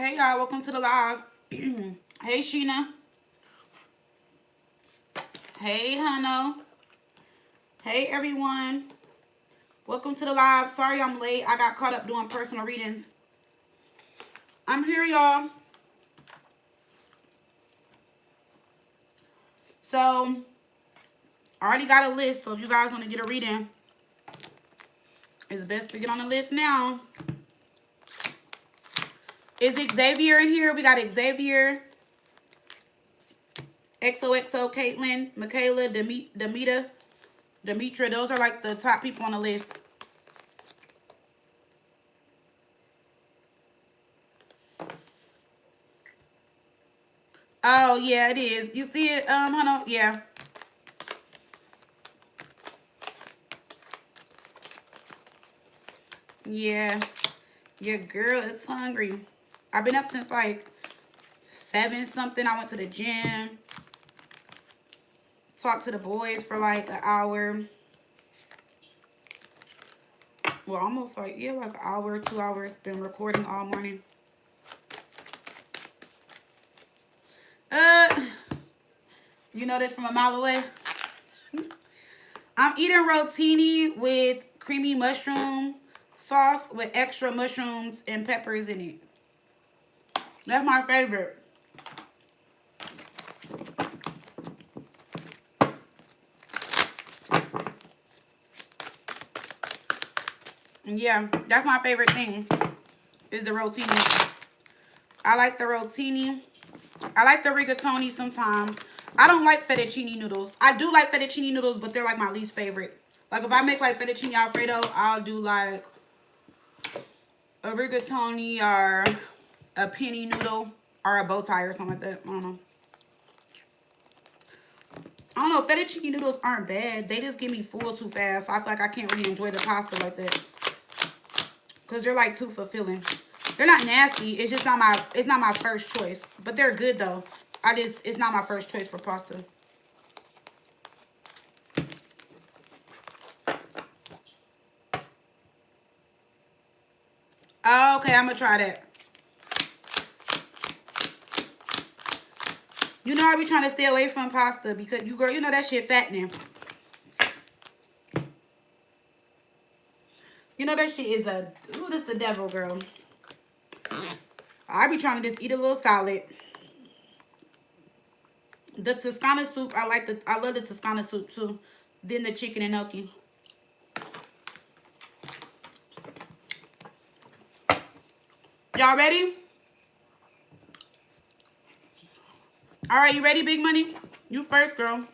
Hey y'all, welcome to the live. Hey Sheena. Hey Hunno. Hey everyone. Welcome to the live. Sorry I'm late. I got caught up doing personal readings. I'm here, y'all. So, I already got a list. So if you guys want to get a reading, it's best to get on the list now. Is Xavier in here? We got Xavier, XOXO, Caitlin, Michaela, Demetra. Those are like the top people on the list. Oh, yeah, it is. You see it, Hunno? Yeah. Yeah. Your girl is hungry. I've been up since like 7 something. I went to the gym. Talked to the boys for like an hour. Well, almost like, yeah, like an hour, 2 hours. Been recording all morning. You know this from a mile away. I'm eating rotini with creamy mushroom sauce with extra mushrooms and peppers in it. That's my favorite. And yeah, that's my favorite thing is the rotini. I like the rotini. I like the rigatoni sometimes. I don't like fettuccine noodles. I do like fettuccine noodles, but they're like my least favorite. Like if I make like fettuccine alfredo, I'll do like a rigatoni or a penny noodle or a bow tie or something like that. I don't know. Fettuccine noodles aren't bad. They just get me full too fast. So I feel like I can't really enjoy the pasta like that. Because they're like too fulfilling. They're not nasty. It's just not my first choice. But they're good though. It's not my first choice for pasta. Oh, okay, I'm gonna try that. You know I be trying to stay away from pasta because girl, you know that shit fattening. You know that shit is this the devil, girl. I be trying to just eat a little salad. The Toscana soup, I love the Toscana soup too. Then the chicken and gnocchi. Y'all ready? All right, you ready, Big Money? You first, girl.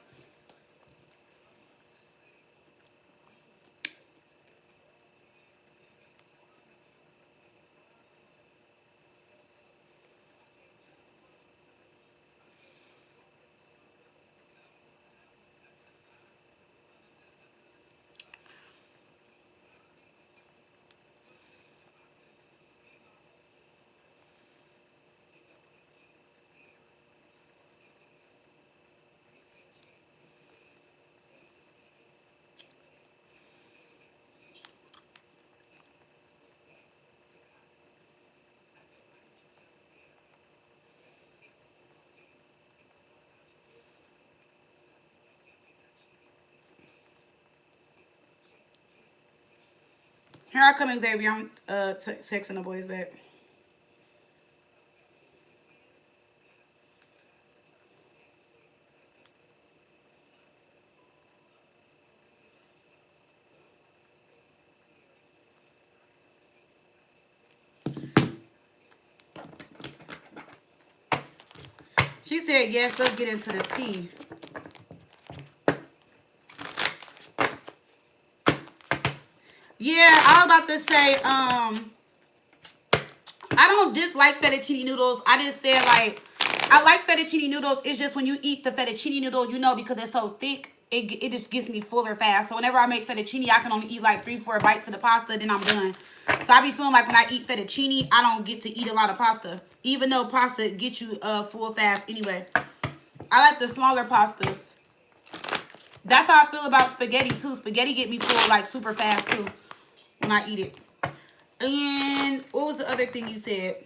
Here I come, Xavier. I'm texting the boys back. She said, yes, let's get into the tea. Yeah, I was about to say, I don't dislike fettuccine noodles. I just said, like, I like fettuccine noodles. It's just when you eat the fettuccine noodle, you know, because it's so thick, it just gets me fuller fast. So whenever I make fettuccine, I can only eat like 3-4 bites of the pasta, then I'm done. So I be feeling like when I eat fettuccine, I don't get to eat a lot of pasta. Even though pasta gets you full fast anyway. I like the smaller pastas. That's how I feel about spaghetti too. Spaghetti get me full like super fast too when I eat it. And what was the other thing you said?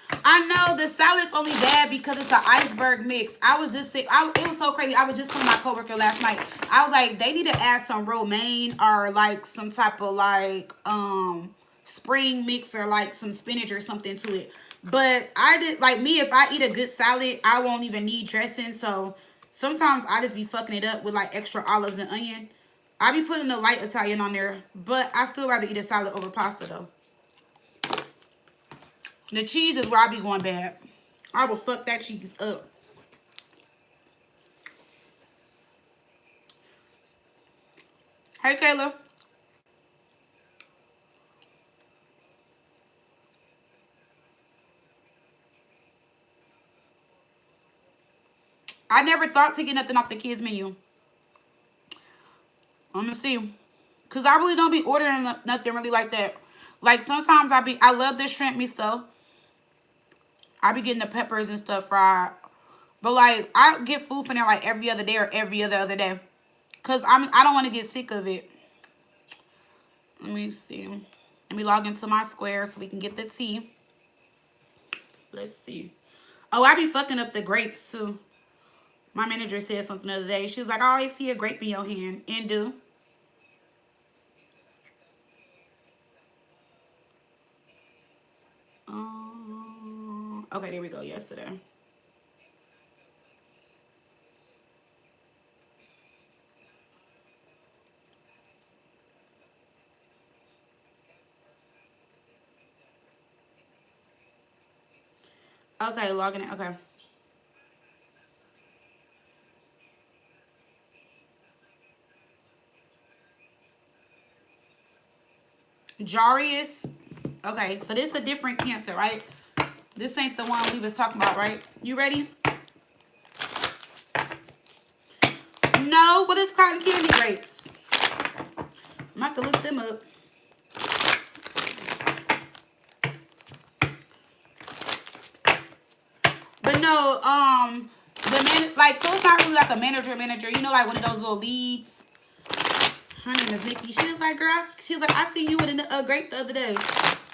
I know the salad's only bad because it's an iceberg mix. I was just saying, it was so crazy. I was just telling my coworker last night. I was like, they need to add some romaine or like some type of like spring mix or like some spinach or something to it. But I did like me, if I eat a good salad, I won't even need dressing. So sometimes I just be fucking it up with like extra olives and onion. I be putting the light Italian on there, but I still rather eat a salad over pasta though. The cheese is where I be going bad. I will fuck that cheese up. Hey, Kayla. I never thought to get nothing off the kids menu. I'm gonna see. Cause I really don't be ordering nothing really like that. Like sometimes I love the shrimp miso. I be getting the peppers and stuff fried. But like I get food from there like every other day or every other day. Cause I don't want to get sick of it. Let me see. Let me log into my square so we can get the tea. Let's see. Oh, I be fucking up the grapes too. My manager said something the other day. She was like, I always see a grape in your hand. And do. Okay, there we go. Yesterday. Okay, logging in. Okay. Jarius. Okay, so this is a different cancer, right? This ain't the one we was talking about, right? You ready? No, what is cotton candy grapes? I'm about to look them up. But no, like, so it's not really like a manager. You know, like one of those little leads. Her name is Nikki. She was like, girl, she was like, I seen you with a grape the other day.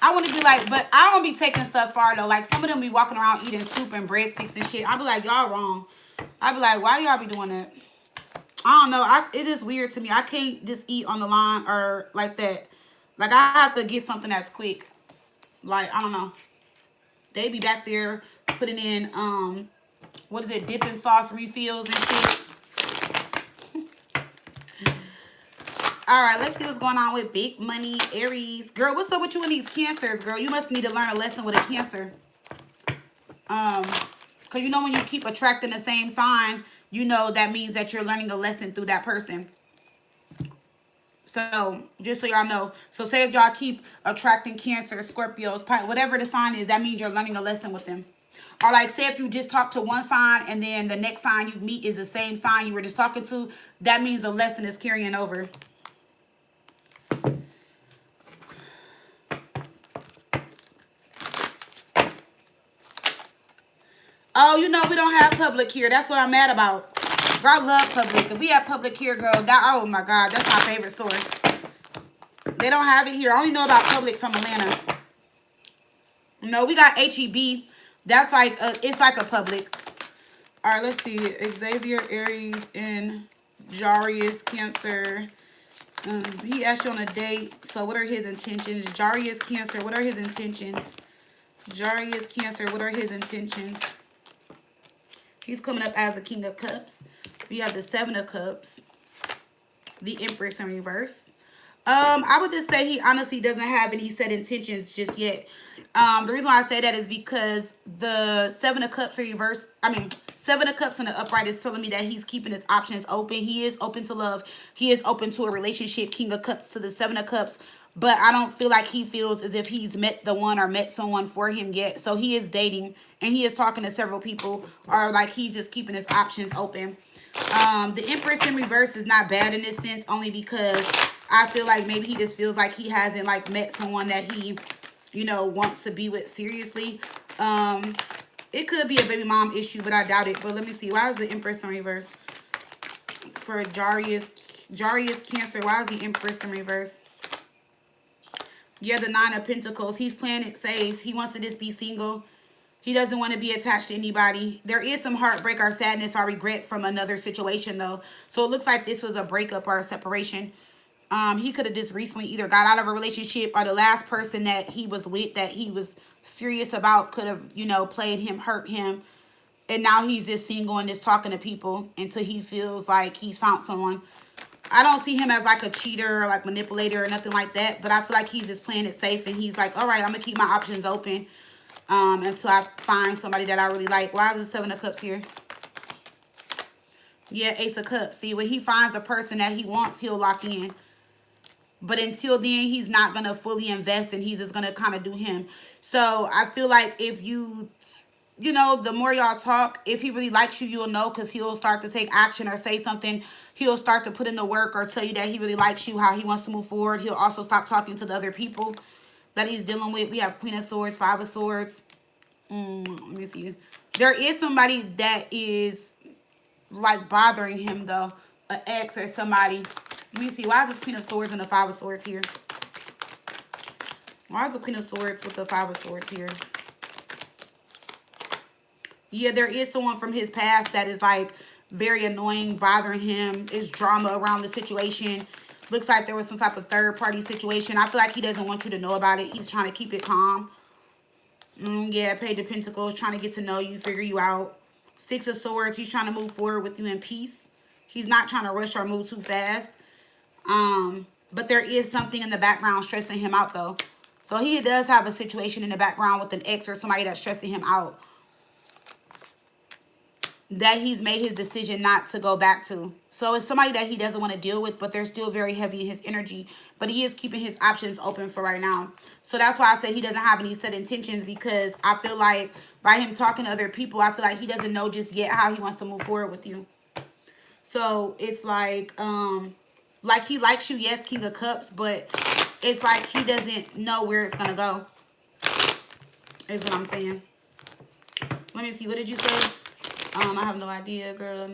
I want to be like, but I don't be taking stuff far though. Like some of them be walking around eating soup and breadsticks and shit. I be like, y'all wrong. I be like, why y'all be doing that? I don't know. It is weird to me. I can't just eat on the line or like that. Like I have to get something that's quick. Like I don't know. They be back there putting in what is it, dipping sauce refills and shit. All right, let's see what's going on with big money Aries. Girl, what's up with you and these cancers, girl? You must need to learn a lesson with a cancer. Because you know when you keep attracting the same sign, you know that means that you're learning a lesson through that person. So, just so y'all know. So, say if y'all keep attracting Cancer, Scorpios, whatever the sign is, that means you're learning a lesson with them. Or like, say if you just talk to one sign and then the next sign you meet is the same sign you were just talking to, that means the lesson is carrying over. Oh, you know we don't have public here. That's what I'm mad about. Girl, I love public. If we have public here, girl, oh my God, that's my favorite store. They don't have it here. I only know about public from Atlanta. No, we got HEB. That's like, it's like a public. All right, let's see. Xavier, Aries, and Jarius, Cancer. He asked you on a date. So what are his intentions? Jarius, Cancer, what are his intentions? Jarius, Cancer, what are his intentions? He's coming up as a King of Cups. We have the Seven of Cups. The Empress in reverse. I would just say he honestly doesn't have any set intentions just yet. The reason why I say that is because the Seven of Cups in reverse, Seven of Cups in the upright is telling me that he's keeping his options open. He is open to love. He is open to a relationship. King of Cups to the Seven of Cups. But I don't feel like he feels as if he's met the one or met someone for him yet. So he is dating and he is talking to several people, or like he's just keeping his options open. The Empress in reverse is not bad in this sense, only because I feel like maybe he just feels like he hasn't like met someone that he, you know, wants to be with seriously. It could be a baby mom issue, but I doubt it. But let me see. Why is the Empress in reverse? For Jarius Cancer, why is the Empress in reverse? Yeah, the Nine of Pentacles. He's playing it safe. He wants to just be single. He doesn't want to be attached to anybody. There is some heartbreak or sadness or regret from another situation, though. So it looks like this was a breakup or a separation. He could have just recently either got out of a relationship, or the last person that he was with that he was serious about could have, you know, played him, hurt him. And now he's just single and just talking to people until he feels like he's found someone. I don't see him as like a cheater or like manipulator or nothing like that. But I feel like he's just playing it safe. And he's like, all right, I'm going to keep my options open until I find somebody that I really like. Why is the Seven of Cups here? Yeah, Ace of Cups. See, when he finds a person that he wants, he'll lock in. But until then, he's not going to fully invest, and he's just going to kind of do him. So I feel like if you know, the more y'all talk, if he really likes you, you'll know, because he'll start to take action or say something. He'll start to put in the work or tell you that he really likes you, how he wants to move forward. He'll also stop talking to the other people that he's dealing with. We have Queen of Swords, Five of Swords. Let me see. There is somebody that is like bothering him, though. An ex or somebody. Let me see. Why is this Queen of Swords and the Five of Swords here? Why is the Queen of Swords with the Five of Swords here? Yeah, there is someone from his past that is like very annoying, bothering him. Is drama around the situation. Looks like there was some type of third party situation. I feel like he doesn't want you to know about it. He's trying to keep it calm. Yeah, Page of Pentacles, trying to get to know you, figure you out. Six of Swords, he's trying to move forward with you in peace. He's not trying to rush or move too fast. But there is something in the background stressing him out, though. So he does have a situation in the background with an ex or somebody that's stressing him out, that he's made his decision not to go back to. So it's somebody that he doesn't want to deal with, but they're still very heavy in his energy. But he is keeping his options open for right now. So that's why I said he doesn't have any set intentions, because I feel like by him talking to other people, I feel like he doesn't know just yet how he wants to move forward with you. So it's like he likes you, yes, King of Cups, but it's like he doesn't know where it's going to go, is what I'm saying. Let me see. What did you say? I have no idea, girl.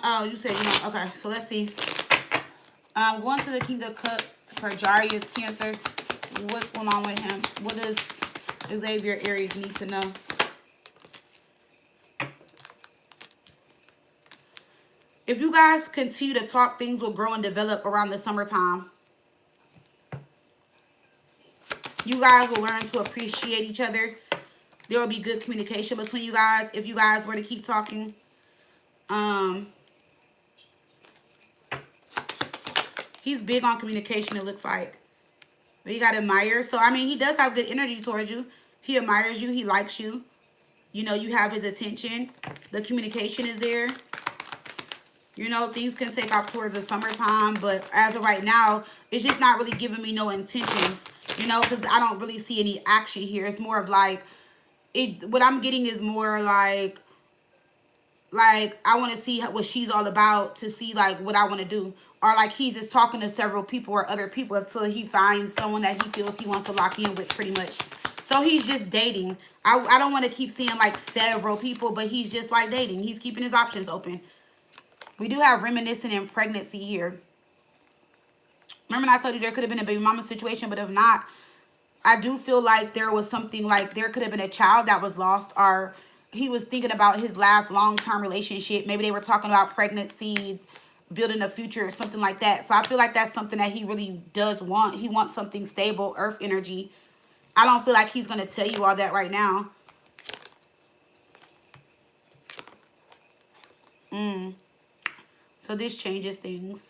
Oh, you said, you know, okay, so let's see. Going to the King of Cups for Jarius, Cancer. What's going on with him? What does Xavier Aries need to know? If you guys continue to talk, things will grow and develop around the summertime. You guys will learn to appreciate each other. There will be good communication between you guys if you guys were to keep talking. He's big on communication, it looks like. But you got admirers. So, I mean, he does have good energy towards you. He admires you. He likes you. You know, you have his attention. The communication is there. You know, things can take off towards the summertime. But as of right now, it's just not really giving me no intentions. You know, because I don't really see any action here. It's more of like, what I'm getting is more like I want to see what she's all about, to see like what I want to do. Or like he's just talking to several people or other people until he finds someone that he feels he wants to lock in with, pretty much. So he's just dating. I don't want to keep seeing like several people, but he's just like dating. He's keeping his options open. We do have reminiscent and pregnancy here. Remember I told you there could have been a baby mama situation, but if not, I do feel like there was something like there could have been a child that was lost, or he was thinking about his last long-term relationship. Maybe they were talking about pregnancy, building a future, or something like that. So I feel like that's something that he really does want. He wants something stable, earth energy. I don't feel like he's going to tell you all that right now. So this changes things.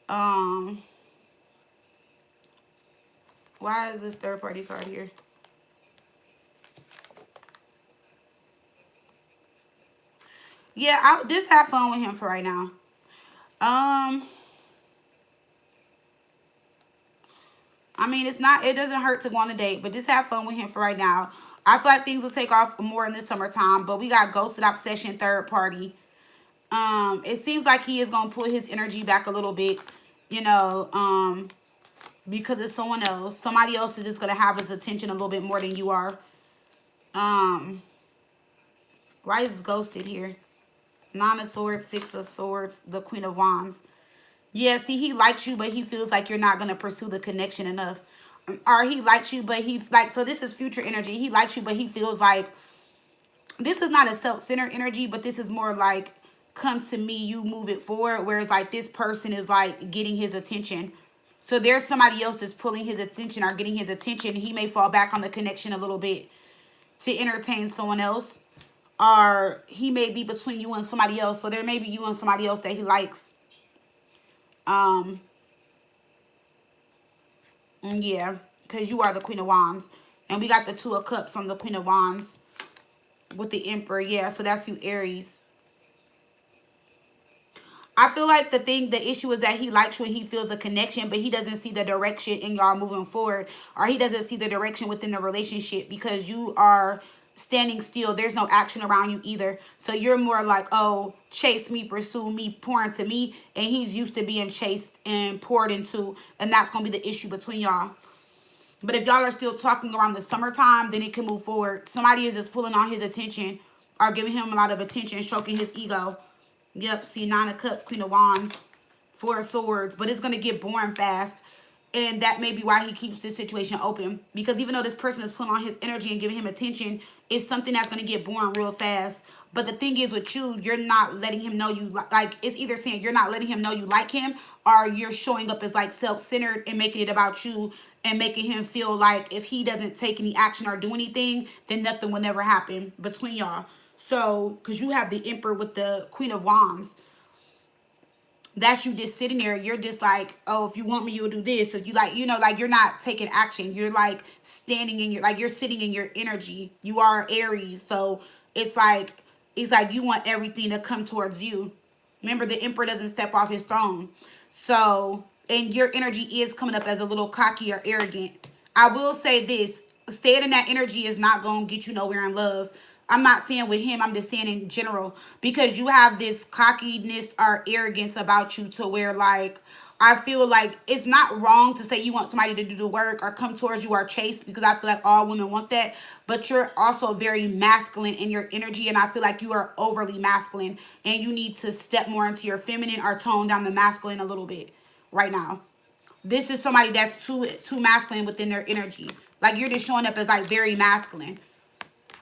Why is this third party card here? Yeah, just have fun with him for right now. I mean, it doesn't hurt to go on a date, but just have fun with him for right now. I feel like things will take off more in the summertime, but we got ghosted obsession, third party. It seems like he is going to pull his energy back a little bit, you know, because it's someone else. Somebody else is just going to have his attention a little bit more than you are. Why is ghosted here? Nine of Swords, Six of Swords, the Queen of Wands. Yeah, see, he likes you, but he feels like you're not going to pursue the connection enough. Or he likes you, but he, like, so this is future energy. He likes you, but he feels like, this is not a self-centered energy, but this is more like, come to me, you move it forward. Whereas, like, this person is, like, getting his attention. So there's somebody else that's pulling his attention or getting his attention. He may fall back on the connection a little bit to entertain someone else. Or he may be between you and somebody else. So there may be you and somebody else that he likes. Yeah, because you are the Queen of Wands. And we got the Two of Cups on the Queen of Wands with the Emperor. Yeah, so that's you, Aries. I feel like the issue is that he likes you and he feels a connection, but he doesn't see the direction in y'all moving forward, or he doesn't see the direction within the relationship because you are standing still. There's no action around you either. So you're more like, oh, chase me, pursue me, pour into me, and he's used to being chased and poured into, and that's going to be the issue between y'all. But if y'all are still talking around the summertime, then it can move forward. Somebody is just pulling on his attention or giving him a lot of attention, stroking his ego. Yep, see, Nine of Cups, Queen of Wands, Four of Swords. But it's going to get boring fast. And that may be why he keeps this situation open. Because even though this person is pulling on his energy and giving him attention, it's something that's going to get boring real fast. But the thing is with you, you're not letting him know you like. It's either saying you're not letting him know you like him, or you're showing up as like self-centered and making it about you and making him feel like if he doesn't take any action or do anything, then nothing will never happen between y'all. So, because you have the Emperor with the Queen of Wands. That's you just sitting there. You're just like, oh, if you want me, you'll do this. If you like, like you're not taking action. You're like standing in your, like you're sitting in your energy. You are Aries. So it's like you want everything to come towards you. Remember, the Emperor doesn't step off his throne. So, and your energy is coming up as a little cocky or arrogant. I will say this, staying in that energy is not going to get you nowhere in love. I'm not saying with him, I'm just saying in general, because you have this cockiness or arrogance about you to where, like, I feel like it's not wrong to say you want somebody to do the work or come towards you or chase, because I feel like all women want that, but you're also very masculine in your energy, and I feel like you are overly masculine, and you need to step more into your feminine or tone down the masculine a little bit right now. This is somebody that's too masculine within their energy. Like, you're just showing up as like very masculine,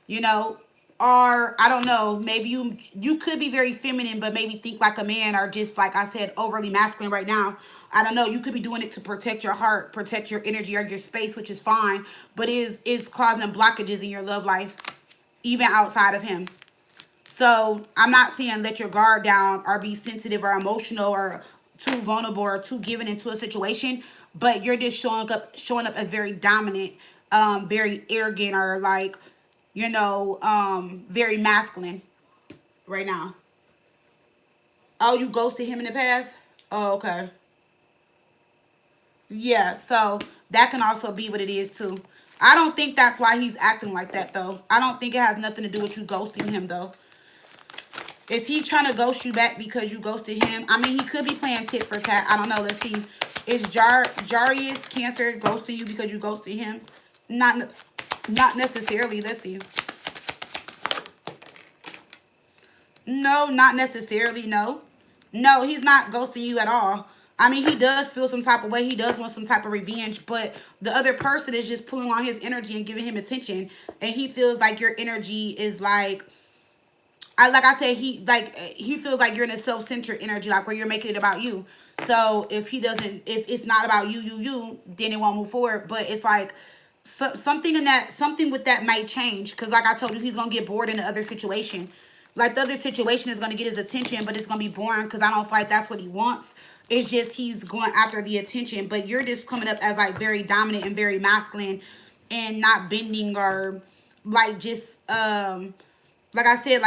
you know, or I don't know, maybe you could be very feminine but maybe think like a man, or just like I said, overly masculine right now. I don't know, you could be doing it to protect your heart, protect your energy or your space, which is fine, but is causing blockages in your love life even outside of him. So I'm not saying let your guard down or be sensitive or emotional or too vulnerable or too given into a situation, but you're just showing up as very dominant, very arrogant, or like, very masculine right now. Oh, you ghosted him in the past? Oh, okay. Yeah, so that can also be what it is too. I don't think that's why he's acting like that though. I don't think it has nothing to do with you ghosting him though. Is he trying to ghost you back because you ghosted him? I mean, he could be playing tit for tat. I don't know. Let's see. Is Jarius Cancer ghosting you because you ghosted him? Not necessarily. Let's see. No, not necessarily. No. No, he's not ghosting you at all. I mean, he does feel some type of way. He does want some type of revenge, but the other person is just pulling on his energy and giving him attention. And he feels like your energy is like, like I said, he feels like you're in a self-centered energy, like where you're making it about you. So if it's not about you, then it won't move forward. But it's like something with that might change, because like I told you, he's gonna get bored in the other situation. Like, the other situation is gonna get his attention, but it's gonna be boring because I don't feel like that's what he wants. It's just he's going after the attention, but you're just coming up as like very dominant and very masculine, and not bending, or like just like I said,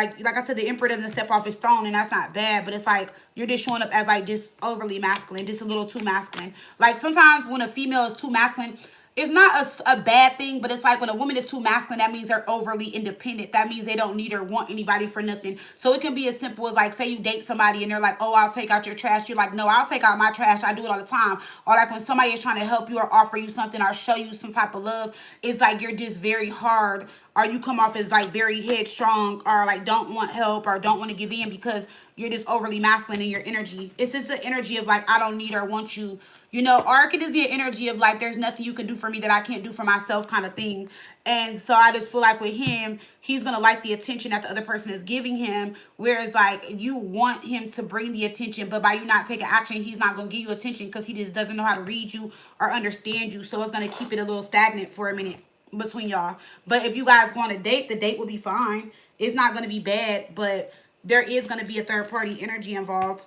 the Emperor doesn't step off his throne, and that's not bad, but it's like you're just showing up as like just overly masculine, just a little too masculine. Like, sometimes when a female is too masculine, it's not a bad thing, but it's like when a woman is too masculine, that means they're overly independent. That means they don't need or want anybody for nothing. So it can be as simple as, like, say you date somebody and they're like, oh, I'll take out your trash. You're like, no, I'll take out my trash. I do it all the time. Or like when somebody is trying to help you or offer you something or show you some type of love, it's like you're just very hard or you come off as like very headstrong, or like don't want help, or don't want to give in because you're just overly masculine in your energy. It's just an energy of like, I don't need or want you, you know, or it could just be an energy of like, there's nothing you can do for me that I can't do for myself kind of thing. And so I just feel like with him, he's going to like the attention that the other person is giving him. Whereas like you want him to bring the attention, but by you not taking action, he's not going to give you attention because he just doesn't know how to read you or understand you. So it's going to keep it a little stagnant for a minute between y'all. But if you guys go on a date, the date will be fine. It's not going to be bad, but there is going to be a third party energy involved,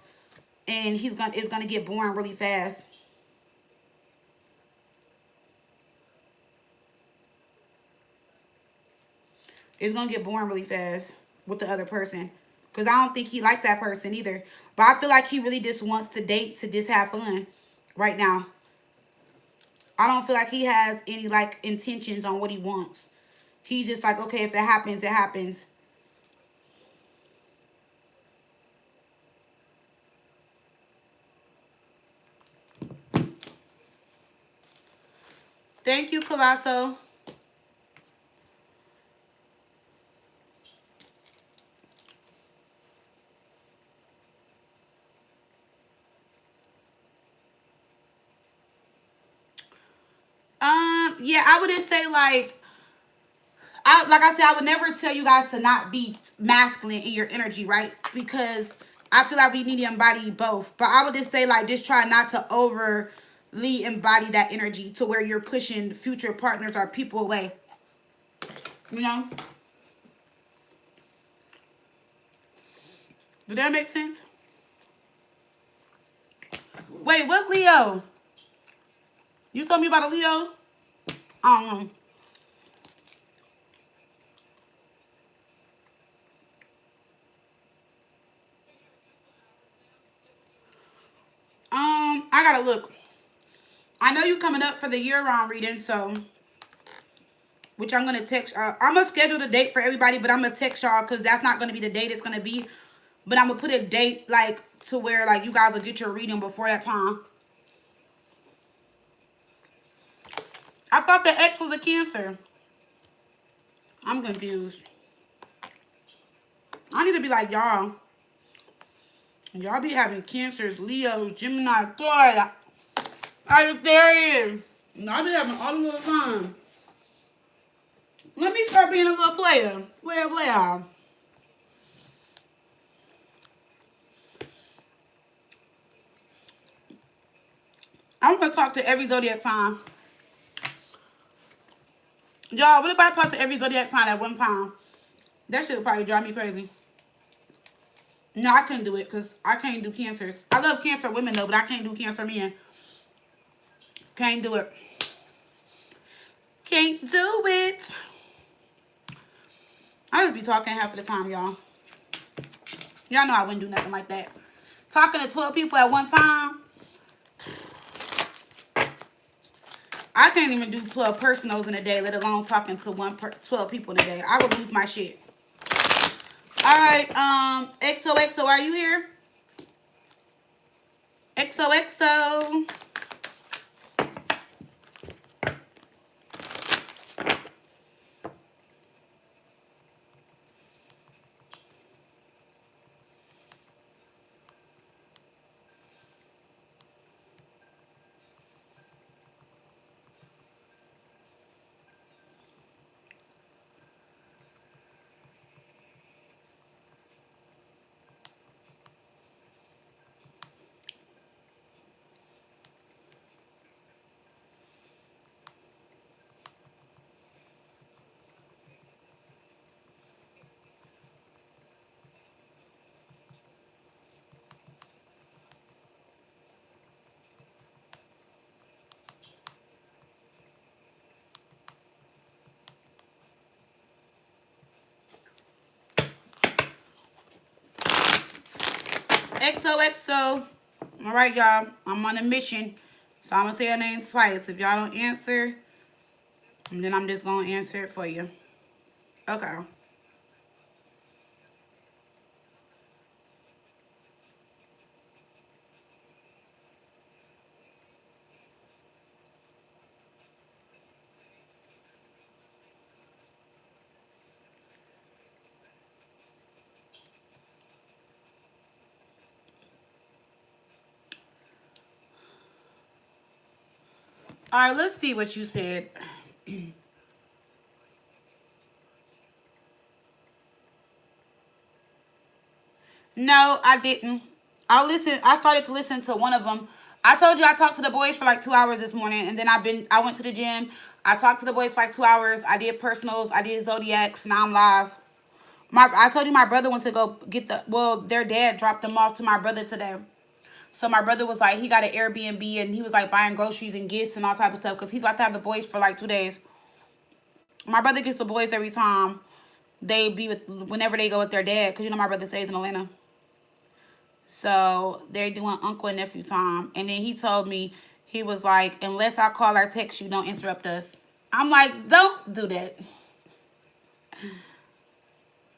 and it's going to get boring really fast. It's going to get boring really fast with the other person, because I don't think he likes that person either. But I feel like he really just wants to date to just have fun right now. I don't feel like he has any like intentions on what he wants. He's just like, okay, if it happens, it happens. Thank you, Colosso. Yeah, I would just say like I said, I would never tell you guys to not be masculine in your energy, right? Because I feel like we need to embody both. But I would just say like, just try not to overly embody that energy to where you're pushing future partners or people away. You know? Did that make sense? Wait, what Leo? You told me about a Leo? I don't know. I gotta look. I know you coming up for the year-round reading, so which I'm gonna text. I'm gonna schedule the date for everybody, but I'm gonna text y'all because that's not gonna be the date it's gonna be. But I'm gonna put a date like to where like you guys will get your reading before that time. I thought the X was a Cancer. I'm confused. I need to be like y'all. Y'all be having Cancers, Leo, Gemini, Taurus. Sagittarius. And I be having all the little time. Let me start being a little player. Player. I'm gonna talk to every zodiac sign. Y'all, what if I talk to every zodiac sign at one time? That shit would probably drive me crazy. No, I couldn't do it because I can't do Cancers. I love Cancer women though, but I can't do Cancer men. Can't do it. Can't do it. I just be talking half of the time, y'all. Y'all know I wouldn't do nothing like that. Talking to 12 people at one time. I can't even do 12 personals in a day, let alone talking to 12 people in a day. I would lose my shit. All right, XOXO, are you here? XOXO. XOXO. All right, y'all. I'm on a mission. So I'm going to say her name twice. If y'all don't answer, then I'm just going to answer it for you. Okay. All right, let's see what you said. No, I didn't. I started to listen to one of them. I told you I talked to the boys for like 2 hours this morning, and then I went to the gym. I talked to the boys for like 2 hours. I did personals. I did zodiacs. Now I'm live. I told you my brother went to go get their dad dropped them off to my brother today. So my brother was like, he got an Airbnb and he was like buying groceries and gifts and all type of stuff because he's about to have the boys for like 2 days. My brother gets the boys every time whenever they go with their dad, because you know my brother stays in Atlanta. So they're doing uncle and nephew time. And then he told me, he was like, unless I call or text you, don't interrupt us. I'm like, don't do that.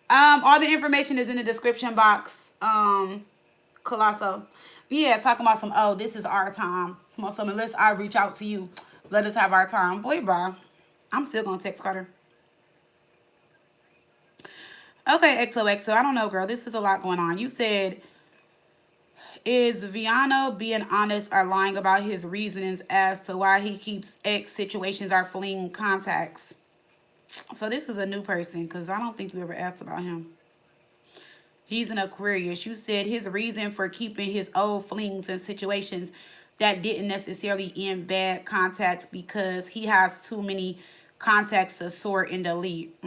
All the information is in the description box. Colosso. Yeah, talking about this is our time. Some unless I reach out to you, let us have our time. Boy, bye. I'm still gonna text Carter. Okay, XOXO. I don't know, girl. This is a lot going on. You said, is Viano being honest or lying about his reasonings as to why he keeps ex situations or fleeing contacts? So this is a new person because I don't think you ever asked about him. He's an Aquarius. You said his reason for keeping his old flings and situations that didn't necessarily end bad contacts because he has too many contacts to sort and delete.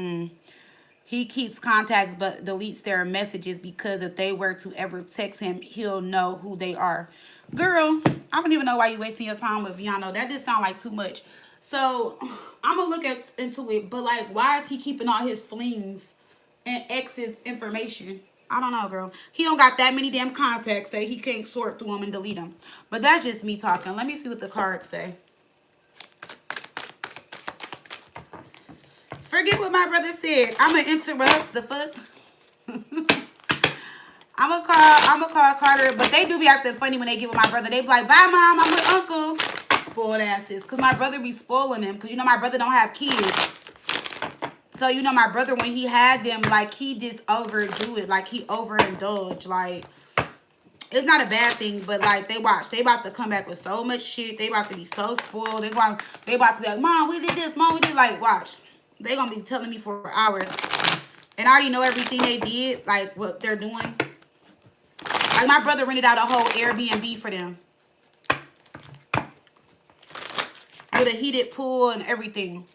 He keeps contacts but deletes their messages because if they were to ever text him, he'll know who they are. Girl, I don't even know why you wasting your time with Viano. That just sounds like too much. So I'm gonna look into it, but like, why is he keeping all his flings and ex's information? I don't know, girl. He don't got that many damn contacts that he can't sort through them and delete them. But that's just me talking. Let me see what the cards say. Forget what my brother said. I'm gonna interrupt the fuck. I'm gonna call Carter, but they do be acting funny when they get with my brother. They be like, bye mom, I'm with uncle. Spoiled asses. Cause my brother be spoiling them. Cause you know my brother don't have kids. So you know my brother, when he had them, like he just overdo it. Like he overindulge. Like it's not a bad thing, but like they about to come back with so much shit. They about to be so spoiled. They about to be like, mom, we did this, mom, we did, like, watch. They gonna be telling me for hours. And I already know everything they did, like what they're doing. Like my brother rented out a whole Airbnb for them. With a heated pool and everything.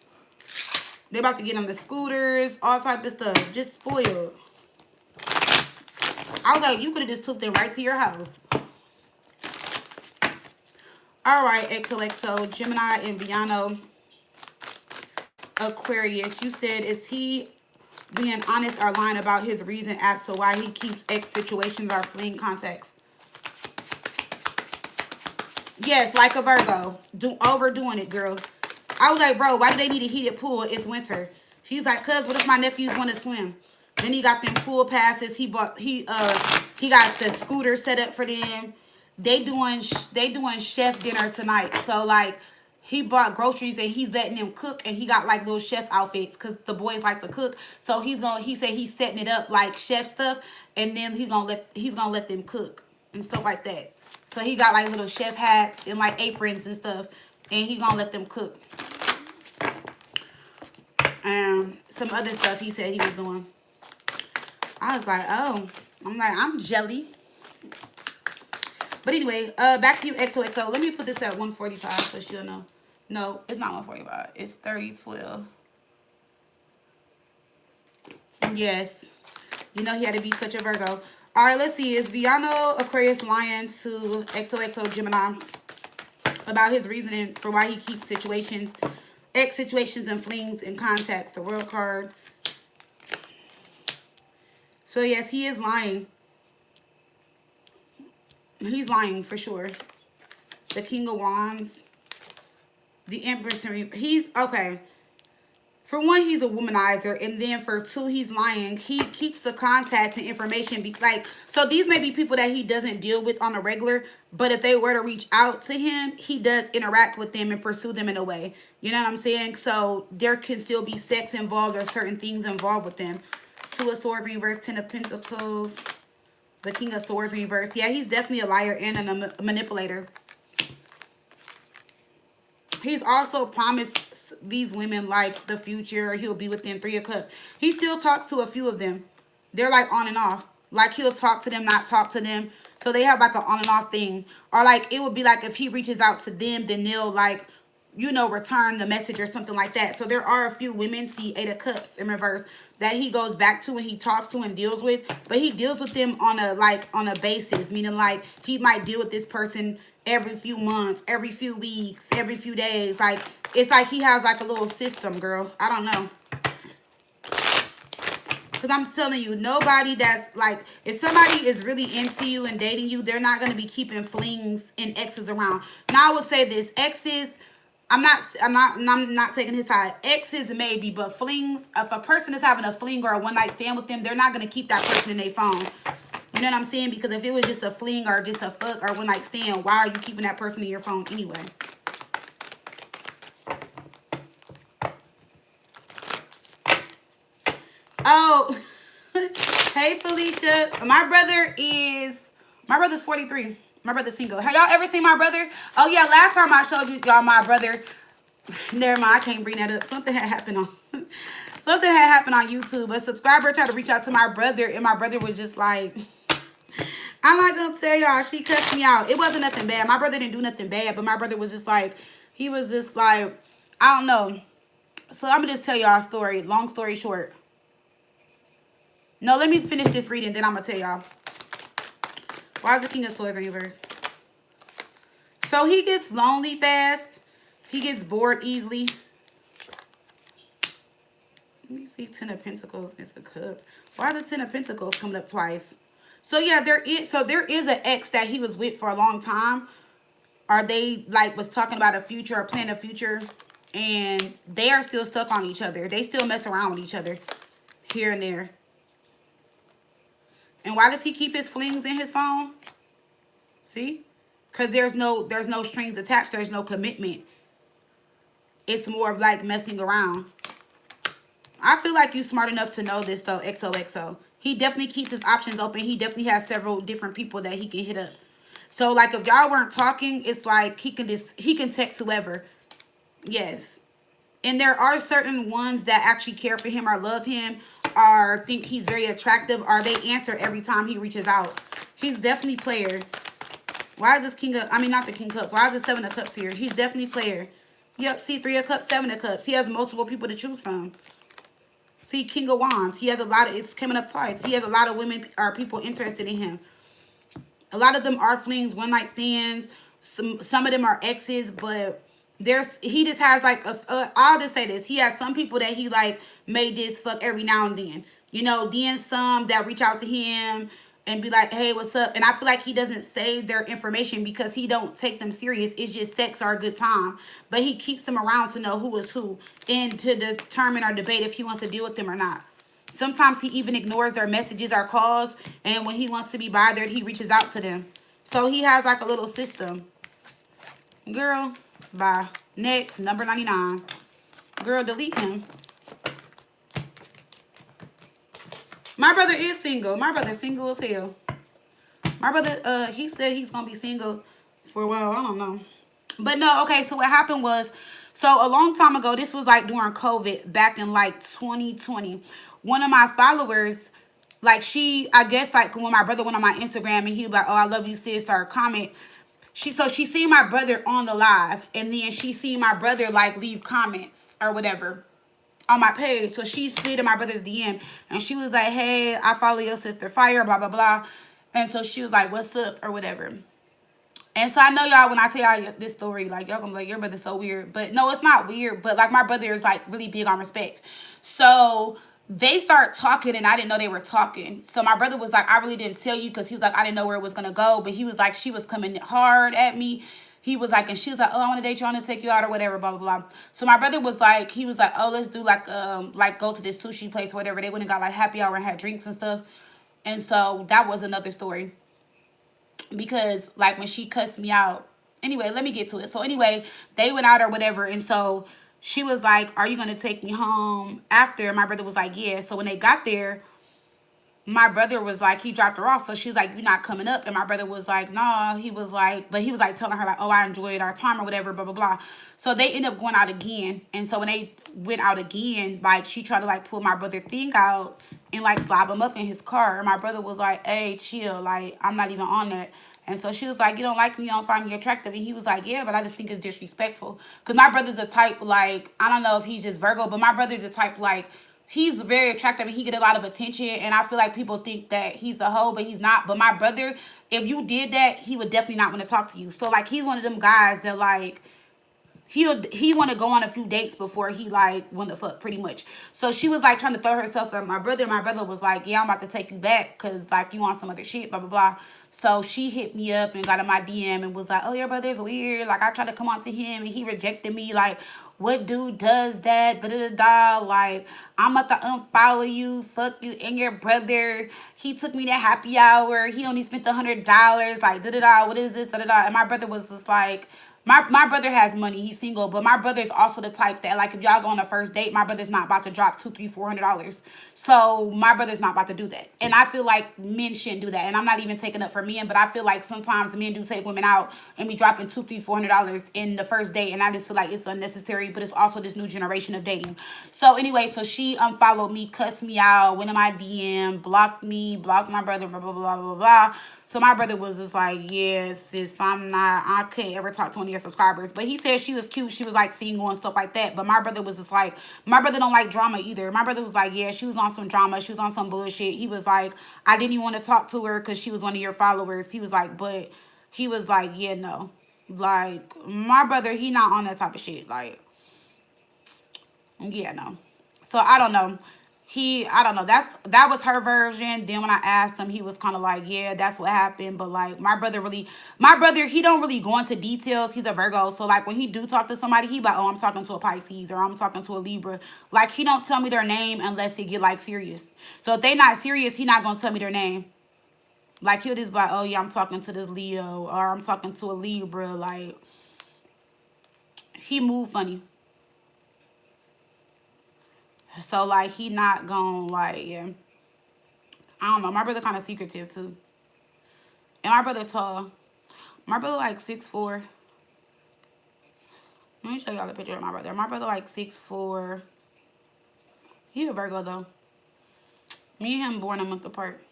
They about to get on the scooters, all type of stuff. Just spoiled. I was like, you could have just took them right to your house. All right, XOXO, Gemini and Viano, Aquarius. You said, is he being honest or lying about his reason as to why he keeps ex situations or fleeing contacts? Yes, like a Virgo. Overdoing it, girl. I was like, bro, why do they need a heated pool? It's winter. She's like, cuz, what if my nephews want to swim? Then he got them pool passes. He got the scooter set up for them. They doing chef dinner tonight. So like he bought groceries and he's letting them cook, and he got like little chef outfits because the boys like to cook. So he said he's setting it up like chef stuff, and then he's gonna let them cook and stuff like that. So he got like little chef hats and like aprons and stuff, and he gonna let them cook. Some other stuff he said he was doing. I was like, oh, I'm jelly. But anyway, back to you, XOXO. Let me put this at 145 so she'll know. No, it's not 145. It's 3012. Yes. You know he had to be such a Virgo. All right, let's see. Is Viano Aquarius lying to XOXO Gemini about his reasoning for why he keeps ex situations and flings and contacts? The World card. So yes, he is lying. He's lying for sure. The King of Wands. The Empress. Okay. For one, he's a womanizer, and then for two, he's lying. He keeps the contacts and information. So these may be people that he doesn't deal with on a regular, but if they were to reach out to him, he does interact with them and pursue them in a way. You know what I'm saying? So there can still be sex involved or certain things involved with them. Two of Swords reverse, Ten of Pentacles, the King of Swords reverse. Yeah, he's definitely a liar and a manipulator. He's also promised these women like the future. He'll be within 3 of Cups. He still talks to a few of them. They're like on and off. Like he'll talk to them, not talk to them. So they have like an on and off thing. Or like it would be like if he reaches out to them, then they'll like, you know, return the message or something like that. So there are a few women, see 8 of Cups in reverse, that he goes back to and he talks to and deals with. But he deals with them on a on a basis, meaning like he might deal with this person every few months, every few weeks, every few days. Like it's like he has like a little system, girl. I don't know. Because I'm telling you, nobody that's like, if somebody is really into you and dating you, they're not going to be keeping flings and exes around. Now I would say this, exes, I'm not taking his side. Exes maybe, but flings, if a person is having a fling or a one night stand with them, they're not going to keep that person in their phone. You know what I'm saying? Because if it was just a fling or just a fuck or one night stand, why are you keeping that person in your phone anyway? Oh, hey Felicia. My brother's 43. My brother's single. Have y'all ever seen my brother? Oh yeah, last time I showed you y'all my brother. Never mind, I can't bring that up. Something had happened on something had happened on YouTube. A subscriber tried to reach out to my brother, and my brother was just like, I'm not gonna tell y'all, she cussed me out. It wasn't nothing bad. My brother didn't do nothing bad, but my brother was just like, he was just like, I don't know. So I'm gonna just tell y'all a story. Long story short. No, let me finish this reading, then I'm going to tell y'all. Why is the King of Swords in reverse? So he gets lonely fast. He gets bored easily. Let me see 10 of Pentacles and the Cups. Why is the 10 of Pentacles coming up twice? So yeah, there is an ex that he was with for a long time. Or they like was talking about a future or planning a future. And they are still stuck on each other. They still mess around with each other here and there. And why does he keep his flings in his phone? See? Because there's no strings attached. There's no commitment. It's more of like messing around. I feel like you're smart enough to know this though, XOXO. He definitely keeps his options open. He definitely has several different people that he can hit up. So like if y'all weren't talking, it's like he can text whoever. Yes. And there are certain ones that actually care for him or love him or think he's very attractive or they answer every time he reaches out. He's definitely player. Why is this not the King of Cups. Why is this 7 of Cups here? He's definitely player. Yep, see 3 of Cups, 7 of Cups. He has multiple people to choose from. See King of Wands. He has a lot of, it's coming up twice. He has a lot of women or people interested in him. A lot of them are flings, one night stands. Some of them are exes, but he just has like I'll just say this, he has some people that he like may just fuck every now and then, you know, then some that reach out to him and be like, hey, what's up? And I feel like he doesn't save their information because he don't take them serious. It's just sex or a good time, but he keeps them around to know who is who and to determine or debate if he wants to deal with them or not. Sometimes he even ignores their messages or calls, and when he wants to be bothered, he reaches out to them. So he has like a little system. Girl, bye. Next, number 99. Girl, delete him. My brother is single. My brother's single as hell. My brother, he said he's going to be single for a while. I don't know. But no, okay, so what happened was, so a long time ago, this was like during COVID, back in like 2020. One of my followers, like I guess like when my brother went on my Instagram and he was like, oh, I love you, sis, or comment. She seen my brother on the live, and then she seen my brother like leave comments or whatever on my page. So she slid in my brother's DM and she was like, hey, I follow your sister Fire, blah, blah, blah. And so she was like, what's up or whatever. And so I know y'all, when I tell y'all this story, like y'all gonna be like, your brother's so weird. But no, it's not weird. But like my brother is like really big on respect. So they start talking and I didn't know they were talking. So my brother was like, I really didn't tell you, because he was like, I didn't know where it was gonna go. But he was like, she was coming hard at me. He was like, and she was like, oh, I want to date you, I want to take you out or whatever, blah, blah, blah. So my brother was like, he was like, oh, let's do like go to this sushi place or whatever. They went and got like happy hour and had drinks and stuff. And so that was another story. Because like when she cussed me out, anyway, let me get to it. So anyway, they went out or whatever. And so she was like, are you going to take me home after? My brother was like, yeah. So when they got there, my brother was like, he dropped her off. So she's like, you're not coming up. And my brother was like, no. He was like, but he was like telling her like, oh, I enjoyed our time or whatever, blah, blah, blah. So they end up going out again. And so when they went out again, like she tried to like pull my brother thing out and like slap him up in his car. And my brother was like, hey, chill. Like, I'm not even on that. And so she was like, you don't like me, you don't find me attractive. And he was like, yeah, but I just think it's disrespectful. Because my brother's a type, like, I don't know if he's just Virgo, but my brother's a type, like, he's very attractive and he get a lot of attention. And I feel like people think that he's a hoe, but he's not. But my brother, if you did that, he would definitely not want to talk to you. So, like, he's one of them guys that, like, he want to go on a few dates before he like want to fuck, pretty much. So she was like trying to throw herself at my brother. My brother was like, yeah, I'm about to take you back because like you want some other shit, blah blah blah. So she hit me up and got in my DM and was like, oh, your brother's weird. Like I tried to come on to him and he rejected me. Like what dude does that? Da da da da. Like I'm about to unfollow you. Fuck you and your brother. He took me to happy hour. He only spent $100. Like da da da. What is this? Da da da. And my brother was just like. My brother has money. He's single, but my brother's also the type that, like, if y'all go on a first date, my brother's not about to drop $200, $300, $400. So my brother's not about to do that. And I feel like men shouldn't do that. And I'm not even taking up for men, but I feel like sometimes men do take women out and be dropping $200, $300, $400 in the first date. And I just feel like it's unnecessary, but it's also this new generation of dating. So anyway, so she unfollowed me, cussed me out, went in my DM, blocked me, blocked my brother, blah, blah, blah, blah, blah. So my brother was just like, yeah, sis, I couldn't ever talk to one of your subscribers. But he said she was cute. She was like single and stuff like that. But my brother was just like, my brother don't like drama either. My brother was like, yeah, she was on some drama. She was on some bullshit. He was like, I didn't even want to talk to her because she was one of your followers. He was like, but he was like, yeah, no. Like, my brother, he not on that type of shit. Like, yeah, no. So I don't know. I don't know. That was her version. Then when I asked him, he was kind of like, yeah, that's what happened. But like my brother, he don't really go into details. He's a Virgo. So like when he do talk to somebody, he like, oh, I'm talking to a Pisces or I'm talking to a Libra. Like he don't tell me their name unless he get like serious. So if they not serious, he not going to tell me their name. Like he'll just be like, oh yeah, I'm talking to this Leo or I'm talking to a Libra. Like he move funny. So, like, he not gonna, like, yeah. I don't know. My brother kind of secretive, too. And my brother tall. My brother, like, 6'4". Let me show y'all the picture of my brother. My brother, like, 6'4". He a Virgo, though. Me and him born a month apart.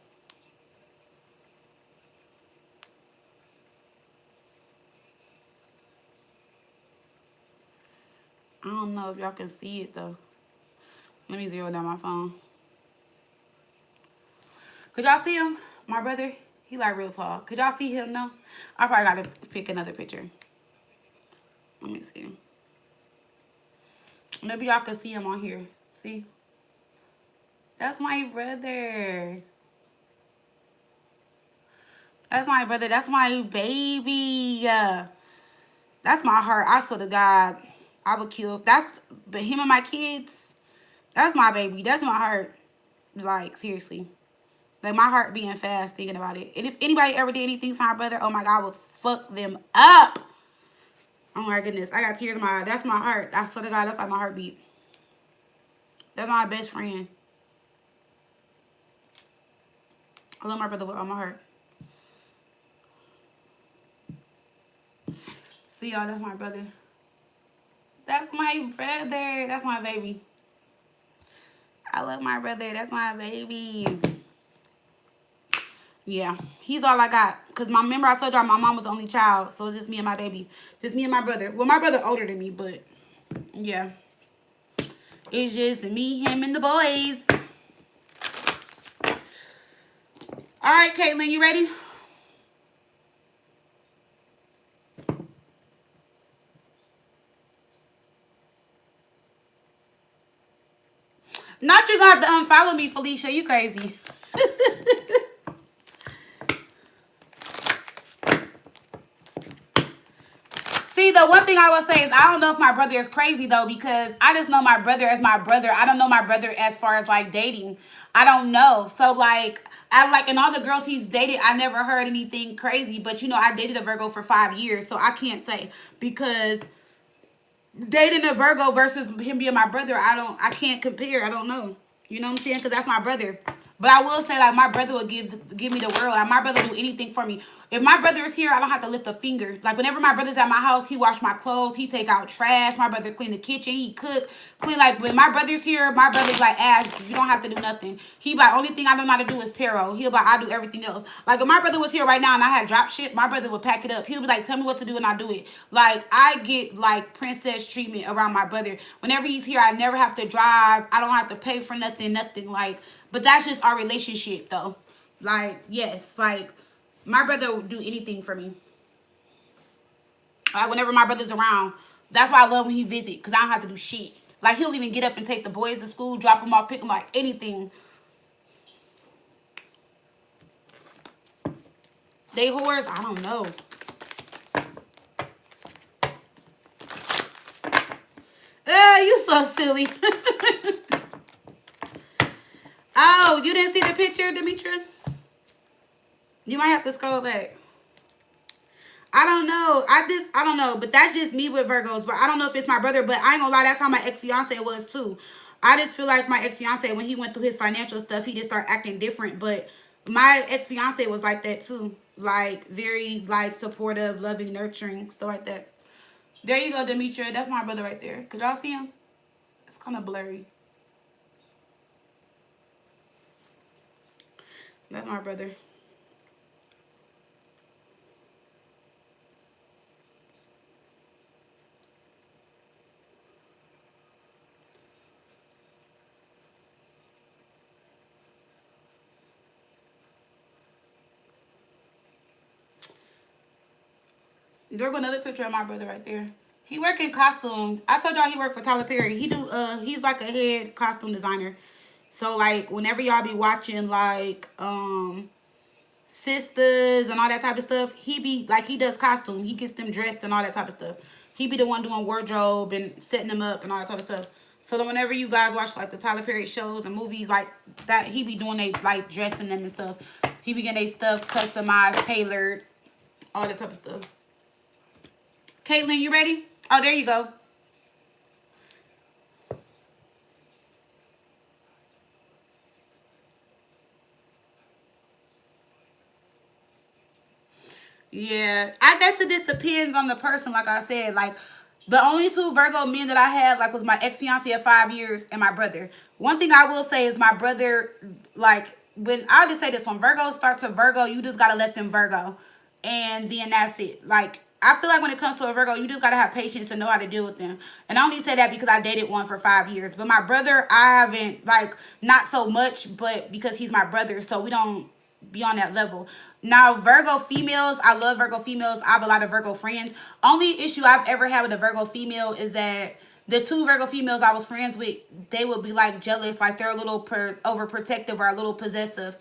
I don't know if y'all can see it, though. Let me zero down my phone. Could y'all see him? My brother, he like real tall. Could y'all see him now? I probably got to pick another picture. Let me see. Maybe y'all can see him on here. See? That's my brother. That's my brother. That's my baby. That's my heart. I swear to God, I would kill. But him and my kids. That's my baby. That's my heart. Like, seriously. Like, my heart being fast thinking about it. And if anybody ever did anything to my brother, oh, my God, I would fuck them up. Oh, my goodness. I got tears in my eyes. That's my heart. I swear to God, that's like my heartbeat. That's my best friend. I love my brother with all my heart. See y'all, that's my brother. That's my brother. That's my baby. I love my brother. That's my baby. Yeah, he's all I got. Because remember I told y'all my mom was the only child. So it's just me and my baby. Just me and my brother. Well, my brother older than me, but yeah. It's just me, him, and the boys. All right, Caitlin, you ready? Not you gonna have to unfollow me, Felicia. You crazy. See, the one thing I will say is I don't know if my brother is crazy, though, because I just know my brother as my brother. I don't know my brother as far as, like, dating. I don't know. So, like, and all the girls he's dated, I never heard anything crazy. But, you know, I dated a Virgo for 5 years, so I can't say. Because dating a Virgo versus him being my brother, I can't compare. I don't know. You know what I'm saying? Because that's my brother. But I will say, like, my brother would give me the world. Like, my brother do anything for me. If my brother is here, I don't have to lift a finger. Like, whenever my brother's at my house, he wash my clothes, he take out trash. My brother clean the kitchen, he cook, clean. Like, when my brother's here, my brother's like, Ash, you don't have to do nothing. He like, only thing I don't know how to do is tarot. He'll like, I do everything else. Like, if my brother was here right now and I had drop shit, my brother would pack it up. He'll be like, tell me what to do and I do it. Like, I get like princess treatment around my brother. Whenever he's here, I never have to drive. I don't have to pay for nothing. Like, but that's just our relationship, though. Like, yes, like, my brother will do anything for me. Like, whenever my brother's around, that's why I love when he visit, because I don't have to do shit. Like, he'll even get up and take the boys to school, drop them off, pick them, like, anything. They whores? I don't know. You so silly. Oh, you didn't see the picture, Demetra? You might have to scroll back. I don't know. I don't know. But that's just me with Virgos. But I don't know if it's my brother. But I ain't gonna lie, that's how my ex-fiance was too. I just feel like my ex-fiance, when he went through his financial stuff, he just started acting different. But my ex-fiance was like that too. Like, very, like, supportive, loving, nurturing, stuff like that. There you go, Demetra. That's my brother right there. Could y'all see him? It's kind of blurry. That's my brother. There go another picture of my brother right there. He work in costume. I told y'all he worked for Tyler Perry. He's like a head costume designer. So like whenever y'all be watching like sisters and all that type of stuff, he be like, he does costume. He gets them dressed and all that type of stuff. He be the one doing wardrobe and setting them up and all that type of stuff. So then whenever you guys watch like the Tyler Perry shows and movies like that, he be doing they like dressing them and stuff. He be getting they stuff customized, tailored, all that type of stuff. Caitlin, you ready? Oh, there you go. Yeah, I guess it just depends on the person. Like I said, like the only two Virgo men that I had like was my ex fiance of 5 years and my brother. One thing I will say is my brother, like when I'll just say this: when Virgo starts to Virgo, you just gotta let them Virgo, and then that's it. Like I feel like when it comes to a Virgo, you just gotta have patience and know how to deal with them. And I only say that because I dated one for 5 years, but my brother, I haven't like not so much, but because he's my brother, so we don't be on that level. Now, Virgo females, I love Virgo females. I have a lot of Virgo friends. Only issue I've ever had with a Virgo female is that the two Virgo females I was friends with, they would be like jealous, like they're a little overprotective or a little possessive.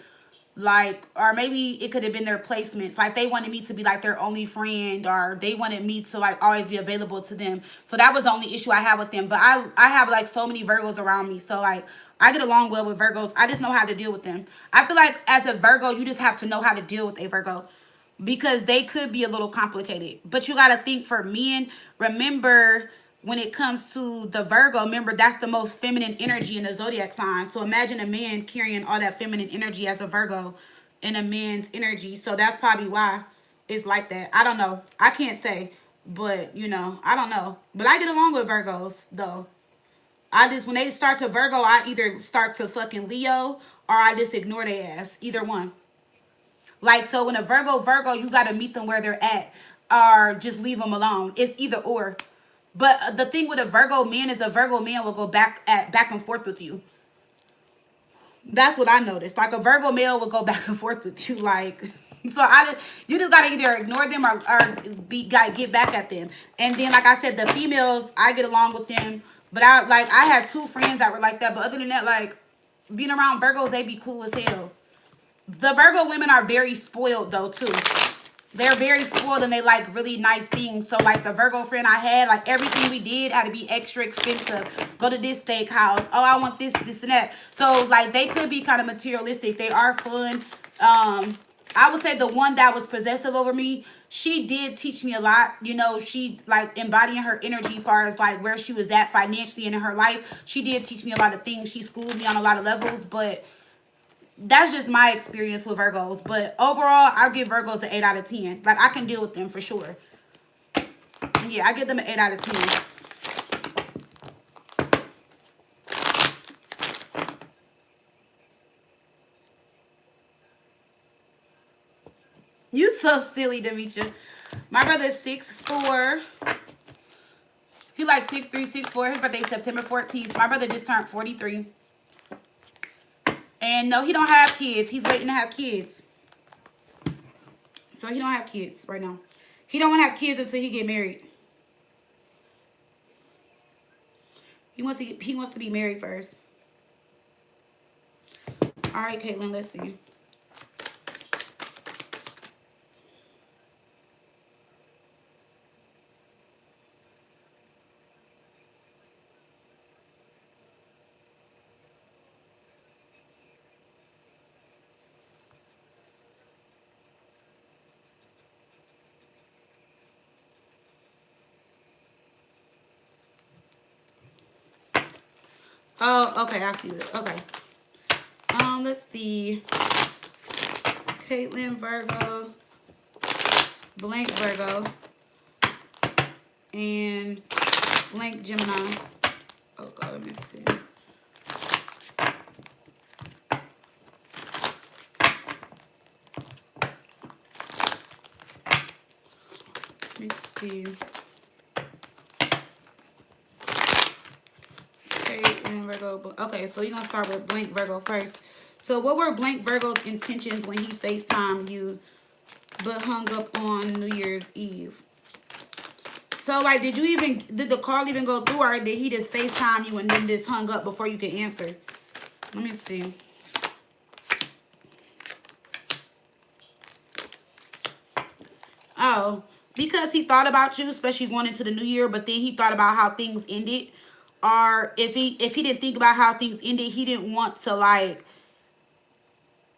Like, or maybe it could have been their placements. Like they wanted me to be like their only friend, or they wanted me to like always be available to them. So that was the only issue I had with them. But I have like so many Virgos around me. So like I get along well with Virgos. I just know how to deal with them. I feel like as a Virgo, you just have to know how to deal with a Virgo, because they could be a little complicated. But you got to think for men, remember when it comes to the Virgo, remember that's the most feminine energy in the zodiac sign. So imagine a man carrying all that feminine energy as a Virgo in a man's energy. So that's probably why it's like that. I don't know. I can't say. But, you know, I don't know. But I get along with Virgos, though. I just, when they start to Virgo, I either start to fucking Leo or I just ignore their ass. Either one. Like, so when a Virgo, you got to meet them where they're at or just leave them alone. It's either or. But the thing with a Virgo man is a Virgo man will go back and forth with you. That's what I noticed. Like a Virgo male will go back and forth with you. Like, so you just gotta either ignore them or get back at them. And then, like I said, the females, I get along with them. But I had two friends that were like that. But other than that, like being around Virgos, they be cool as hell. The Virgo women are very spoiled though too. They're very spoiled and they like really nice things. So like the Virgo friend I had, like everything we did had to be extra expensive. Go to this steakhouse. Oh, I want this, this, and that. So like they could be kind of materialistic. They are fun. I would say the one that was possessive over me, she did teach me a lot. You know, she like embodying her energy as far as like where she was at financially and in her life. She did teach me a lot of things. She schooled me on a lot of levels, but That's just my experience with Virgos. But overall, I'll give Virgos an 8 out of 10. Like, I can deal with them for sure. Yeah, I give them an 8 out of 10. You so silly, Demetria. My brother's 6'4". He like 6'3", 6'4". His birthday is September 14th. My brother just turned 43. And no, he don't have kids. He's waiting to have kids. So he don't have kids right now. He don't want to have kids until he get married. He wants to be married first. All right, Caitlin, let's see. Oh, okay, I see it. Okay. Let's see. Caitlin Virgo, blank Virgo, and blank Gemini. Oh God, let me see. Let me see. Caitlin Virgo. Okay, so you're gonna start with blank Virgo first. So what were blank Virgo's intentions when he FaceTimed you but hung up on New Year's Eve? So, like, did the call even go through, or did he just FaceTime you and then just hung up before you could answer? Let me see. Oh, because he thought about you, especially going into the new year, but then he thought about how things ended. Or if he didn't think about how things ended, he didn't want to, like,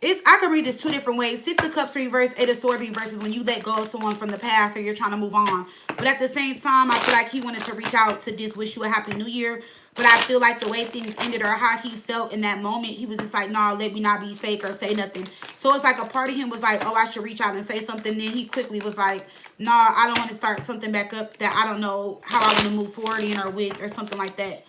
I can read this two different ways. 6 of Cups reverse, 8 of Swords reverse is when you let go of someone from the past or you're trying to move on. But at the same time, I feel like he wanted to reach out to just wish you a happy new year. But I feel like the way things ended or how he felt in that moment, he was just like, nah, let me not be fake or say nothing. So it's like a part of him was like, oh, I should reach out and say something. Then he quickly was like, nah, I don't want to start something back up that I don't know how I want to move forward in or with or something like that.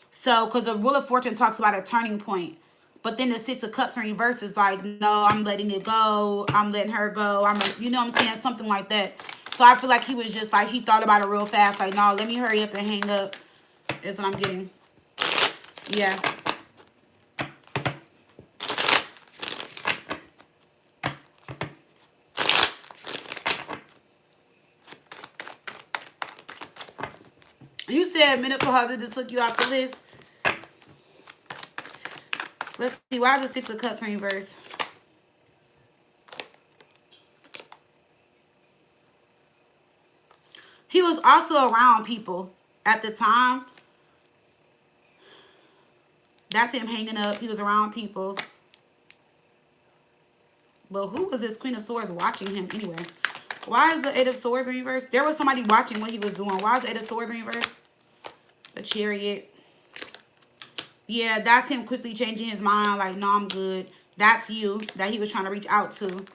So, because the Wheel of Fortune talks about a turning point. But then the 6 of Cups in reverse is like, no, I'm letting it go. I'm letting her go. You know what I'm saying? Something like that. So I feel like he was just like, he thought about it real fast. Like, no, let me hurry up and hang up. Is what I'm getting. Yeah. You said menopause just took you off the list. Let's see. Why is the 6 of Cups in reverse? He was also around people at the time. That's him hanging up. He was around people. But who was this Queen of Swords watching him anyway? Why is the 8 of Swords in reverse? There was somebody watching what he was doing. Why is the 8 of Swords in reverse? The Chariot. Yeah, that's him quickly changing his mind. Like, no, I'm good. That's you that he was trying to reach out to.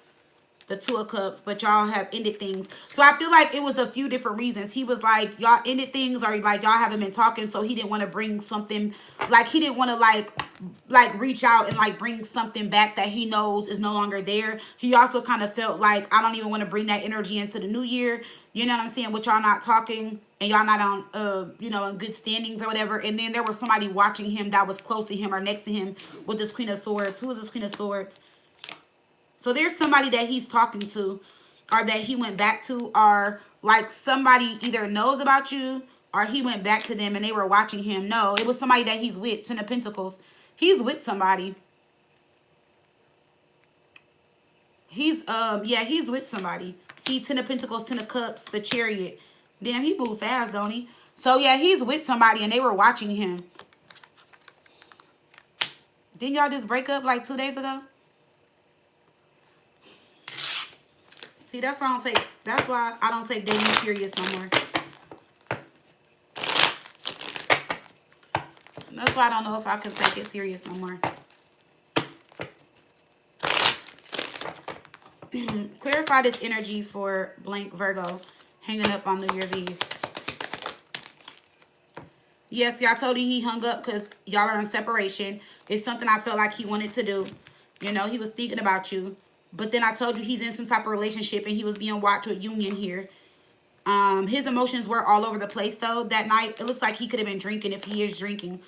The 2 of Cups, but y'all have ended things. So I feel like it was a few different reasons. He was like, y'all ended things, or like y'all haven't been talking, so he didn't want to bring something, like he didn't want to like reach out and like bring something back that he knows is no longer there. He also kind of felt like, I don't even want to bring that energy into the new year. You know what I'm saying? With y'all not talking and y'all not on, you know, in good standings or whatever. And then there was somebody watching him that was close to him or next to him with this Queen of Swords. Who is this Queen of Swords? So there's somebody that he's talking to or that he went back to, or like somebody either knows about you or he went back to them and they were watching him. No, it was somebody that he's with. 10 of Pentacles. He's with somebody. Yeah, he's with somebody. See, 10 of Pentacles, 10 of Cups, the Chariot. Damn, he moved fast, don't he? So yeah, he's with somebody and they were watching him. Didn't y'all just break up like 2 days ago? See, that's why I don't take dating serious no more. That's why I don't know if I can take it serious no more. Clarify this energy for blank Virgo hanging up on New Year's Eve. Yes, y'all told you he hung up because y'all are in separation. It's something I felt like he wanted to do. You know, he was thinking about you. But then I told you he's in some type of relationship and he was being watched with union here. His emotions were all over the place though that night. It looks like he could have been drinking if he is drinking,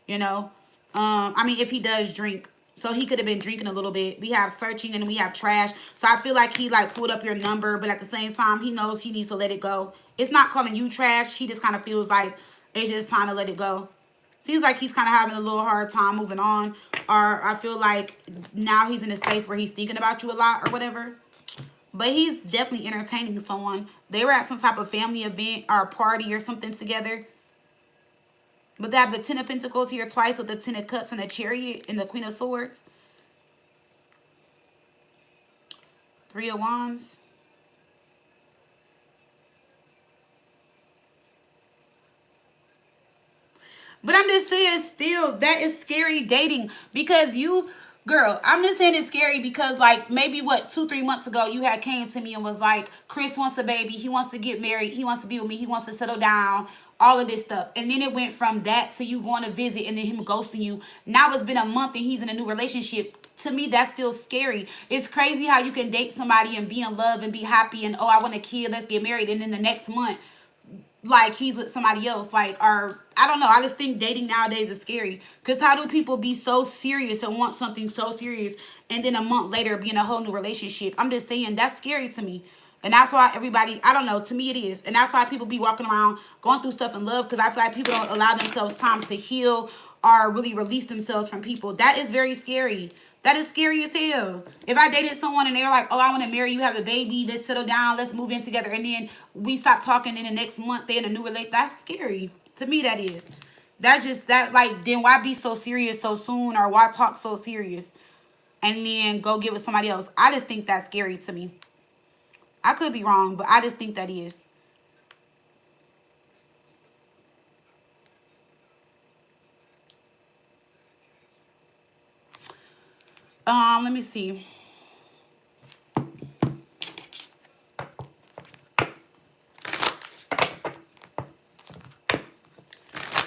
you know. I mean, if he does drink. So he could have been drinking a little bit. We have searching and we have trash. So I feel like he like pulled up your number, but at the same time, he knows he needs to let it go. It's not calling you trash. He just kind of feels like it's just time to let it go. Seems like he's kind of having a little hard time moving on. Or I feel like now he's in a space where he's thinking about you a lot or whatever. But he's definitely entertaining someone. They were at some type of family event or party or something together. But they have the Ten of Pentacles here twice with the Ten of Cups and the Chariot and the Queen of Swords. Three of Wands. But I'm just saying still, that is scary dating. Because you, girl, I'm just saying it's scary because like maybe what, 2-3 months ago you had came to me and was like, Chris wants a baby. He wants to get married. He wants to be with me. He wants to settle down. All of this stuff. And then it went from that to you going to visit and then him ghosting you. Now it's been a month and he's in a new relationship. To me, that's still scary. It's crazy how you can date somebody and be in love and be happy and, oh, I want a kid, let's get married. And then the next month, like he's with somebody else, like, or I don't know. I just think dating nowadays is scary. Because how do people be so serious and want something so serious and then a month later be in a whole new relationship? I'm just saying that's scary to me. And that's why everybody, I don't know, to me it is. And that's why people be walking around going through stuff in love, because I feel like people don't allow themselves time to heal or really release themselves from people. That is very scary. That is scary as hell. If I dated someone and they're like, oh, I want to marry you, have a baby, let's settle down, let's move in together, and then we stop talking in the next month, they're in a new relationship, that's scary. To me, that is. That's just, that, like, then why be so serious so soon, or why talk so serious and then go get with somebody else? I just think that's scary to me. I could be wrong, but I just think that is. Let me see.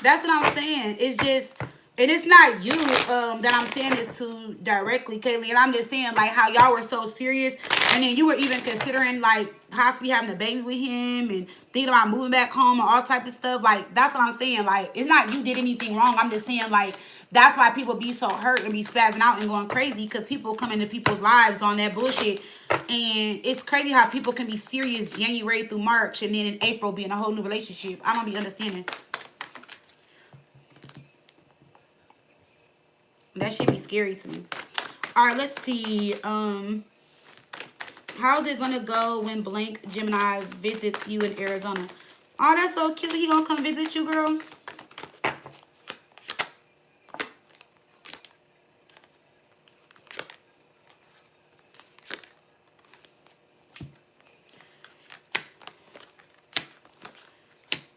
That's what I'm saying. It's just, and it's not you that I'm saying this to directly, Kaylee. And I'm just saying, like, how y'all were so serious. And then you were even considering, like, possibly having a baby with him and thinking about moving back home and all type of stuff. Like, that's what I'm saying. Like, it's not you did anything wrong. I'm just saying, like, that's why people be so hurt and be spazzing out and going crazy, because people come into people's lives on that bullshit. And it's crazy how people can be serious January through March and then in April be in a whole new relationship. I don't be understanding. That should be scary to me. All right, let's see. How's it gonna go when blank Gemini visits you in Arizona? Oh, that's so cute. He gonna come visit you, girl?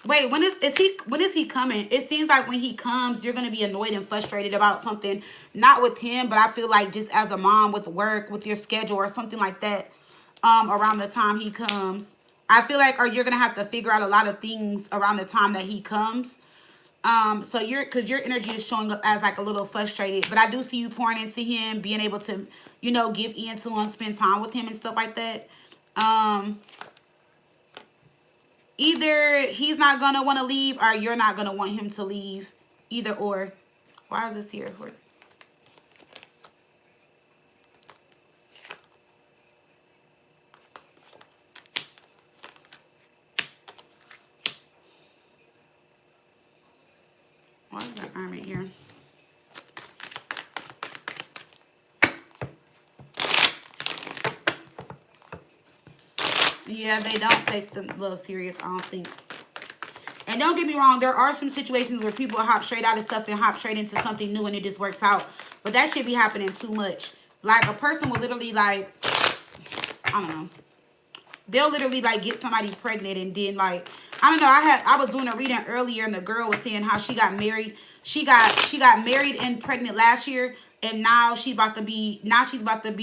Wait, when is he coming? It seems like when he comes, you're gonna be annoyed and frustrated about something. Not with him, but I feel like just as a mom with work, with your schedule or something like that. Around the time he comes, I feel like, or you're gonna have to figure out a lot of things around the time that he comes. So because your energy is showing up as like a little frustrated, but I do see you pouring into him, being able to, you know, give in to him, spend time with him and stuff like that. Either he's not gonna want to leave or you're not gonna want him to leave. Either or. Why is this here? Why is that arm right here? Yeah, they don't take them love serious, I don't think. And don't get me wrong, there are some situations where people hop straight out of stuff and hop straight into something new and it just works out. But that should be happening too much. Like, a person will literally, like, I don't know. They'll literally, like, get somebody pregnant and then, like, I don't know. I was doing a reading earlier and the girl was saying how she got married. She got married and pregnant last year, and now she's about to be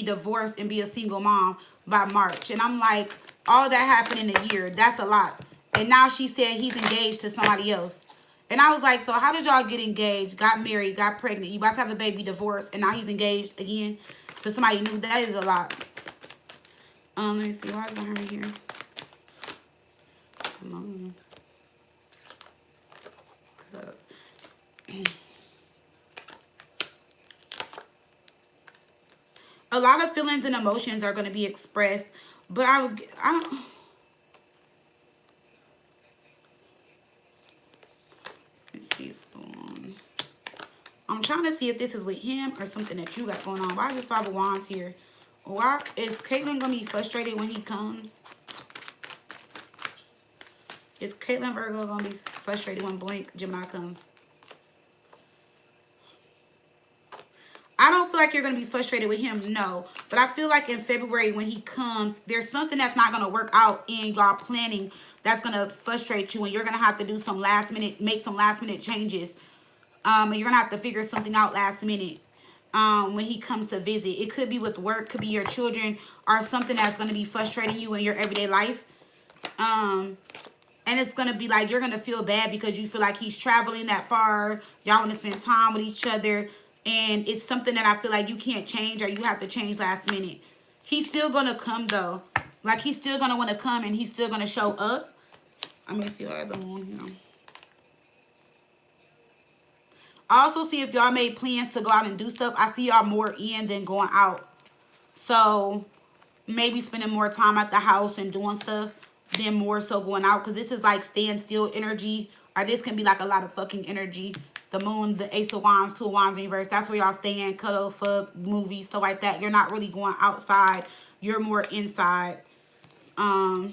divorced and be a single mom. by March. And I'm like, all that happened in a year. That's a lot. And now she said he's engaged to somebody else. And I was like, so how did y'all get engaged, got married, got pregnant? You about to have a baby, divorced, and now he's engaged again to somebody new? That is a lot. Let me see. Why is the Hermit here? Come on. A lot of feelings and emotions are going to be expressed, but I don't. Let's see. I'm trying to see if this is with him or something that you got going on. Why is this 5 of Wands here? Why is Caitlyn going to be frustrated when he comes? Is Caitlyn Virgo going to be frustrated when Blank Gemini comes? I don't feel like you're going to be frustrated with him, no. But I feel like in February when he comes, there's something that's not going to work out in y'all planning that's going to frustrate you. And you're going to have to do some last minute, make some last minute changes. And you're going to have to figure something out last minute when he comes to visit. It could be with work, could be your children, or something that's going to be frustrating you in your everyday life. And it's going to be like you're going to feel bad because you feel like he's traveling that far. Y'all want to spend time with each other. And it's something that I feel like you can't change or you have to change last minute. He's still going to come, though. Like, he's still going to want to come and he's still going to show up. Let me see what other one here. I also see if y'all made plans to go out and do stuff. I see y'all more in than going out. So, maybe spending more time at the house and doing stuff than more so going out. Because this is like standstill energy. Or this can be like a lot of fucking energy. The moon, the ace of wands, 2 of wands in reverse. That's where y'all staying, cuddle, fuck, movies, stuff like that. You're not really going outside. You're more inside. Yeah.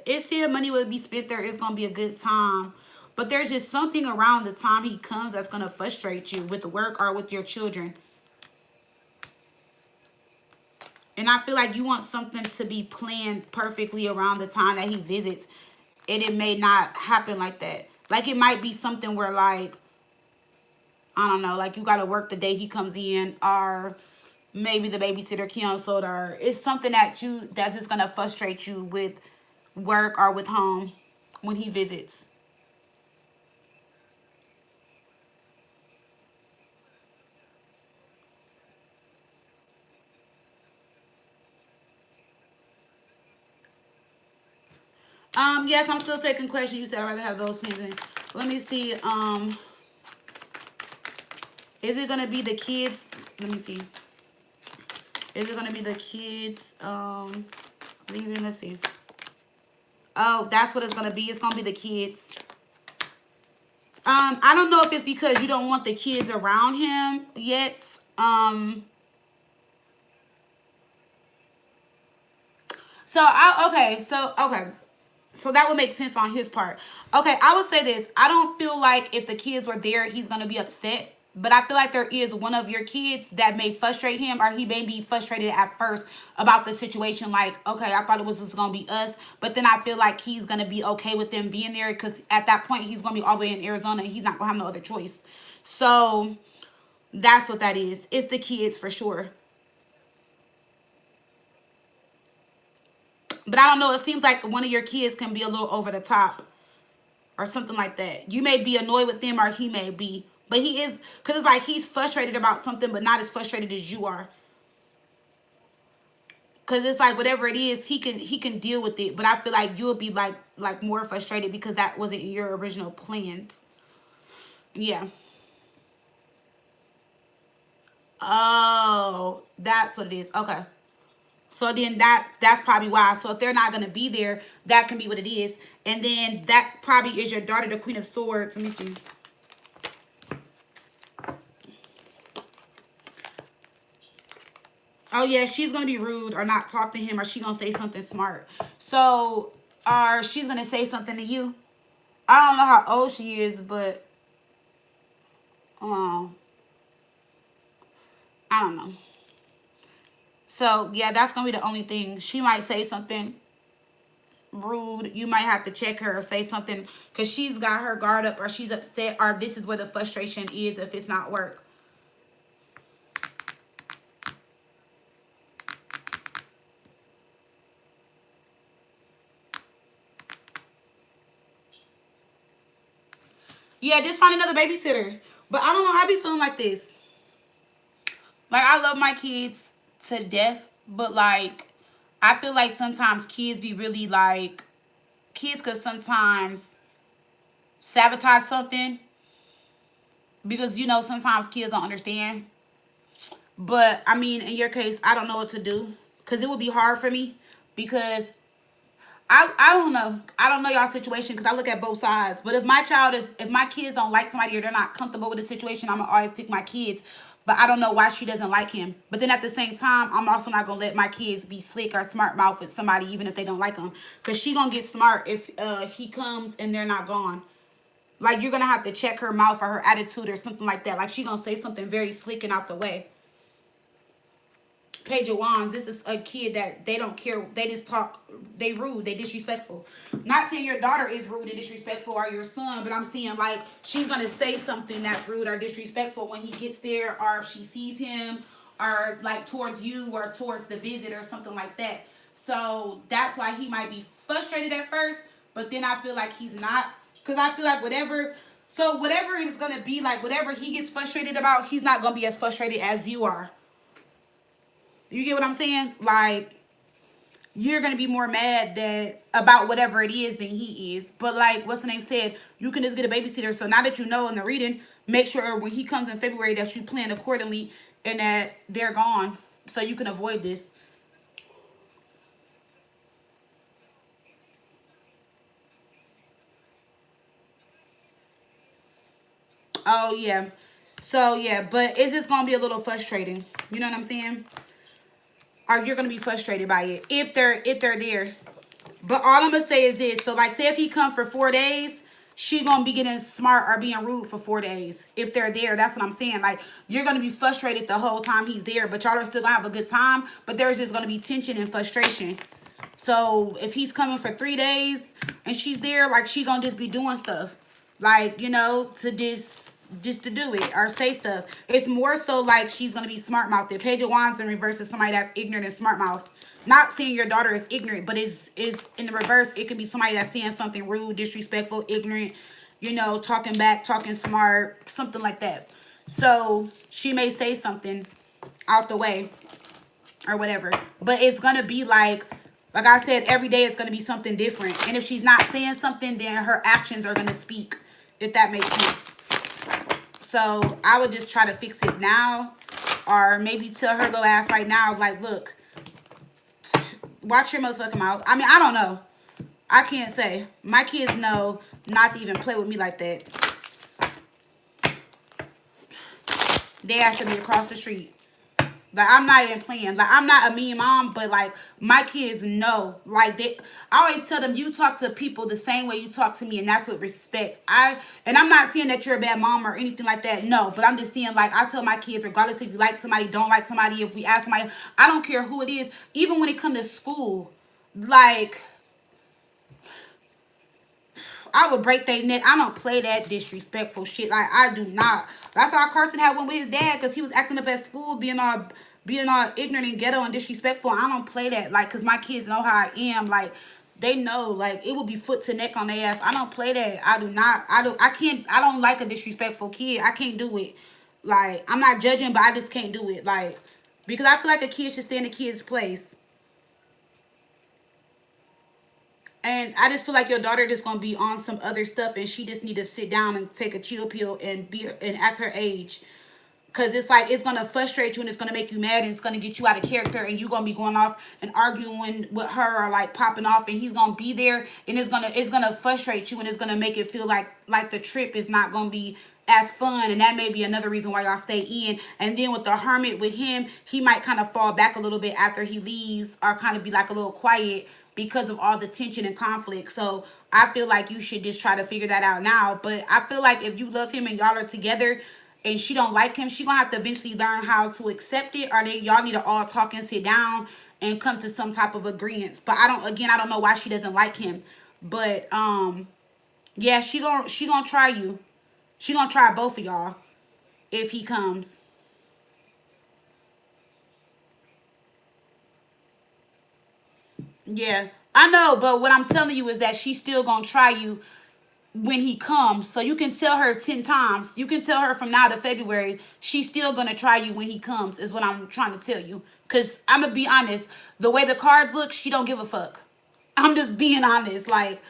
It's here money will be spent there. It's going to be a good time. But there's just something around the time he comes that's going to frustrate you with work or with your children. And I feel like you want something to be planned perfectly around the time that he visits. And it may not happen like that. Like, it might be something where, like, I don't know, like, you got to work the day he comes in. Or maybe the babysitter canceled. Or it's something that's just going to frustrate you with work or with home when he visits. Yes, I'm still taking questions. You said I'd rather have those pins in. Let me see. Is it gonna be the kids? Let me see. Is it gonna be the kids? Leaving. Let's see. Oh, that's what it's gonna be. It's gonna be the kids. I don't know if it's because you don't want the kids around him yet. So that would make sense on his part. Okay, I would say this. I don't feel like if the kids were there, he's going to be upset. But I feel like there is one of your kids that may frustrate him, or he may be frustrated at first about the situation. Like, okay, I thought it was just going to be us. But then I feel like he's going to be okay with them being there because at that point, he's going to be all the way in Arizona and he's not going to have no other choice. So that's what that is. It's the kids for sure. But I don't know. It seems like one of your kids can be a little over the top or something like that. You may be annoyed with them or he may be. But he is, because it's like he's frustrated about something but not as frustrated as you are. Because it's like whatever it is, he can deal with it. But I feel like you'll be like more frustrated because that wasn't in your original plans. Yeah. Oh, that's what it is. Okay. So then that's probably why. So if they're not going to be there, that can be what it is. And then that probably is your daughter, the Queen of Swords. Let me see. Oh, yeah, she's going to be rude or not talk to him, or she's going to say something smart. So, or she's going to say something to you. I don't know how old she is, but um, I don't know. So, yeah, that's going to be the only thing. She might say something rude, you might have to check her or say something because she's got her guard up or she's upset, or this is where the frustration is if it's not work. Yeah, just find another babysitter. But I don't know, I be feeling like this. Like, I love my kids to death, but like, I feel like sometimes kids be really like, kids could sometimes sabotage something because, you know, sometimes kids don't understand. But I mean, in your case, I don't know what to do because it would be hard for me because I don't know. I don't know y'all situation because I look at both sides. But if my kids don't like somebody or they're not comfortable with the situation, I'm going to always pick my kids. But I don't know why she doesn't like him. But then at the same time, I'm also not going to let my kids be slick or smart mouth with somebody even if they don't like them. Because she going to get smart if he comes and they're not gone. Like, you're going to have to check her mouth or her attitude or something like that. Like, she going to say something very slick and out the way. Page of Wands, this is a kid that they don't care. They just talk, they rude, they disrespectful. Not saying your daughter is rude and disrespectful or your son, but I'm seeing like she's going to say something that's rude or disrespectful when he gets there, or if she sees him, or like towards you or towards the visit or something like that. So that's why he might be frustrated at first, but then I feel like he's not, because I feel like whatever it's going to be, like whatever he gets frustrated about, he's not going to be as frustrated as you are. You get what I'm saying? Like, you're going to be more mad that about whatever it is than he is. But like, what's the name said, you can just get a babysitter. So now that you know in the reading, make sure when he comes in February that you plan accordingly and that they're gone so you can avoid this. Oh, yeah. So, yeah, but it's just going to be a little frustrating. You know what I'm saying? Or you're going to be frustrated by it if they're there. But all I'm going to say is this. So, like, say if he come for 4 days, she going to be getting smart or being rude for 4 days. If they're there, that's what I'm saying. Like, you're going to be frustrated the whole time he's there, but y'all are still going to have a good time. But there's just going to be tension and frustration. So, if he's coming for 3 days and she's there, like, she going to just be doing stuff. Like, you know, to just to do it or say stuff. It's more so like she's going to be smart mouthed. Page of Wands in reverse is somebody that's ignorant and smart mouth. Not saying your daughter is ignorant, but is in the reverse. It can be somebody that's saying something rude, disrespectful, ignorant, you know, talking back, talking smart, something like that. So she may say something out the way or whatever. But it's going to be like I said, every day it's going to be something different. And if she's not saying something, then her actions are going to speak, if that makes sense. So I would just try to fix it now, or maybe tell her little ass right now, like, look, watch your motherfucking mouth. I mean, I don't know. I can't say. My kids know not to even play with me like that. They have to be across the street. Like, I'm not even playing. Like, I'm not a mean mom, but, like, my kids know. Like, I always tell them, you talk to people the same way you talk to me, and that's with respect. And I'm not saying that you're a bad mom or anything like that, no. But I'm just saying, like, I tell my kids, regardless if you like somebody, don't like somebody, if we ask somebody, I don't care who it is, even when it comes to school, like, I would break their neck. I don't play that disrespectful shit. Like, I do not. That's why Carson had one with his dad, because he was acting up at school, being all ignorant and ghetto and disrespectful. I don't play that. Like, because my kids know how I am. Like, they know. Like, it will be foot to neck on their ass. I don't play that. I do not. I don't like a disrespectful kid. I can't do it. Like, I'm not judging, but I just can't do it. Like, because I feel like a kid should stay in a kid's place. And I just feel like your daughter just gonna be on some other stuff, and she just need to sit down and take a chill pill and act her age. Cause it's like, it's gonna frustrate you and it's gonna make you mad and it's gonna get you out of character, and you're gonna be going off and arguing with her or like popping off, and he's gonna be there, and it's gonna frustrate you, and it's gonna make it feel like the trip is not gonna be as fun. And that may be another reason why y'all stay in. And then with the hermit, with him, he might kind of fall back a little bit after he leaves, or kind of be like a little quiet because of all the tension and conflict. So I feel like you should just try to figure that out now. But I feel like if you love him and y'all are together and she don't like him, she gonna have to eventually learn how to accept it, or y'all need to all talk and sit down and come to some type of agreement. But I don't know why she doesn't like him. But yeah, she gonna try you. She gonna try both of y'all if he comes. Yeah, I know, but what I'm telling you is that she's still gonna try you when he comes. So you can tell her 10 times. You can tell her from now to February, she's still gonna try you when he comes, is what I'm trying to tell you. Cause I'm gonna be honest, the way the cards look, she don't give a fuck. I'm just being honest. Like,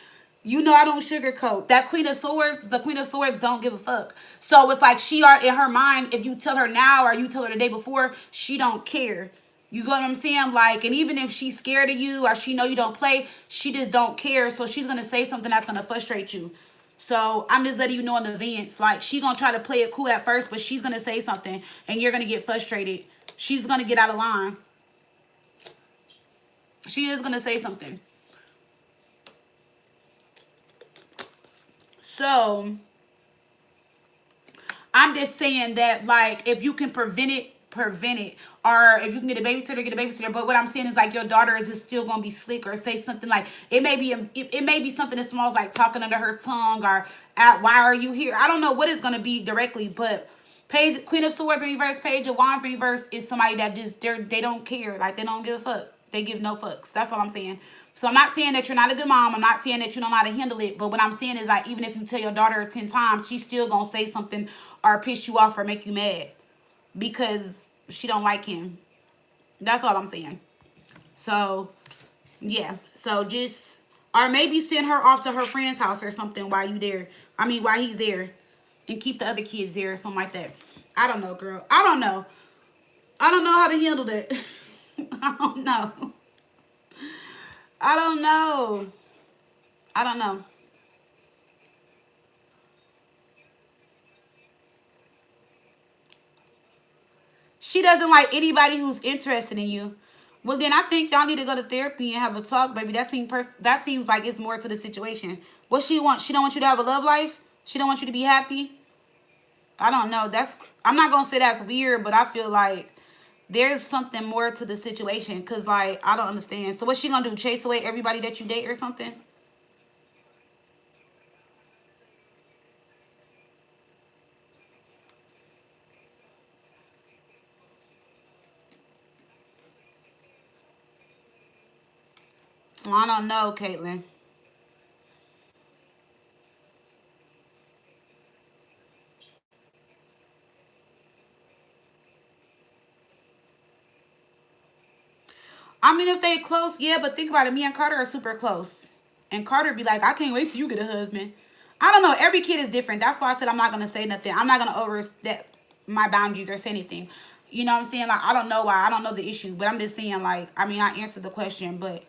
I don't sugarcoat. That Queen of Swords, the Queen of Swords don't give a fuck. So it's like she are in her mind, if you tell her now or you tell her the day before, she don't care. You get what I'm saying? Like, and even if she's scared of you or she know you don't play, she just don't care. So she's gonna say something that's gonna frustrate you. So I'm just letting you know in advance. Like, she gonna try to play it cool at first, but she's gonna say something and you're gonna get frustrated. She's gonna get out of line. She is gonna say something. So I'm just saying that, like, if you can prevent it, prevent it. Or if you can get a babysitter, get a babysitter. But what I'm saying is, like, your daughter is just still gonna be slick, or say something like, it may be something as small as like talking under her tongue, or why are you here? I don't know what it's gonna be directly, but Page Queen of Swords in reverse, Page of Wands in reverse is somebody that just they don't care. Like, they don't give a fuck. They give no fucks. That's all I'm saying. So I'm not saying that you're not a good mom. I'm not saying that you don't know how to handle it. But what I'm saying is, like, even if you tell your daughter 10 times, she's still going to say something or piss you off or make you mad because she don't like him. That's all I'm saying. So, yeah. So just, or maybe send her off to her friend's house or something while you there. I mean, while he's there. And keep the other kids there or something like that. I don't know, girl. I don't know. I don't know how to handle that. I don't know. I don't know. I don't know. She doesn't like anybody who's interested in you. Well, then I think y'all need to go to therapy and have a talk, baby. That seems like it's more to the situation. What she wants? She don't want you to have a love life. She don't want you to be happy. I don't know. I'm not gonna say that's weird, but I feel like there's something more to the situation. Cause, like, I don't understand. So what's she gonna do? Chase away everybody that you date or something? Well, I don't know, Caitlin. I mean, if they close, yeah, but think about it. Me and Carter are super close. And Carter be like, I can't wait till you get a husband. I don't know. Every kid is different. That's why I said I'm not going to say nothing. I'm not going to overstep my boundaries or say anything. You know what I'm saying? Like, I don't know why. I don't know the issue. But I'm just saying, like, I mean, I answered the question. But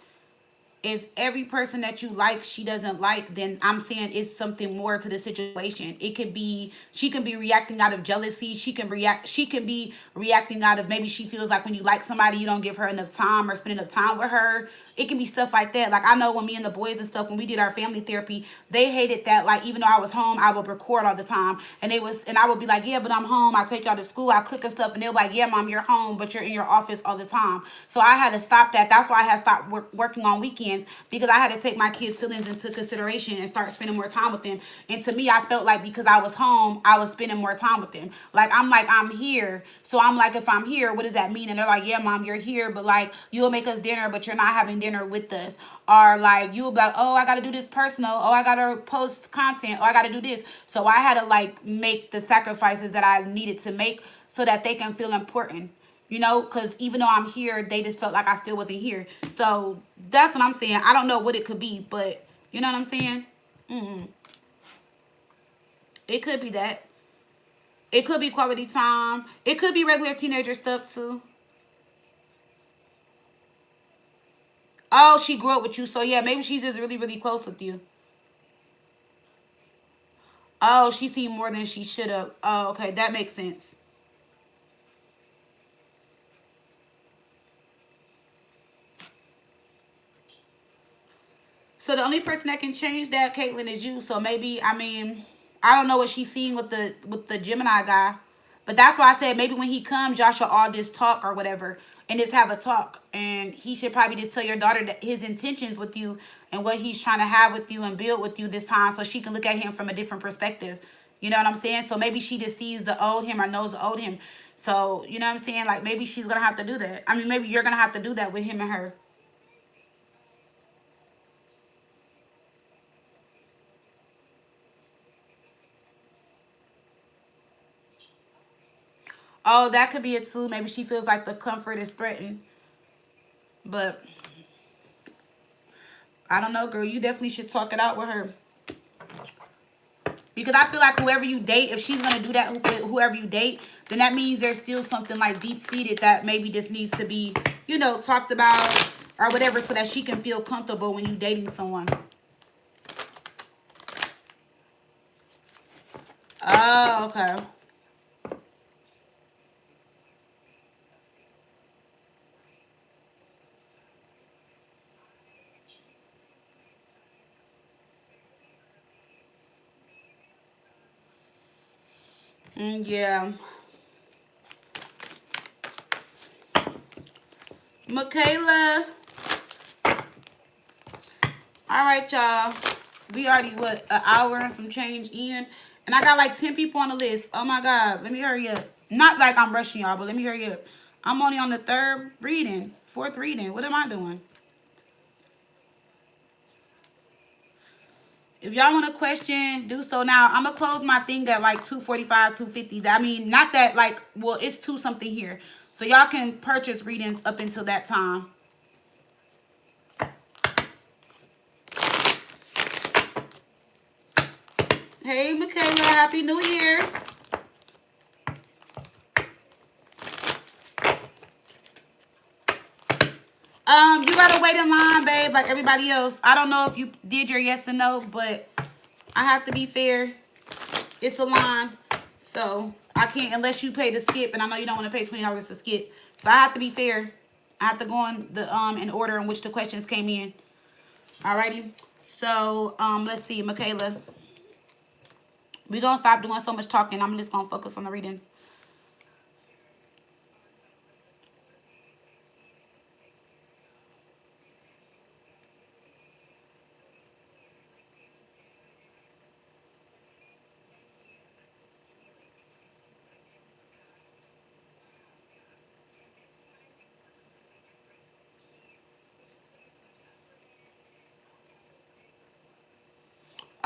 if every person that you like she doesn't like, then I'm saying it's something more to the situation. It could be she can be reacting out of jealousy. She can be reacting out of, maybe she feels like when you like somebody you don't give her enough time or spend enough time with her. It can be stuff like that. Like, I know when me and the boys and stuff, when we did our family therapy, they hated that. Like, even though I was home, I would record all the time, and I would be like, yeah, but I'm home. I take y'all to school. I cook and stuff, and they'll be like, yeah, mom, you're home, but you're in your office all the time. So I had to stop that. That's why I had stopped working on weekends, because I had to take my kids' feelings into consideration and start spending more time with them. And to me, I felt like because I was home, I was spending more time with them. Like, I'm here. So I'm like, if I'm here, what does that mean? And they're like, yeah, mom, you're here, but like, you'll make us dinner, but you're not having dinner with us. Or like, you'll be like, oh, I got to do this personal. Oh, I got to post content. Oh, I got to do this. So I had to, like, make the sacrifices that I needed to make so that they can feel important. Because even though I'm here, they just felt like I still wasn't here. So that's what I'm saying. I don't know what it could be, but you know what I'm saying? It could be that. It could be quality time. It could be regular teenager stuff too. Oh, she grew up with you. So yeah, maybe she's just really, really close with you. Oh, she seen more than she should have. Oh, okay. That makes sense. So the only person that can change that, Caitlin, is you. So maybe, I mean, I don't know what she's seeing with the Gemini guy. But that's why I said maybe when he comes, y'all should all just talk or whatever and just have a talk. And he should probably just tell your daughter that his intentions with you and what he's trying to have with you and build with you this time so she can look at him from a different perspective. You know what I'm saying? So maybe she just sees the old him or knows the old him. So, you know what I'm saying? Like maybe she's going to have to do that. I mean, maybe you're going to have to do that with him and her. Oh, that could be it too. Maybe she feels like the comfort is threatened. But I don't know, girl. You definitely should talk it out with her. Because I feel like whoever you date, if she's going to do that with whoever you date, then that means there's still something like deep-seated that maybe just needs to be, you know, talked about or whatever so that she can feel comfortable when you're dating someone. Oh, okay. Yeah. Michaela. All right, y'all. We already, what, an hour and some change in. And I got like 10 people on the list. Oh, my God. Let me hurry up. Not like I'm rushing y'all, but let me hurry up. I'm only on the fourth reading. What am I doing? If y'all want a question, do so now. I'm going to close my thing at like 2:45, 2:50. I mean, not that like, well, it's 2 something here. So y'all can purchase readings up until that time. Hey, Michaela. Happy New Year. You gotta wait in line, babe, like everybody else. I don't know if you did your yes and no, but I have to be fair. It's a line. So I can't unless you pay to skip, and I know you don't want to pay $20 to skip. So I have to be fair. I have to go in the in order in which the questions came in. Alrighty. So let's see, Michaela. We're gonna stop doing so much talking. I'm just gonna focus on the readings.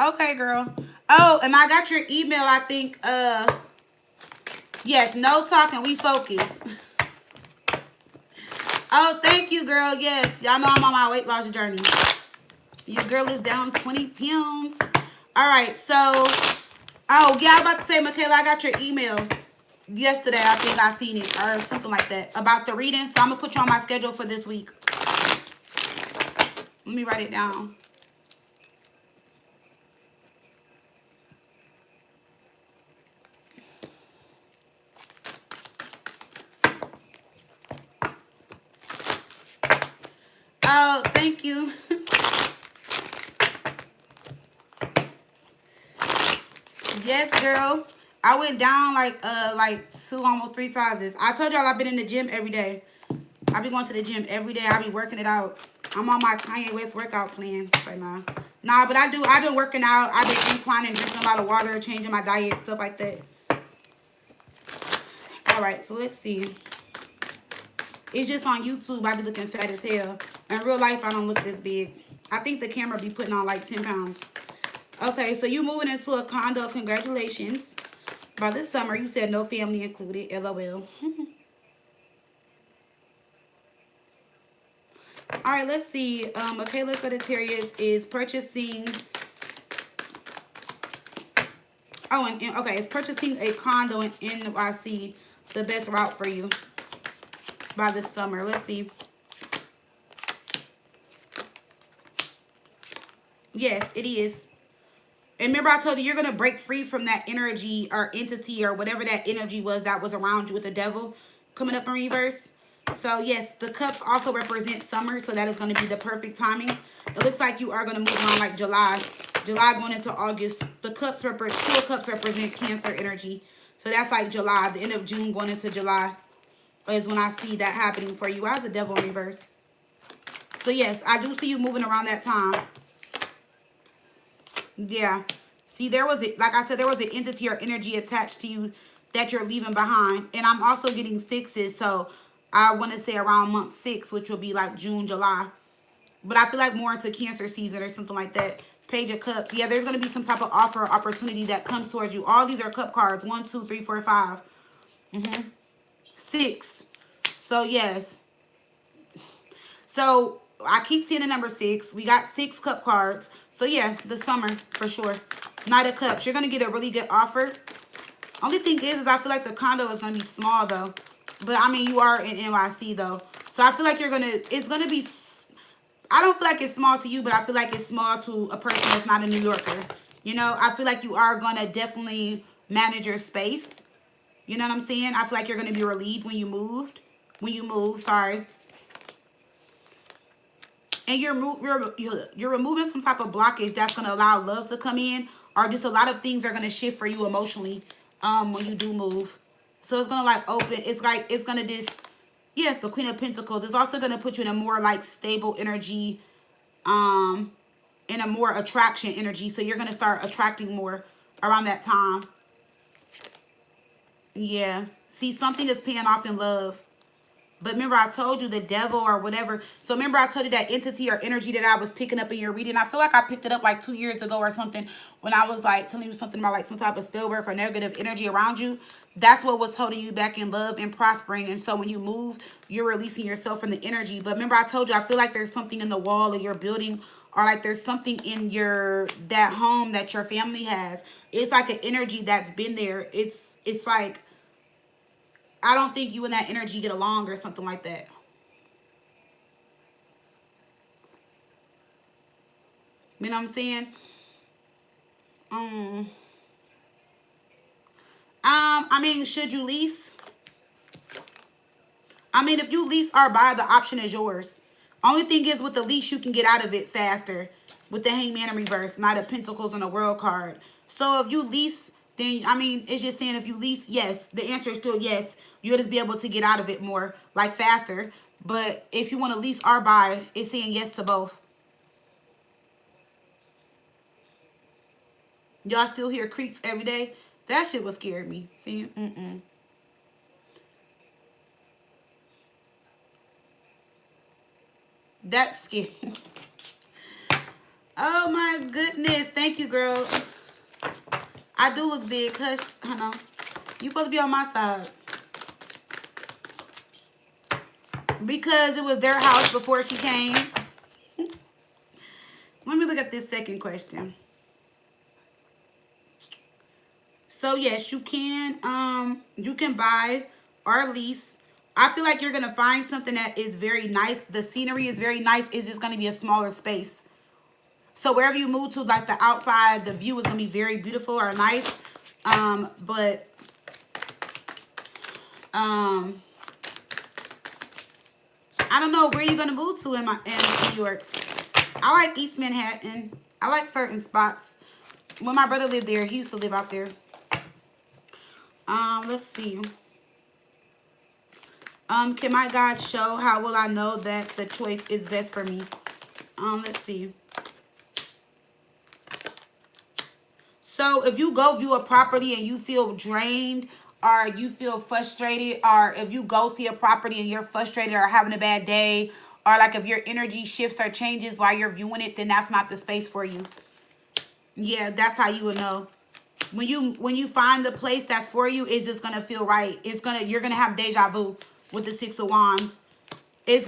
Okay, girl. Oh, and I got your email, I think. Yes, no talking, we focus. Oh, thank you, girl. Yes, y'all know I'm on my weight loss journey. Your girl is down 20 pounds. All right, so, oh, yeah, I was about to say, Michaela, I got your email yesterday. I think I seen it or something like that about the reading. So I'm going to put you on my schedule for this week. Let me write it down. Oh, thank you. Yes, girl. I went down like 2, almost 3 sizes. I told y'all I've been in the gym every day. I be going to the gym every day. I be working it out. I'm on my Kanye West workout plan right now. Nah, but I've been working out. I've been inclining, drinking a lot of water, changing my diet, stuff like that. All right, so let's see. It's just on YouTube. I be looking fat as hell. In real life, I don't look this big. I think the camera be putting on like 10 pounds. Okay, so you moving into a condo. Congratulations. By this summer, you said no family included. LOL. All right, let's see. Michaela Sagittarius is purchasing. Oh, and okay, it's purchasing a condo in NYC. The best route for you by this summer. Let's see. Yes, it is. And remember I told you you're going to break free from that energy or entity or whatever that energy was that was around you with the devil coming up in reverse. So, yes, the cups also represent summer, so that is going to be the perfect timing. It looks like you are going to move on like July. July going into August. The cups Two of Cups represent Cancer energy. So that's like July, the end of June going into July is when I see that happening for you. Why is the devil in reverse? So yes, I do see you moving around that time. Yeah. See, there was, like I said, there was an entity or energy attached to you that you're leaving behind. And I'm also getting sixes. So I want to say around month 6, which will be like June, July. But I feel like more into Cancer season or something like that. Page of Cups. Yeah, there's going to be some type of offer or opportunity that comes towards you. All these are cup cards. 1, 2, 3, 4, 5. 6. So, yes. So, I keep seeing the number 6. We got 6 cup cards. So, yeah, the summer for sure. Knight of Cups. You're going to get a really good offer. Only thing is I feel like the condo is going to be small, though. But, I mean, you are in NYC, though. So, I feel like it's going to be, I don't feel like it's small to you, but I feel like it's small to a person that's not a New Yorker. You know, I feel like you are going to definitely manage your space. You know what I'm saying? I feel like you're going to be relieved when you moved. When you move, sorry. And you're removing some type of blockage that's going to allow love to come in, or just a lot of things are going to shift for you emotionally when you do move. So it's going to like open, it's like it's going to just, yeah, the Queen of Pentacles. It's also going to put you in a more like stable energy, in a more attraction energy. So you're going to start attracting more around that time. Yeah. See, something is paying off in love. But remember, I told you the devil or whatever. So remember, I told you that entity or energy that I was picking up in your reading. I feel like I picked it up like 2 years ago or something when I was like telling you something about like some type of spell work or negative energy around you. That's what was holding you back in love and prospering. And so when you move, you're releasing yourself from the energy. But remember, I told you, I feel like there's something in the wall of your building, or like there's something in that home that your family has. It's like an energy that's been there. It's like, I don't think you and that energy get along or something like that. You know what I'm saying? Um, I mean, should you lease? I mean, if you lease or buy, the option is yours. Only thing is with the lease, you can get out of it faster. With the Hangman in reverse, Knight of Pentacles on a World card. So if you lease, then, I mean, it's just saying if you lease, yes. The answer is still yes. You'll just be able to get out of it more, like faster. But if you want to lease or buy, it's saying yes to both. Y'all still hear creaks every day? That shit was scared me. See? That's scary. Oh my goodness. Thank you, girl. I do look big. Hush, honey. You supposed to be on my side. Because it was their house before she came. Let me look at this second question. So yes, you can buy or lease. I feel like you're gonna find something that is very nice. The scenery is very nice. It's just gonna be a smaller space. So wherever you move to, like the outside, the view is gonna be very beautiful or nice. But I don't know where you're gonna move to in New York. I like East Manhattan. I like certain spots. When my brother lived there, he used to live out there. Let's see. Can my God show how will I know that the choice is best for me? Let's see. So if you go view a property and you feel drained, or you feel frustrated, or if you go see a property and you're frustrated or having a bad day, or like if your energy shifts or changes while you're viewing it, then that's not the space for you. Yeah, that's how you would know. When you find the place that's for you, it's just gonna feel right. You're gonna have deja vu with the 6 of Wands. It's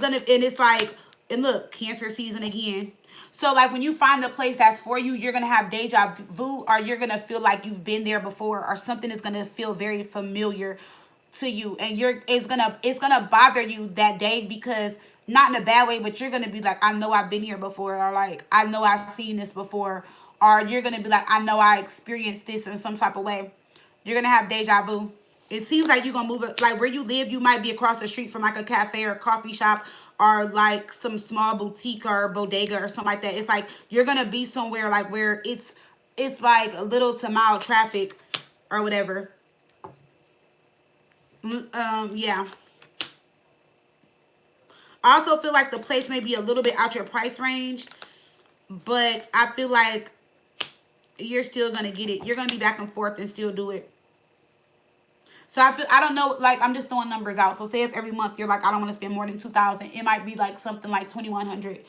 like, and look, Cancer season again. So like when you find the place that's for you, you're gonna have deja vu, or you're gonna feel like you've been there before, or something is gonna feel very familiar to you, and it's gonna bother you that day, because not in a bad way, but you're gonna be like, I know I've been here before, or like I know I've seen this before, or you're gonna be like, I know I experienced this in some type of way. You're gonna have deja vu. It seems like you're gonna move it, like where you live, you might be across the street from like a cafe or a coffee shop, or like some small boutique or bodega or something like that. It's like you're gonna be somewhere like where it's like a little to mild traffic or whatever. Yeah. I also feel like the place may be a little bit out your price range, but I feel like you're still gonna get it. You're gonna be back and forth and still do it. So I don't know, like I'm just throwing numbers out. So say if every month you're like, I don't want to spend more than 2,000, it might be like something like 2,100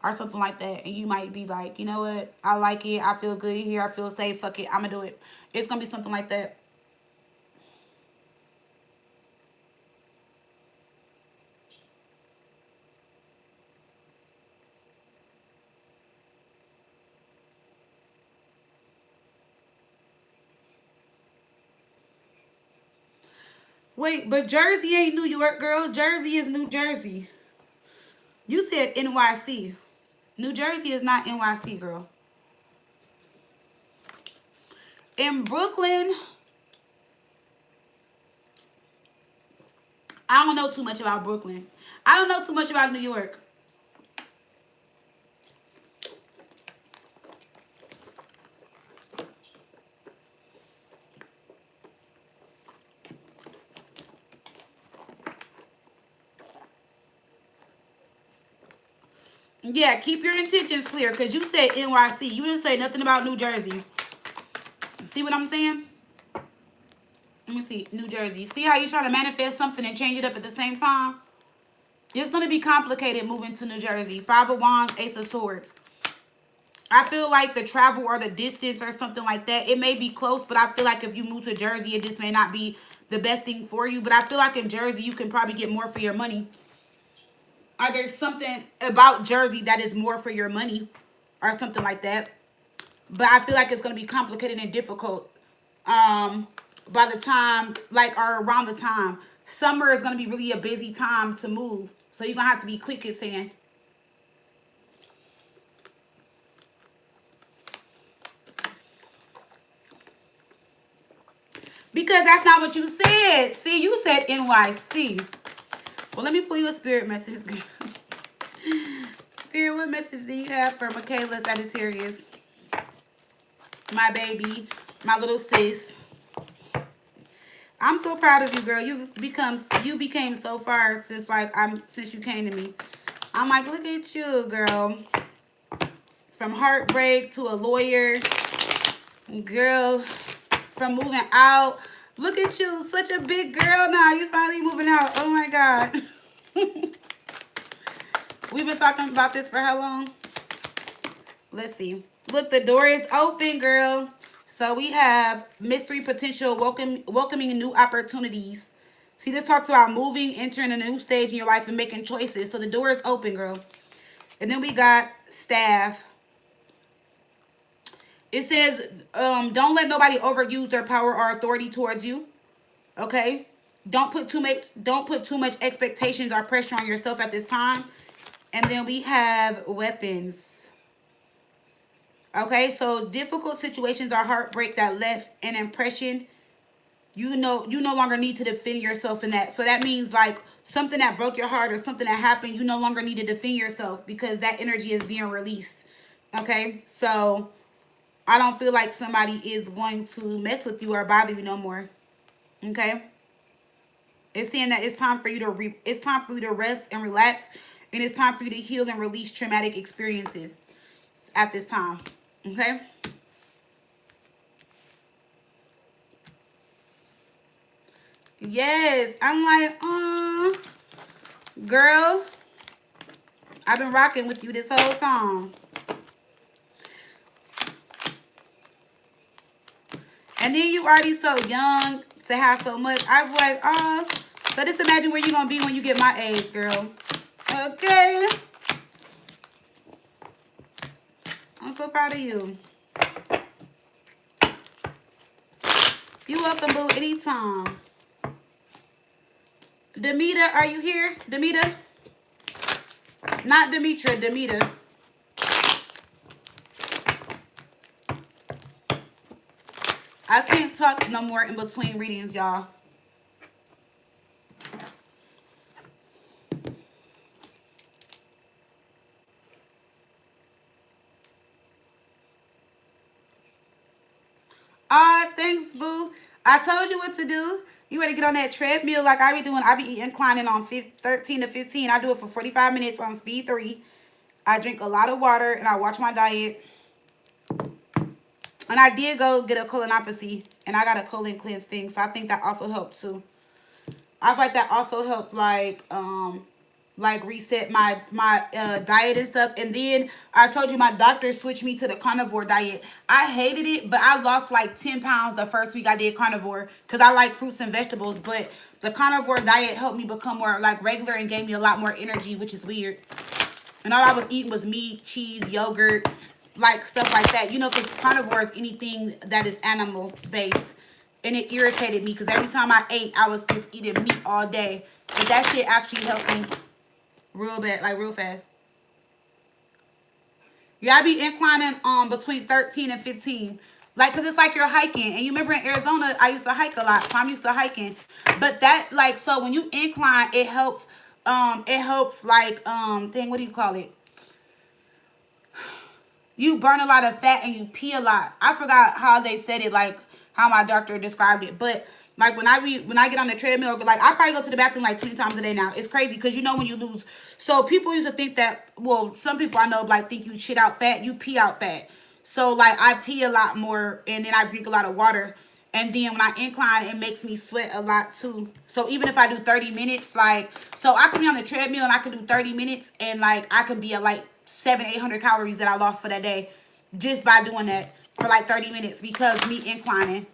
or something like that, and you might be like, you know what, I like it, I feel good here, I feel safe, fuck it, I'm gonna do it. It's gonna be something like that. Wait, but Jersey ain't New York, girl. Jersey is New Jersey. You said NYC. New Jersey is not NYC, girl. In Brooklyn, I don't know too much about Brooklyn. I don't know too much about New York. Yeah, keep your intentions clear because you said NYC. You didn't say nothing about New Jersey. See what I'm saying? Let me see. New Jersey. See how you try to manifest something and change it up at the same time? It's going to be complicated moving to New Jersey. Five of Wands, Ace of Swords. I feel like the travel or the distance or something like that, it may be close, but I feel like if you move to Jersey, it just may not be the best thing for you. But I feel like in Jersey, you can probably get more for your money. Or there's something about Jersey that is more for your money or something like that. But I feel like it's going to be complicated and difficult by the time, like, or around the time. Summer is going to be really a busy time to move. So you're going to have to be quick as saying. Because that's not what you said. See, you said NYC. Well, let me pull you a spirit message. Spirit, what message do you have for Michaela Sagittarius? My baby, my little sis. I'm so proud of you, girl. You became so far since you came to me. I'm like, look at you, girl. From heartbreak to a lawyer, girl. From moving out. Look at you, such a big girl now. You finally moving out. Oh my God. We've been talking about this for how long? Let's see. Look, the door is open, girl. So we have mystery potential, welcoming new opportunities. See, this talks about moving, entering a new stage in your life and making choices. So the door is open, girl. And then we got staff. It says, don't let nobody overuse their power or authority towards you. Okay? Don't put too much expectations or pressure on yourself at this time. And then we have weapons. Okay, so difficult situations or heartbreak that left an impression. You no longer need to defend yourself in that. So that means like something that broke your heart or something that happened, you no longer need to defend yourself because that energy is being released. Okay, so I don't feel like somebody is going to mess with you or bother you no more. Okay, it's saying that it's time for you to rest and relax, and it's time for you to heal and release traumatic experiences at this time. Okay. Yes, I'm like, girl, I've been rocking with you this whole time. And then you already so young to have so much. I'm like, so just imagine where you're going to be when you get my age, girl. Okay. I'm so proud of you. You're welcome, boo, anytime. Demita, are you here? Demita? Not Demetra, Demita. I can't talk no more in between readings, y'all. Thanks, boo. I told you what to do. You ready to get on that treadmill like I be doing? I be inclining on 13 to 15. I do it for 45 minutes on speed 3. I drink a lot of water and I watch my diet. And I did go get a colonoscopy and I got a colon cleanse thing. So I think that also helped too. I feel like that also helped like reset my diet and stuff. And then I told you my doctor switched me to the carnivore diet. I hated it, but I lost like 10 pounds the first week I did carnivore because I like fruits and vegetables. But the carnivore diet helped me become more like regular and gave me a lot more energy, which is weird. And all I was eating was meat, cheese, yogurt, like stuff like that. You know, because carnivore is anything that is animal based. And it irritated me because every time I ate, I was just eating meat all day. But that shit actually helped me real bad, like real fast. You gotta be inclining between 13 and 15. Like, cause it's like you're hiking. And you remember in Arizona, I used to hike a lot. So I'm used to hiking. But that, like, so when you incline, it helps like, dang, what do you call it? You burn a lot of fat and you pee a lot. I forgot how they said it, like how my doctor described it. But like when I get on the treadmill, like I probably go to the bathroom like 20 times a day now. It's crazy because you know when you lose. So people used to think that, well, some people I know like think you shit out fat, you pee out fat. So like I pee a lot more and then I drink a lot of water. And then when I incline, it makes me sweat a lot too. So even if I do 30 minutes, like, so I can be on the treadmill and I can do 30 minutes and like I can be at like 700-800 calories that I lost for that day just by doing that for like 30 minutes because me inclining.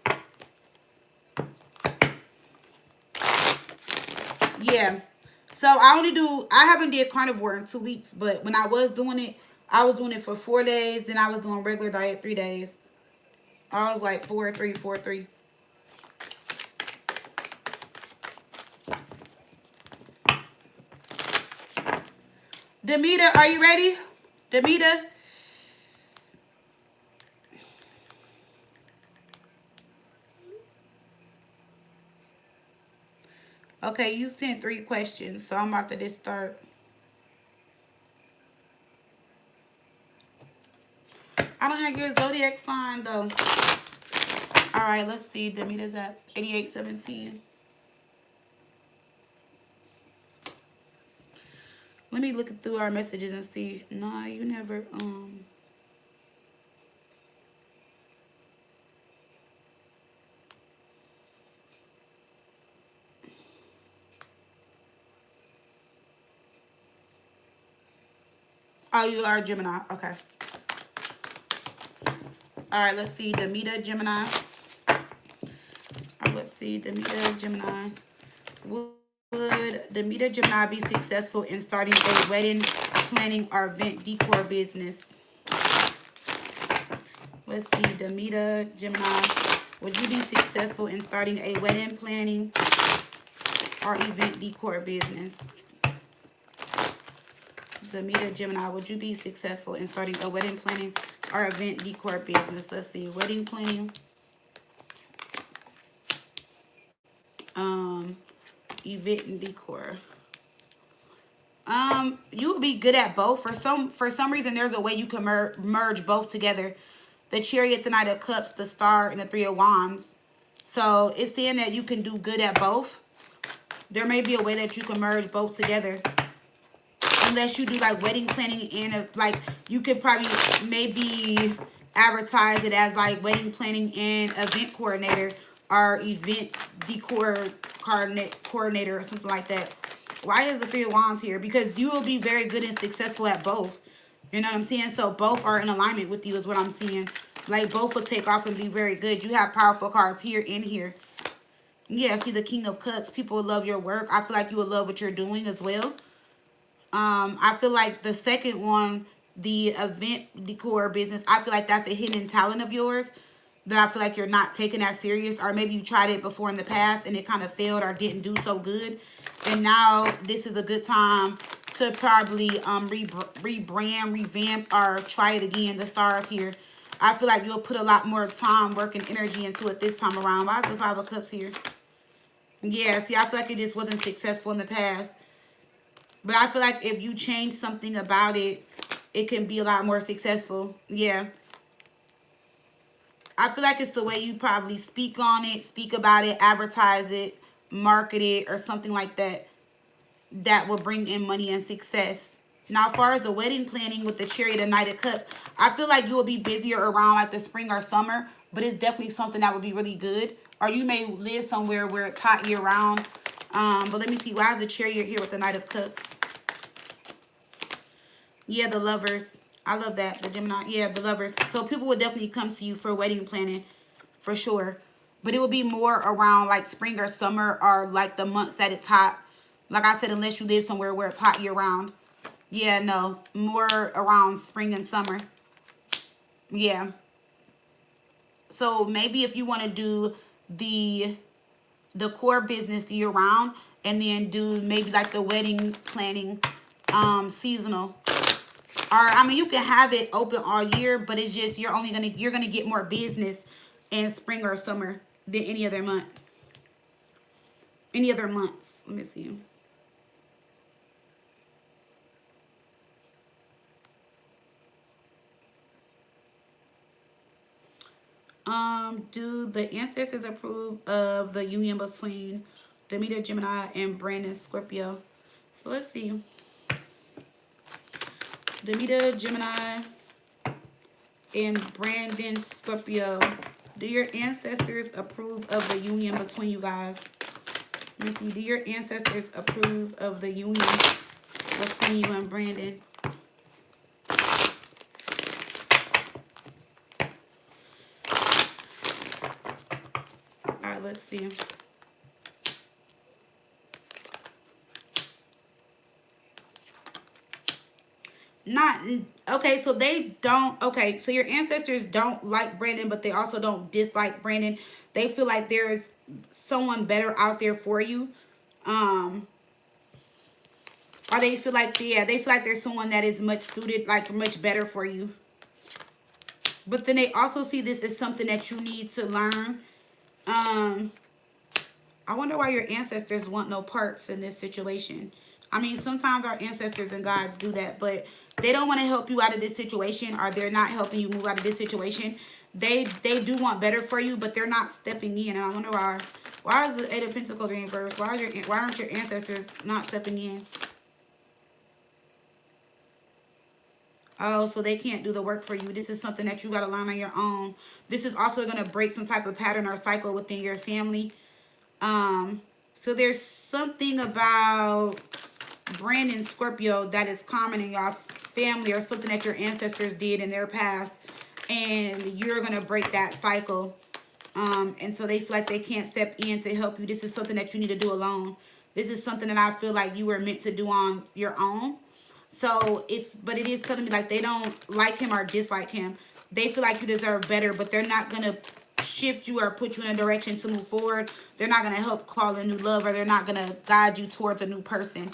Yeah. So I haven't did carnivore in 2 weeks, but when I was doing it, I was doing it for 4 days. Then I was doing regular diet 3 days. I was like 4-3, 4-3. Demita, are you ready? Demita? Okay, you sent 3 questions, so I'm about to just start. I don't have your zodiac sign though. All right, let's see. Demita's at 8817. Let me look through our messages and see. Nah, you never Oh, you are Gemini. Okay. All right, let's see. Demita, Gemini. All right, let's see. Demita, Gemini. Would Demita Gemini be successful in starting a wedding planning or event decor business? Let's see. Demita, Gemini. Would you be successful in starting a wedding planning or event decor business? Demita, Gemini. Would you be successful in starting a wedding planning or event decor business? Let's see. Wedding planning. Event and decor. You would be good at both. For some reason, there's a way you can merge both together. The Chariot, the Knight of Cups, the Star, and the Three of Wands. So it's saying that you can do good at both. There may be a way that you can merge both together. Unless you do like wedding planning and like you could probably maybe advertise it as like wedding planning and event coordinator or event decor coordinator or something like that. Why is the Three of Wands here? Because you will be very good and successful at both. You know what I'm saying? So both are in alignment with you is what I'm seeing. Like both will take off and be very good. You have powerful cards here and here. Yeah, see the King of Cups. People will love your work. I feel like you will love what you're doing as well. I feel like the second one, the event decor business, I feel like that's a hidden talent of yours that I feel like you're not taking that serious, or maybe you tried it before in the past and it kind of failed or didn't do so good. And now this is a good time to probably rebrand, revamp, or try it again. The stars here. I feel like you'll put a lot more time, work, and energy into it this time around. Why is the Five of Cups here? Yeah, see, I feel like it just wasn't successful in the past. But I feel like if you change something about it, it can be a lot more successful. Yeah. I feel like it's the way you probably speak on it, speak about it, advertise it. marketed or something like that that will bring in money and success. Now, as far as the wedding planning with the Chariot and Knight of Cups, I feel like you will be busier around like the spring or summer, but it's definitely something that would be really good. Or you may live somewhere where it's hot year round. But let me see. Why is the Chariot here with the Knight of Cups? Yeah, the Lovers. I love that. The Gemini. Yeah, the Lovers. So people would definitely come to you for wedding planning for sure. But it will be more around like spring or summer or like the months that it's hot. Like I said, unless you live somewhere where it's hot year round. Yeah, no. More around spring and summer. Yeah. So maybe if you want to do the core business year round and then do maybe like the wedding planning seasonal. Or I mean you can have it open all year, but it's just you're gonna get more business in spring or summer than any other month. Any other months. Let me see. Do the ancestors approve of the union between Demeter Gemini and Brandon Scorpio? So let's see. Demeter Gemini and Brandon Scorpio. Do your ancestors approve of the union between you guys? Let me see. Do your ancestors approve of the union between you and Brandon? Alright, let's see. Not okay, so they don't okay, so your ancestors don't like Brandon, but they also don't dislike Brandon. They feel like there's someone better out there for you. Or they feel like they feel like there's someone that is much suited, like much better for you. But then they also see this as something that you need to learn. I wonder why your ancestors want no parts in this situation. I mean, sometimes our ancestors and gods do that, but they don't want to help you out of this situation, or they're not helping you move out of this situation. They do want better for you, but they're not stepping in. And I wonder why. Why is the Eight of Pentacles in reverse? Why aren't your ancestors not stepping in? Oh, so they can't do the work for you. This is something that you got to learn on your own. This is also going to break some type of pattern or cycle within your family. So there's something about Brandon Scorpio that is common in your family, or something that your ancestors did in their past, and you're going to break that cycle. And so they feel like they can't step in to help you. This is something that you need to do alone. This is something that I feel like you were meant to do on your own. So but it is telling me like they don't like him or dislike him. They feel like you deserve better, but they're not going to shift you or put you in a direction to move forward. They're not going to help call a new love, or they're not going to guide you towards a new person.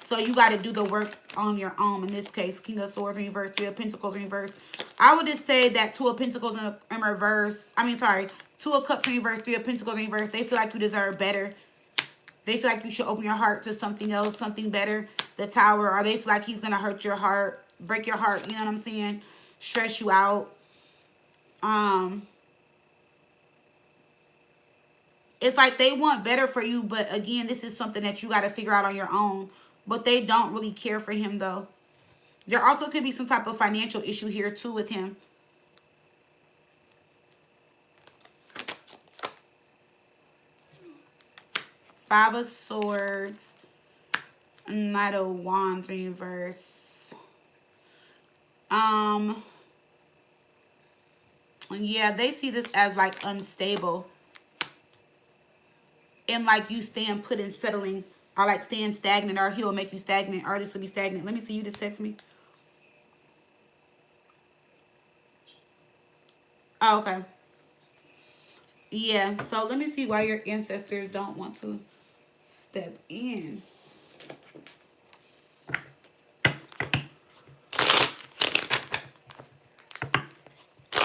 So you got to do the work on your own. In this case, King of Swords in reverse, Three of Pentacles in reverse. I would just say that Two of Pentacles in reverse. Two of Cups in reverse, Three of Pentacles in reverse. They feel like you deserve better. They feel like you should open your heart to something else, something better. The Tower. Or they feel like he's going to hurt your heart, break your heart. You know what I'm saying? Stress you out. It's like they want better for you, but again, this is something that you got to figure out on your own. But they don't really care for him, though. There also could be some type of financial issue here, too, with him. Five of Swords. Knight of Wands in reverse. Yeah, they see this as like unstable. And like you staying put and settling, or like staying stagnant, or he'll make you stagnant, or this will be stagnant. Let me see, you just text me. Oh, okay. Yeah, so let me see why your ancestors don't want to step in.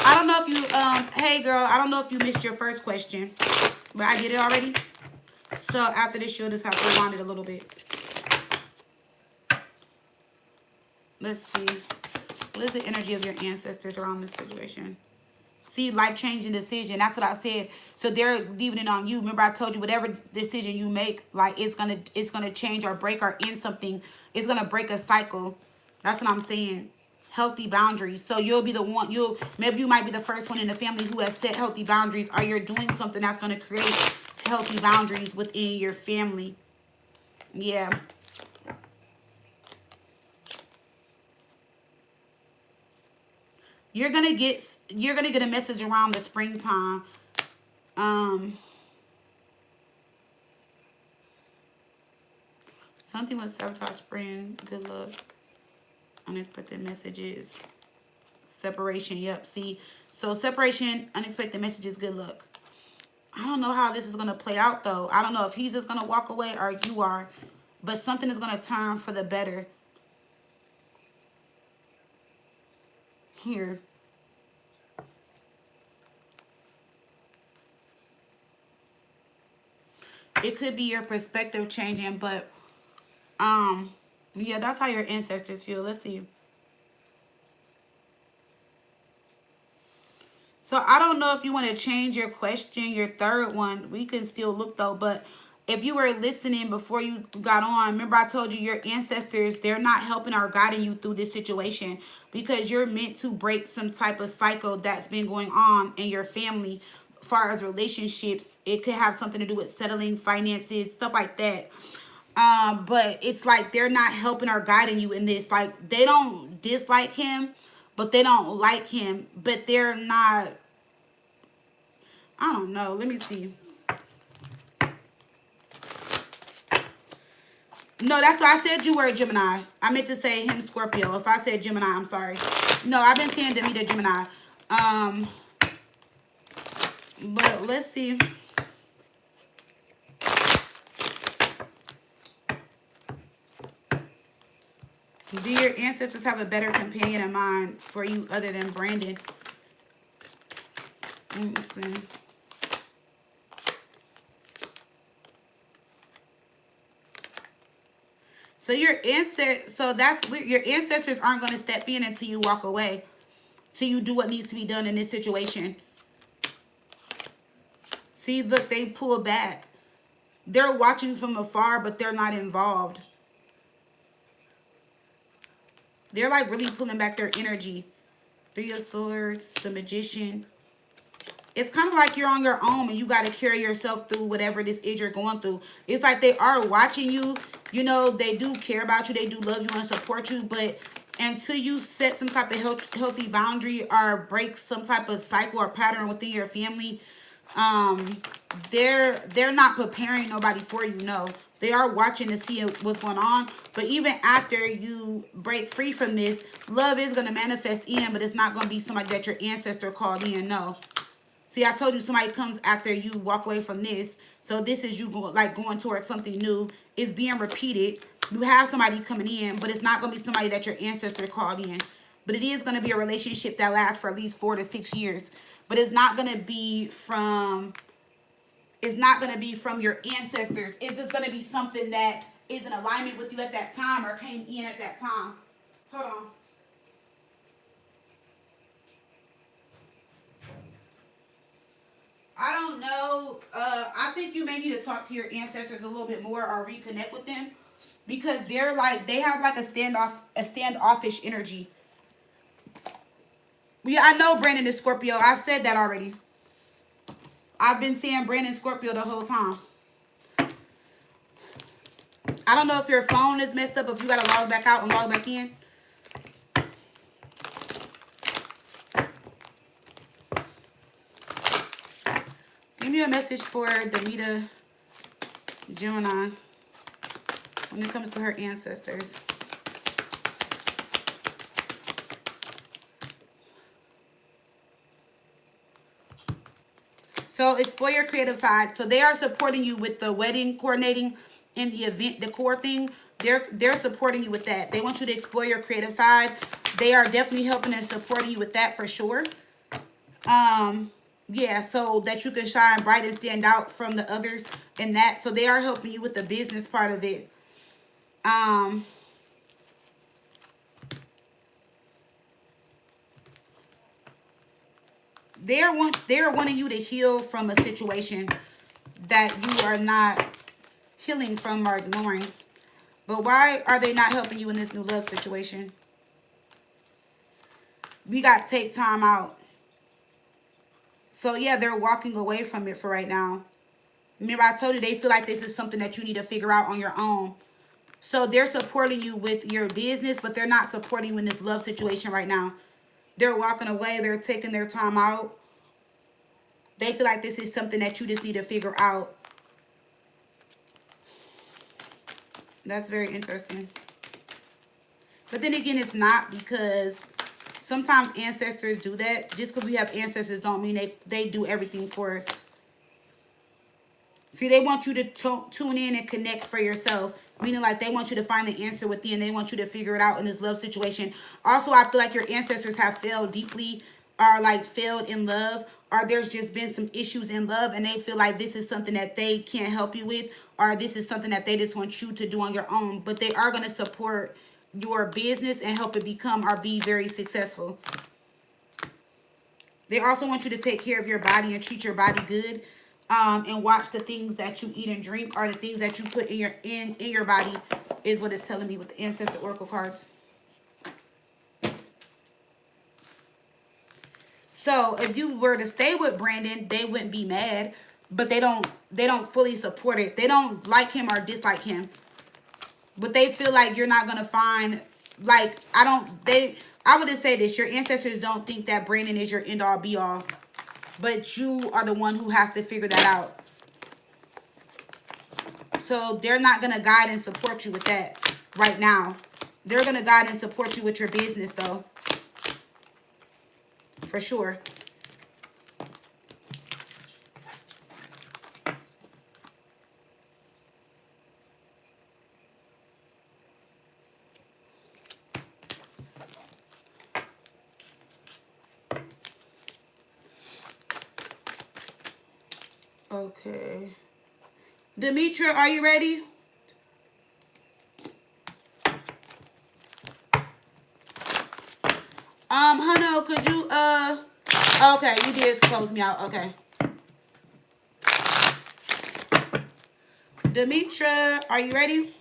I don't know if you, hey girl, I don't know if you missed your first question, but I did it already. So after this, you'll just have to rewind it a little bit. Let's see. What is the energy of your ancestors around this situation? See, life-changing decision. That's what I said. So they're leaving it on you. Remember, I told you whatever decision you make, like it's gonna change or break or end something. It's gonna break a cycle. That's what I'm saying. Healthy boundaries. So you'll be the one. Maybe you might be the first one in the family who has set healthy boundaries, or you're doing something that's gonna create healthy boundaries within your family. Yeah. You're gonna get a message around the springtime. Um, Something with sabotage spring. Good luck. Unexpected messages. Separation. Yep. See. So separation, unexpected messages, good luck. I don't know how this is gonna play out though. I don't know if he's just gonna walk away or you are. But something is gonna turn for the better. Here. It could be your perspective changing, but yeah, that's how your ancestors feel. Let's see. So I don't know if you want to change your question, your third one. We can still look though, but if you were listening before you got on, remember I told you your ancestors, they're not helping or guiding you through this situation because you're meant to break some type of cycle that's been going on in your family. As far as relationships, it could have something to do with settling finances, stuff like that. But it's like they're not helping or guiding you in this. Like they don't dislike him, but they don't like him, but they're not. I don't know. Let me see. No, that's why I said you were a Gemini. I meant to say him Scorpio. If I said Gemini, I'm sorry. No, I've been saying Demeter Gemini. Um, but let's see. Do your ancestors have a better companion in mind for you other than Brandon? Let me see. So your ancestors aren't going to step in until you walk away, till you do what needs to be done in this situation. See, look, they pull back. They're watching from afar, but they're not involved. They're like really pulling back their energy. Three of Swords, the Magician. It's kind of like you're on your own and you got to carry yourself through whatever this is you're going through. It's like they are watching you. You know, they do care about you. They do love you and support you. But until you set some type of healthy boundary or break some type of cycle or pattern within your family, they're not preparing nobody for you. No, they are watching to see what's going on. But even after you break free from this, love is going to manifest in, but it's not going to be somebody that your ancestor called in. No. See, I told you somebody comes after you walk away from this. So this is you going towards something new. It's being repeated. You have somebody coming in, but it's not going to be somebody that your ancestor called in. But it is going to be a relationship that lasts for at least 4 to 6 years. But it's not going to be from your ancestors. It's just going to be something that is in alignment with you at that time or came in at that time. Hold on. I don't know. I think you may need to talk to your ancestors a little bit more or reconnect with them because they have like a standoffish energy. Yeah, I know Brandon is Scorpio. I've said that already. I've been saying Brandon Scorpio the whole time. I don't know if your phone is messed up, if you gotta log back out and log back in. Give me a message for Demeter Gemini when it comes to her ancestors. So explore your creative side. So they are supporting you with the wedding coordinating and the event decor thing. They're supporting you with that. They want you to explore your creative side. They are definitely helping and supporting you with that for sure. Yeah, so that you can shine bright and stand out from the others in that. So they are helping you with the business part of it. they're wanting you to heal from a situation that you are not healing from or ignoring. But why are they not helping you in this new love situation? We got to take time out. So yeah, they're walking away from it for right now. Remember, I told you they feel like this is something that you need to figure out on your own. So they're supporting you with your business, but they're not supporting you in this love situation right now. They're walking away. They're taking their time out. They feel like this is something that you just need to figure out. That's very interesting. But then again, it's not, because sometimes ancestors do that. Just because we have ancestors don't mean they do everything for us. See, they want you to tune in and connect for yourself. Meaning, like, they want you to find the answer within. They want you to figure it out in this love situation. Also, I feel like your ancestors have failed deeply, or like failed in love, or there's just been some issues in love, and they feel like this is something that they can't help you with, or this is something that they just want you to do on your own. But they are going to support your business and help it become or be very successful. They also want you to take care of your body and treat your body good. And watch the things that you eat and drink, or the things that you put in your body, is what it's telling me with the Ancestor Oracle cards. So if you were to stay with Brandon, they wouldn't be mad, but they don't fully support it. They don't like him or dislike him, but they feel like you're not gonna find, like, I would just say this: your ancestors don't think that Brandon is your end all be all. But you are the one who has to figure that out. So they're not going to guide and support you with that right now. They're going to guide and support you with your business, though. For sure. Okay. Demetra, are you ready? Huno, could you, okay, you did close me out, okay. Demetra, are you ready?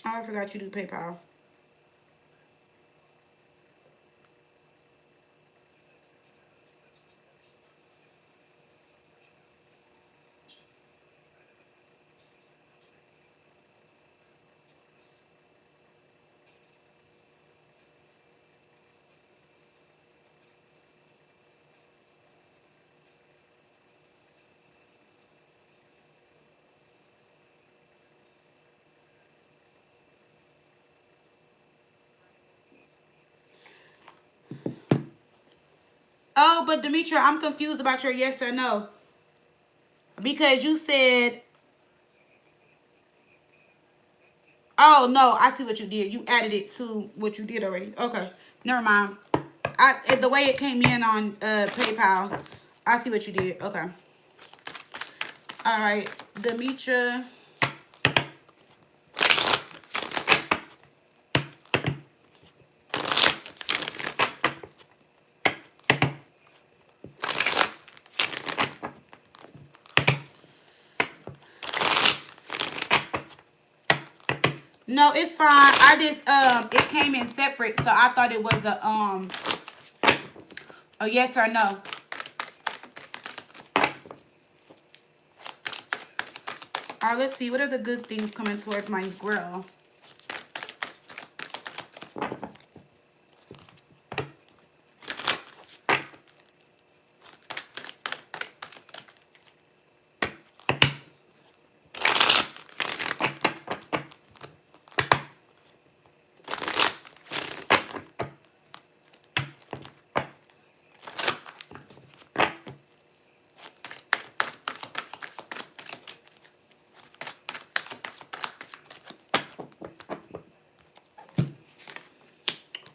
Oh, I forgot you do PayPal. Oh, but Demetra, I'm confused about your yes or no. Because you said, oh, no, I see what you did. You added it to what you did already. Okay, never mind. The way it came in on PayPal, I see what you did. Okay. All right, Demetra. No, it's fine. I just it came in separate, so I thought it was a yes or no. All right, let's see. What are the good things coming towards my girl?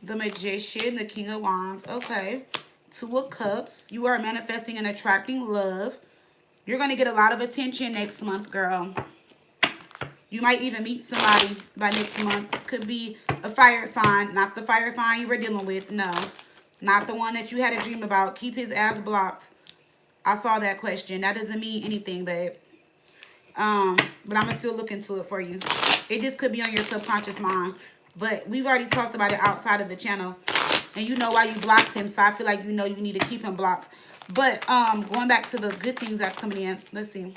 The Magician, the King of Wands. Okay. Two of Cups. You are manifesting and attracting love. You're going to get a lot of attention next month, girl. You might even meet somebody by next month. Could be a fire sign. Not the fire sign you were dealing with. No. Not the one that you had a dream about. Keep his ass blocked. I saw that question. That doesn't mean anything, babe. But I'm going to still look into it for you. It just could be on your subconscious mind. But we've already talked about it outside of the channel. And you know why you blocked him. So I feel like you know you need to keep him blocked. But going back to the good things that's coming in. Let's see.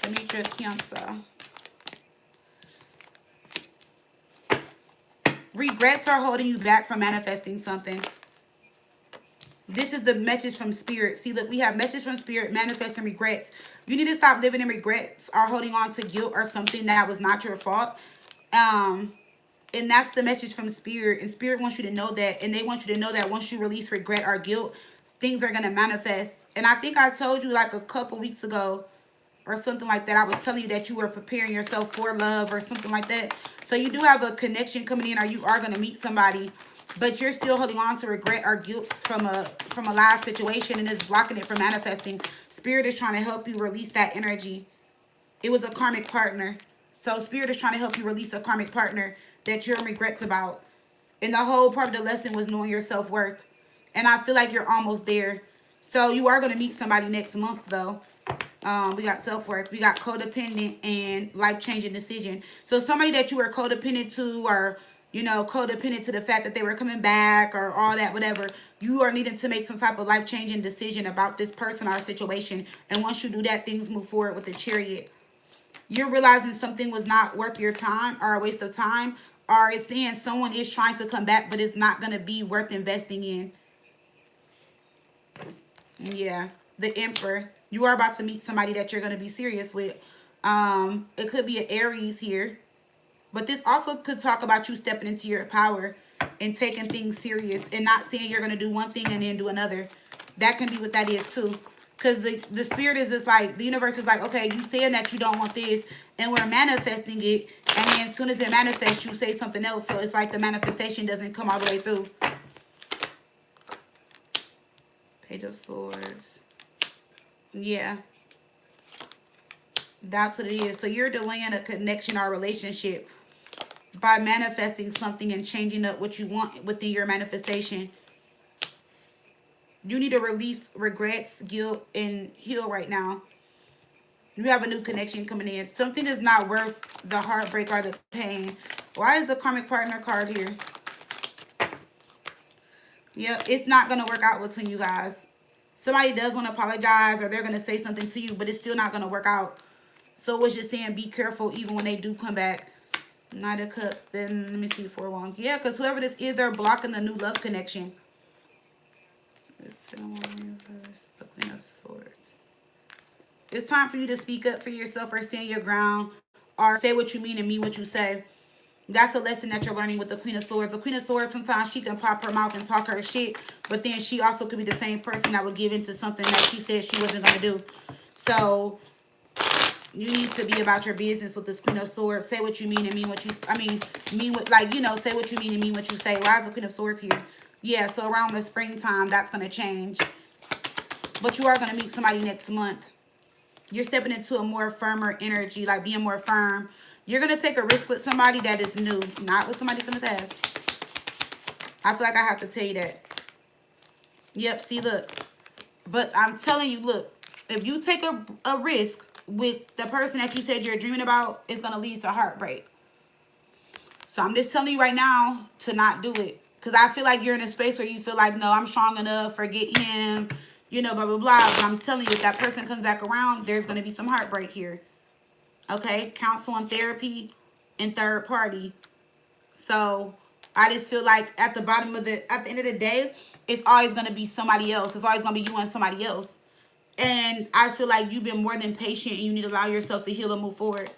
Demetrius, Cancer. Regrets are holding you back from manifesting something. This is the message from Spirit. See, look, we have message from Spirit, manifesting regrets. You need to stop living in regrets or holding on to guilt or something that was not your fault. And that's the message from Spirit. And Spirit wants you to know that. And they want you to know that once you release regret or guilt, things are going to manifest. And I think I told you like a couple weeks ago or something like that. I was telling you that you were preparing yourself for love or something like that. So you do have a connection coming in, or you are going to meet somebody. But you're still holding on to regret or guilt from a last situation, and it's blocking it from manifesting. Spirit is trying to help you release that energy. It was a karmic partner. So Spirit is trying to help you release a karmic partner that you're in regrets about. And the whole part of the lesson was knowing your self-worth. And I feel like you're almost there. So you are going to meet somebody next month, though. We got self-worth. We got codependent and life-changing decision. So somebody that you were codependent to, or you know, codependent to the fact that they were coming back or all that, whatever, you are needing to make some type of life-changing decision about this person or situation. And once you do that, things move forward with the Chariot. You're realizing something was not worth your time or a waste of time, or it's saying someone is trying to come back, but it's not going to be worth investing in. Yeah, the Emperor. You are about to meet somebody that you're going to be serious with. It could be an Aries here. But this also could talk about you stepping into your power and taking things serious and not saying you're going to do one thing and then do another. That can be what that is too. Because the Spirit is just like, the universe is like, okay, you saying that you don't want this and we're manifesting it. And then as soon as it manifests, you say something else. So it's like the manifestation doesn't come all the way through. Page of Swords. Yeah. That's what it is. So you're delaying a connection or relationship by manifesting something and changing up what you want within your manifestation. You need to release regrets, guilt, and heal right now. You have a new connection coming in. Something is not worth the heartbreak or the pain. Why is the karmic partner card here? Yep, it's not going to work out between you guys. Somebody does want to apologize or they're going to say something to you, but it's still not going to work out. So it's just saying be careful even when they do come back. Knight of Cups. Then let me see, 4 Wands. Yeah, because whoever this is, they're blocking the new love connection. The Queen of Swords. It's time for you to speak up for yourself or stand your ground or say what you mean and mean what you say. That's a lesson that you're learning with the Queen of Swords. The Queen of Swords, sometimes she can pop her mouth and talk her shit, but then she also could be the same person that would give into something that she said she wasn't going to do. So you need to be about your business with this Queen of Swords. Say what you mean and mean what you, mean what, like, you know, say what you mean and mean what you say. Why is the Queen of Swords here? Yeah, so around the springtime, that's going to change. But you are going to meet somebody next month. You're stepping into a more firmer energy, like being more firm. You're going to take a risk with somebody that is new, not with somebody from the past. I feel like I have to tell you that. Yep, see, look. But I'm telling you, look, if you take a risk with the person that you said you're dreaming about, it's going to lead to heartbreak. So I'm just telling you right now to not do it. Because I feel like you're in a space where you feel like, no, I'm strong enough, forget him, you know, blah, blah, blah. But I'm telling you, if that person comes back around, there's going to be some heartbreak here. Okay? Counsel and therapy and third party. So I just feel like at the end of the day, it's always going to be somebody else. It's always going to be you and somebody else. And I feel like you've been more than patient and you need to allow yourself to heal and move forward.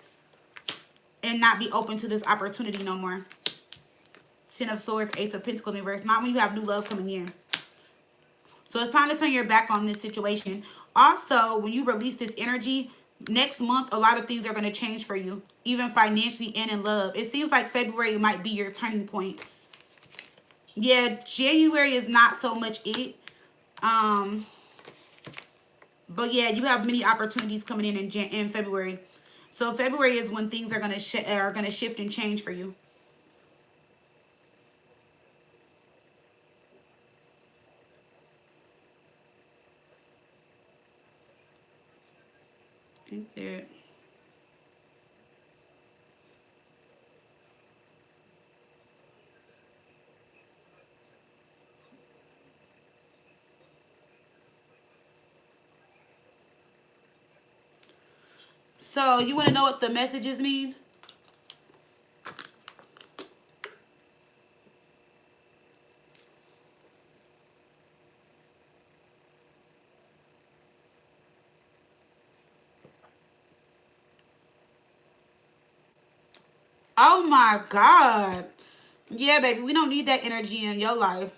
And not be open to this opportunity no more. 10 of Swords, Ace of Pentacles in reverse. Not when you have new love coming in. So it's time to turn your back on this situation. Also, when you release this energy, Next month, a lot of things are going to change for you, even financially and in love. It seems like February might be your turning point. Yeah, January is not so much it. But yeah, you have many opportunities coming in February. So February is when things are gonna shift and change for you. That's it. So you want to know what the messages mean? Oh my God. Yeah, baby, we don't need that energy in your life.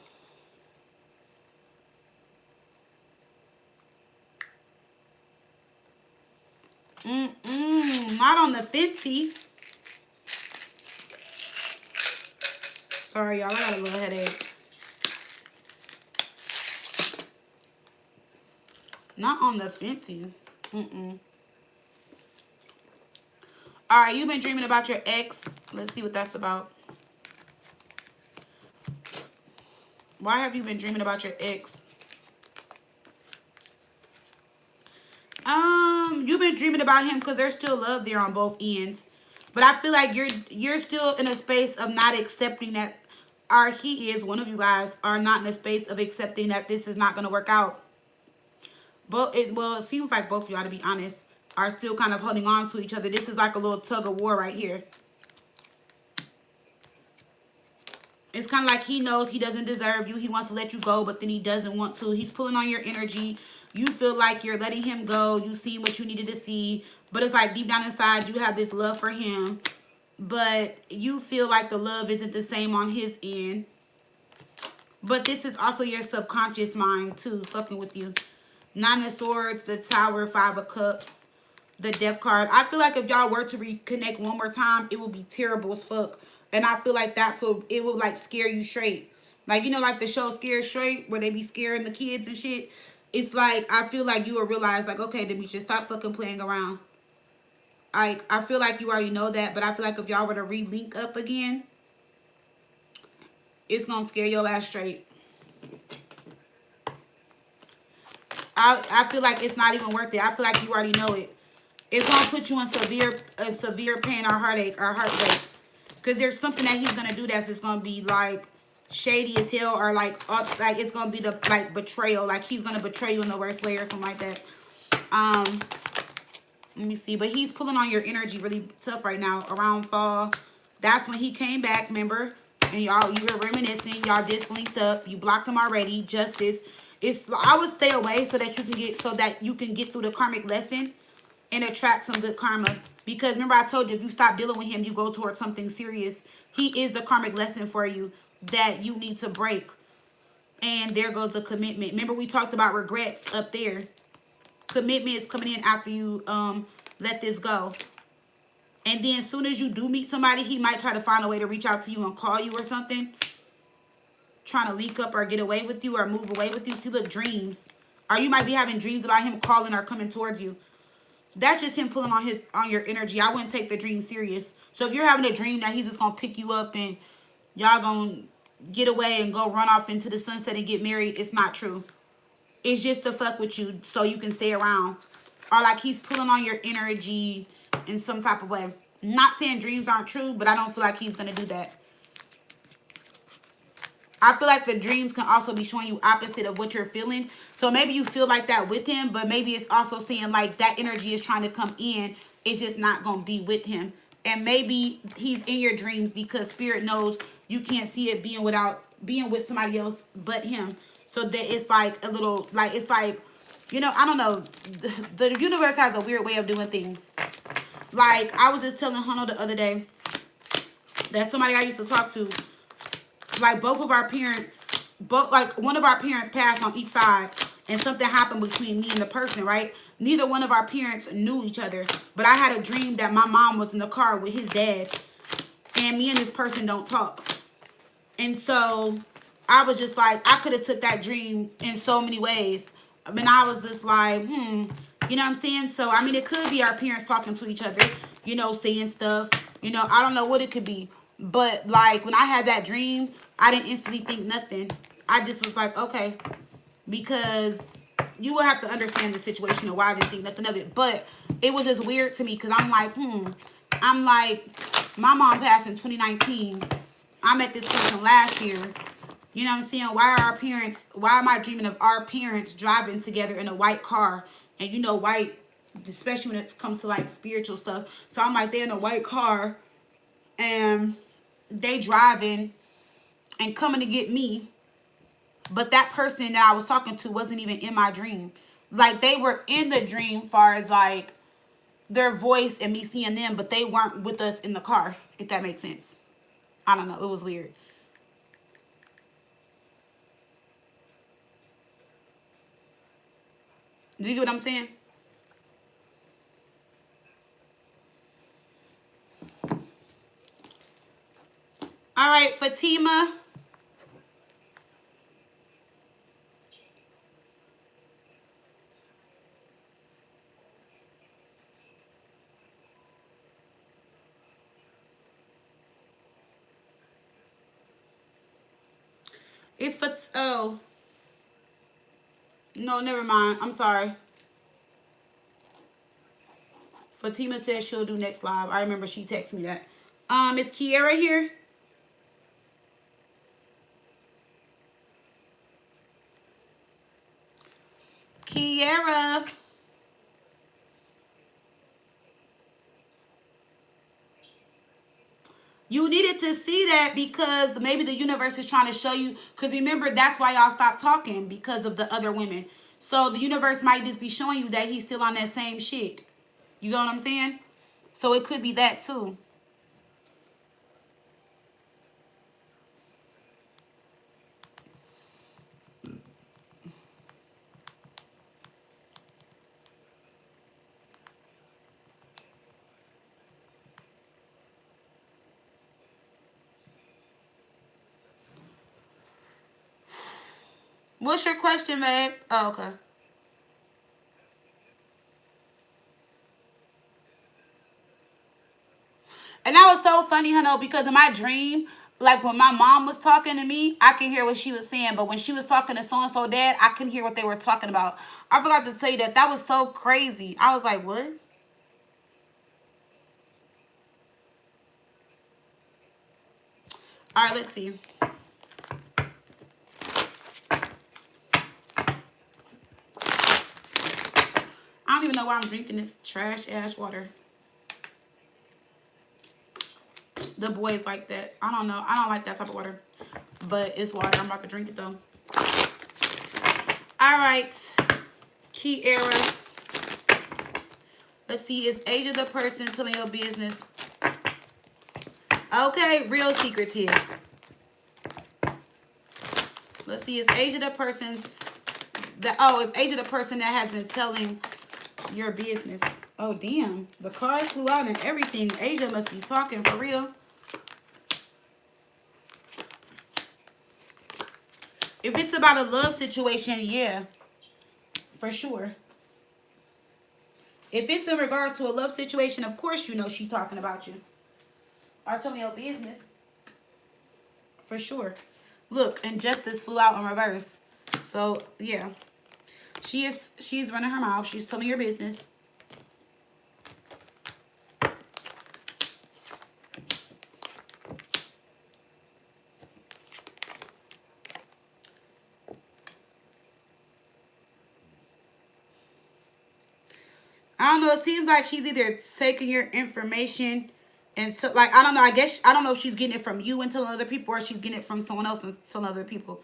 Not on the 50. Sorry, y'all, I got a little headache. Not on the 50. All right, you've been dreaming about your ex. Let's see what that's about. Why have you been dreaming about your ex? You've been dreaming about him because there's still love there on both ends. But I feel like you're still in a space of not accepting that, or he is, one of you guys are not in a space of accepting that this is not going to work out. But it seems like both of y'all, to be honest, are still kind of holding on to each other. This is like a little tug of war right here. It's kind of like he knows he doesn't deserve you. He wants to let you go, but then he doesn't want to. He's pulling on your energy. You feel like you're letting him go. You see what you needed to see. But it's like deep down inside, you have this love for him. But you feel like the love isn't the same on his end. But this is also your subconscious mind, too, fucking with you. Nine of Swords, the Tower, Five of Cups, the Death card. I feel like if y'all were to reconnect one more time, it would be terrible as fuck. And I feel like that's what it would like scare you straight. Like, you know, like the show Scared Straight, where they be scaring the kids and shit. It's like, I feel like you will realize, like, okay, Demetria, stop fucking playing around. I feel like you already know that, but I feel like if y'all were to re-link up again, it's gonna scare your ass straight. I feel like it's not even worth it. I feel like you already know it. It's gonna put you in severe pain or heartache or heartbreak. Because there's something that he's gonna do that's just gonna be like shady as hell, or like it's gonna be the like betrayal. Like he's gonna betray you in the worst way or something like that. Let me see. But he's pulling on your energy really tough right now around fall. That's when he came back, remember? And you were reminiscing. Y'all just linked up. You blocked him already. Justice. I would stay away so that you can get through the karmic lesson and attract some good karma. Because remember I told you, if you stop dealing with him, you go towards something serious. He is the karmic lesson for you that you need to break. And there goes the commitment. Remember we talked about regrets up there. Commitment is coming in after you let this go. And then as soon as you do meet somebody, he might try to find a way to reach out to you and call you or something. Trying to link up or get away with you or move away with you. See, look, dreams. Or you might be having dreams about him calling or coming towards you. That's just him pulling on your energy. I wouldn't take the dream serious. So if you're having a dream that he's just going to pick you up and y'all going to get away and go run off into the sunset and get married, it's not true. It's just to fuck with you so you can stay around. Or like he's pulling on your energy in some type of way. Not saying dreams aren't true, but I don't feel like he's going to do that. I feel like the dreams can also be showing you opposite of what you're feeling. So maybe you feel like that with him, but maybe it's also saying like that energy is trying to come in. It's just not going to be with him. And maybe he's in your dreams because spirit knows you can't see it being with somebody else but him. So that it's like a little, like, it's like, you know, I don't know. The universe has a weird way of doing things. Like, I was just telling Hano the other day that somebody I used to talk to, like both of our parents, like one of our parents passed on each side. and something happened between me and the person, right? Neither one of our parents knew each other, but I had a dream that my mom was in the car with his dad, and me and this person don't talk. And so I was just like, I could have took that dream in so many ways. I mean, I was just like, you know what I'm saying? So, I mean, it could be our parents talking to each other, you know, saying stuff. You know, I don't know what it could be. But, like, when I had that dream, I didn't instantly think nothing. I just was like, okay. Because you will have to understand the situation and why I didn't think nothing of it. But it was just weird to me because I'm like, I'm like, my mom passed in 2019. I met this person last year. You know what I'm saying? Why am I dreaming of our parents driving together in a white car? And you know, white, especially when it comes to like spiritual stuff. So I'm like, they're in a white car and they driving and coming to get me. But that person that I was talking to wasn't even in my dream. Like, they were in the dream far as like their voice and me seeing them, but they weren't with us in the car, if that makes sense. I don't know. It was weird. Do you get what I'm saying? All right, Fatima. It's for, oh, no, never mind. I'm sorry. Fatima says she'll do next live. I remember she texted me that. Is Kiera here? Kiera. You needed to see that because maybe the universe is trying to show you. Because remember, that's why y'all stopped talking, because of the other women. So the universe might just be showing you that he's still on that same shit. You know what I'm saying? So it could be that too. What's your question, Meg? Oh, okay. And that was so funny, Hano, because in my dream, like when my mom was talking to me, I could hear what she was saying. But when she was talking to so and so dad, I couldn't hear what they were talking about. I forgot to tell you that. That was so crazy. I was like, what? All right, let's see. I don't even know why I'm drinking this trash ass water. The boys like that. I don't know. I don't like that type of water. But it's water. I'm about to drink it though. All right. Key error. Let's see. Is Asia the person telling your business? Okay. Real secretive. Let's see. Is Asia the person is Asia the person that has been telling your business? Oh, damn. The card flew out and everything. Asia must be talking for real. If it's about a love situation, yeah. For sure. If it's in regards to a love situation, of course you know she's talking about you. Or telling your business. For sure. Look, and justice flew out in reverse. So, yeah. She's running her mouth. She's telling your business. I don't know. It seems like she's either taking your information and so, like, I don't know. I guess, I don't know if she's getting it from you and telling other people or she's getting it from someone else and telling other people.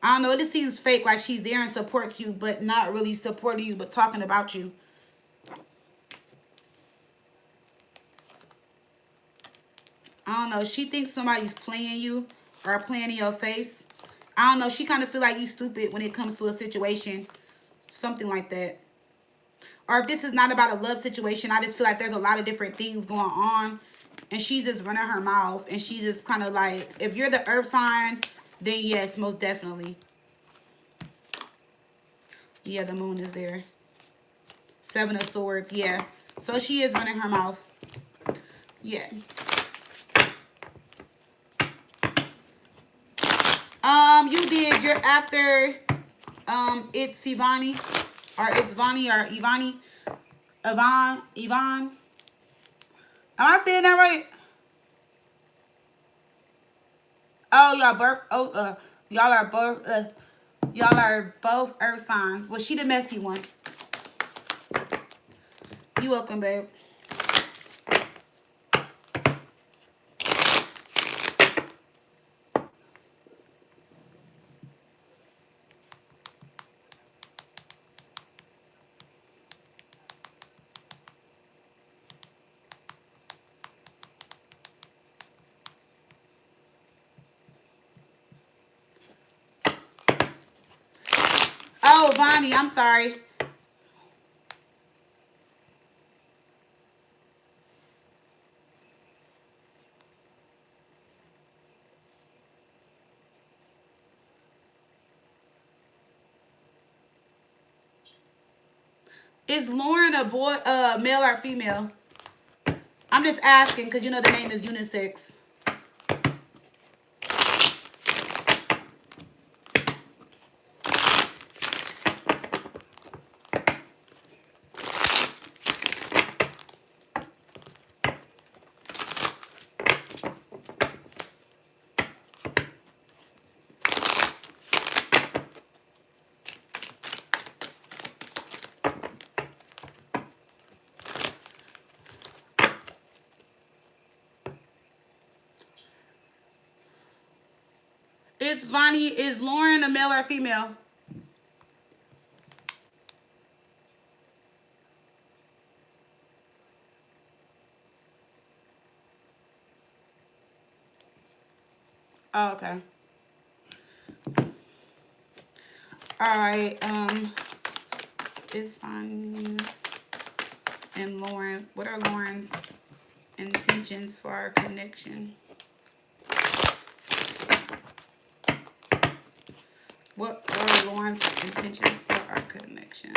I don't know. It just seems fake, like she's there and supports you, but not really supporting you, but talking about you. I don't know. She thinks somebody's playing you or playing in your face. I don't know. She kind of feel like you stupid when it comes to a situation. Something like that. Or if this is not about a love situation, I just feel like there's a lot of different things going on. And she's just running her mouth. And she's just kind of like, if you're the earth sign, then yes, most definitely. Yeah, the moon is there. 7 of Swords, yeah. So she is running her mouth. Yeah. You did. You're after, it's Ivani. Or it's Vani or Ivani. Yvonne. Am I saying that right? Oh, y'all are both earth signs. Well, she the messy one. You welcome, babe. Oh, Vonnie, I'm sorry. Is Lauren a boy, male or female? I'm just asking because you know the name is unisex. It's Vonnie. Is Lauren a male or female? Oh, okay. All right. It's Vonnie and Lauren. What are Lauren's intentions for our connection? What are Lauren's intentions for our connection?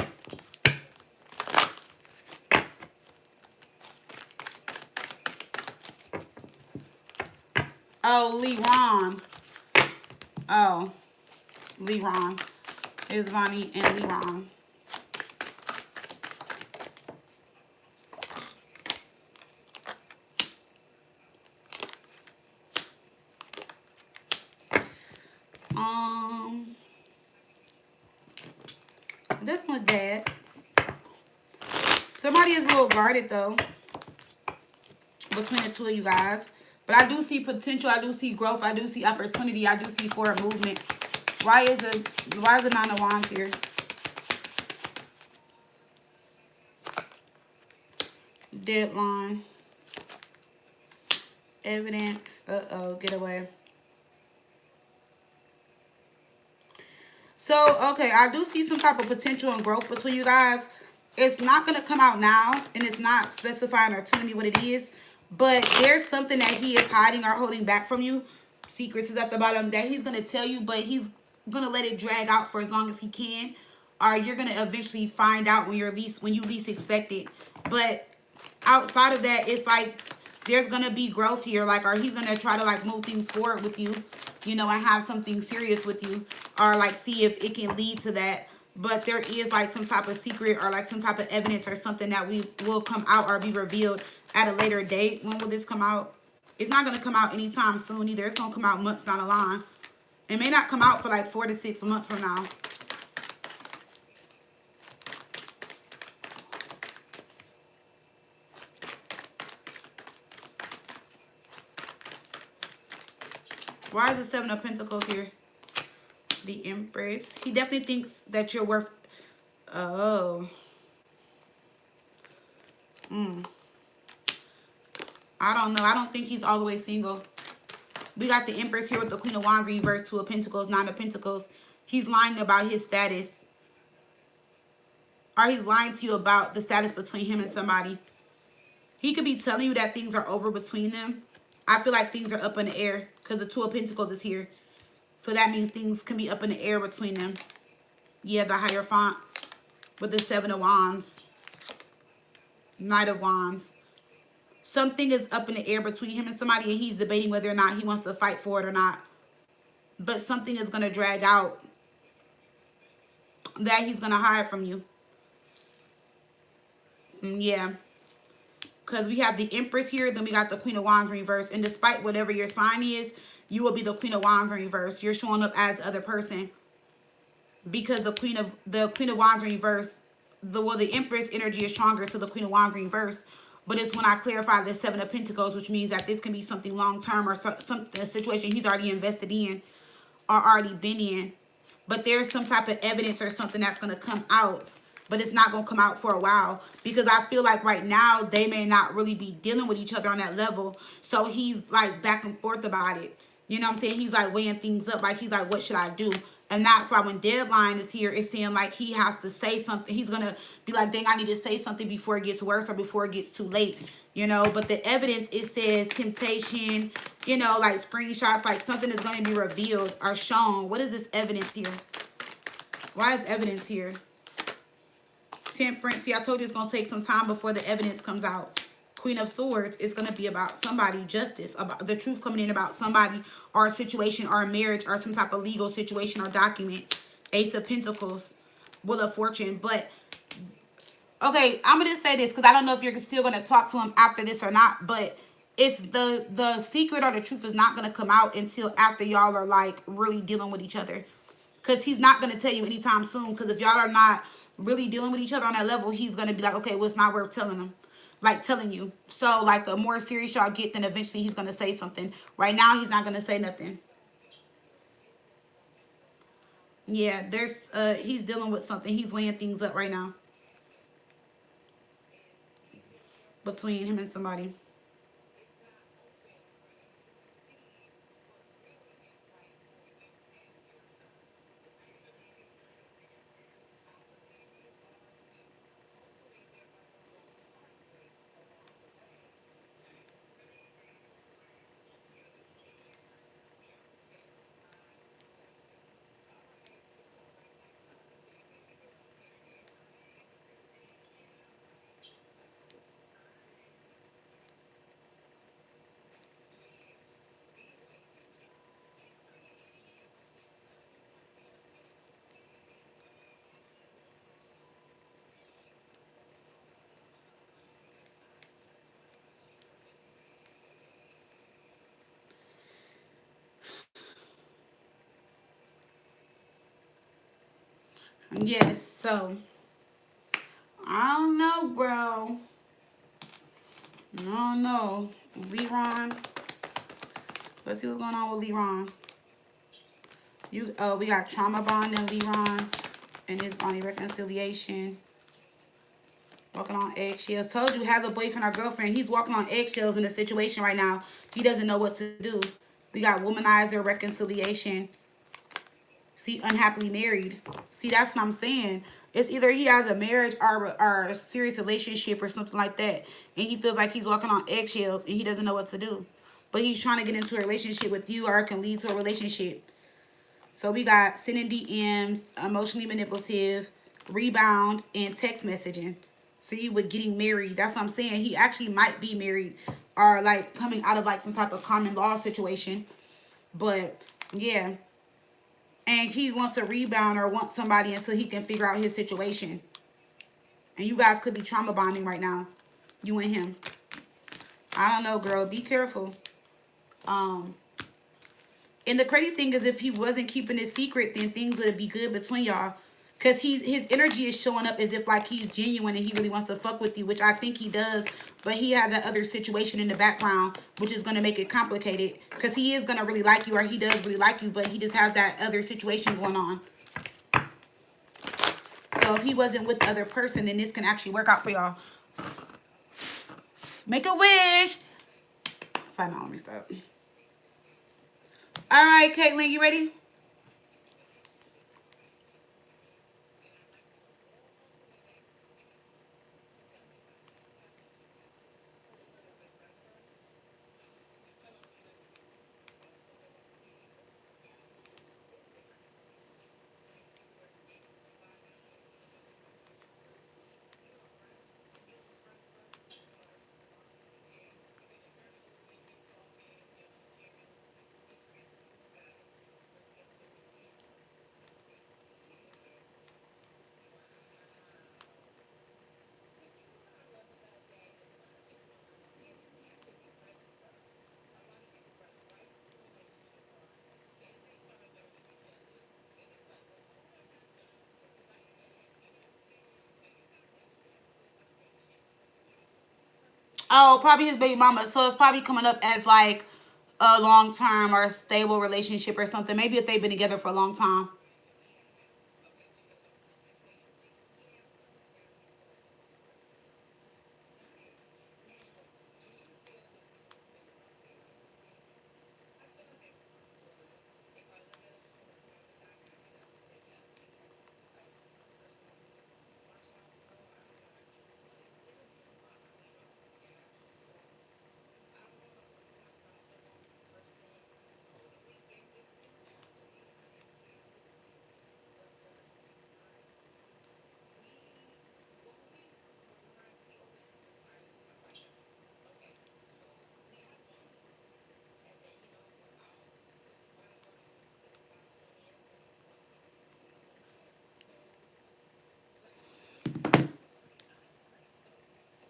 Oh, Lee Ron. Oh, Lee Ron. It's Vonnie and Lee Ron. Doesn't look bad. Somebody is a little guarded though between the two of you guys. But I do see potential. I do see growth. I do see opportunity. I do see forward movement. Why is the 9 of Wands here? Deadline. Evidence. Uh-oh. Get away. So, okay. I do see some type of potential and growth between you guys. It's not going to come out now. And it's not specifying or telling me what it is. But there's something that he is hiding or holding back from you. Secrets is at the bottom that he's going to tell you. But he's going to let it drag out for as long as he can. Or you're going to eventually find out when you least expect it. But outside of that, it's like there's going to be growth here. Like, or he's going to try to like move things forward with you. You know, and have something serious with you. Or like see if it can lead to that. But there is like some type of secret or like some type of evidence or something that will come out or be revealed at a later date. When will this come out? It's not going to come out anytime soon either. It's going to come out months down the line. It may not come out for like 4 to 6 months from now. Why is the 7 of Pentacles here? The Empress. He definitely thinks that you're worth... Oh. I don't know. I don't think he's all the way single. We got the Empress here with the Queen of Wands reverse, 2 of Pentacles, 9 of Pentacles. He's lying about his status. or he's lying to you about the status between him and somebody. He could be telling you that things are over between them. I feel like things are up in the air because the Two of Pentacles is here. So that means things can be up in the air between them. Yeah, the Hierophant with the Seven of Wands. Knight of Wands. Something is up in the air between him and somebody, and he's debating whether or not he wants to fight for it or not. But something is going to drag out that he's going to hide from you. Yeah. Because we have the Empress here, then we got the Queen of Wands in reverse. And despite whatever your sign is, you will be the Queen of Wands in reverse. You're showing up as the other person. Because the Queen of Wands in reverse, the Empress energy is stronger to the Queen of Wands in reverse. But it's when I clarify the Seven of Pentacles, which means that this can be something long-term or a situation he's already invested in or already been in. But there's some type of evidence or something that's going to come out. But it's not going to come out for a while. Because I feel like right now, they may not really be dealing with each other on that level. So he's like back and forth about it. You know what I'm saying? He's like weighing things up. Like he's like, what should I do? And that's why when deadline is here, it's saying like he has to say something. He's going to be like, dang, I need to say something before it gets worse or before it gets too late. You know, but the evidence, it says temptation, you know, like screenshots, like something is going to be revealed or shown. What is this evidence here? Why is evidence here? Temperance. See, I told you it's going to take some time before the evidence comes out. Queen of Swords is going to be about somebody, justice, about the truth coming in about somebody or a situation or a marriage or some type of legal situation or document. Ace of Pentacles, Wheel of Fortune. But, okay, I'm going to say this because I don't know if you're still going to talk to him after this or not. But it's the secret or the truth is not going to come out until after y'all are like really dealing with each other. Because he's not going to tell you anytime soon. Because if y'all are not really dealing with each other on that level, he's going to be like, okay, well, it's not worth telling them. Like telling you. So like the more serious y'all get, then eventually he's going to say something. Right now, he's not going to say nothing. Yeah, he's dealing with something. He's weighing things up right now. Between him and somebody. Yes, so I don't know, bro. I don't know. Leron. Let's see what's going on with Leron. We got trauma bond and Leron and his body reconciliation. Walking on eggshells. Told you, has a boyfriend or girlfriend. He's walking on eggshells in a situation right now. He doesn't know what to do. We got womanizer, reconciliation. See, unhappily married. See, that's what I'm saying. It's either he has a marriage or a serious relationship or something like that. And he feels like he's walking on eggshells and he doesn't know what to do. But he's trying to get into a relationship with you or it can lead to a relationship. So we got sending DMs, emotionally manipulative, rebound, and text messaging. See, with getting married. That's what I'm saying. He actually might be married or like coming out of like some type of common law situation. But yeah. And he wants a rebound or wants somebody until he can figure out his situation. And you guys could be trauma bonding right now. You and him. I don't know, girl. Be careful. And the crazy thing is if he wasn't keeping it secret, then things would be good between y'all. Because his energy is showing up as if like he's genuine and he really wants to fuck with you, which I think he does. But he has that other situation in the background, which is going to make it complicated. Because he is going to really like you, or he does really like you, but he just has that other situation going on. So if he wasn't with the other person, then this can actually work out for y'all. Make a wish. Sorry, no, let me stop. All right, Caitlin, you ready? Oh, probably his baby mama. So it's probably coming up as like a long term or a stable relationship or something. Maybe if they've been together for a long time.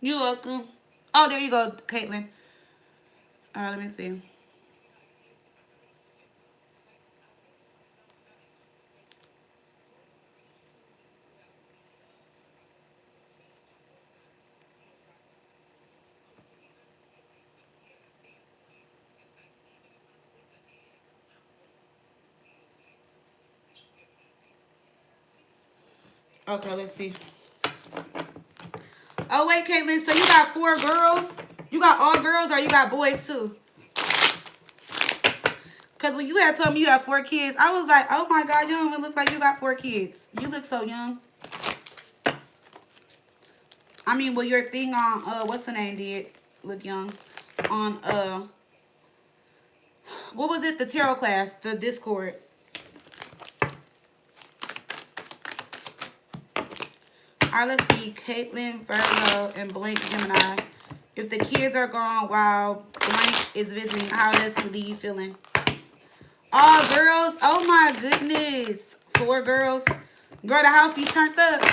You welcome. Oh, there you go, Caitlin. All right, let me see. Okay, let's see. Oh wait, Caitlin. So you got 4 girls? You got all girls, or you got boys too? Cause when you had told me you had 4 kids, I was like, oh my god, you don't even look like you got 4 kids. You look so young. I mean, well, your thing on what's the name did look young on what was it? The tarot class, the Discord. All right, let's see. Caitlin, Virgo, and Blank Gemini. If the kids are gone while Blank is visiting, how does he leave feeling? All girls. Oh my goodness. 4 girls. Girl, the house be turned up.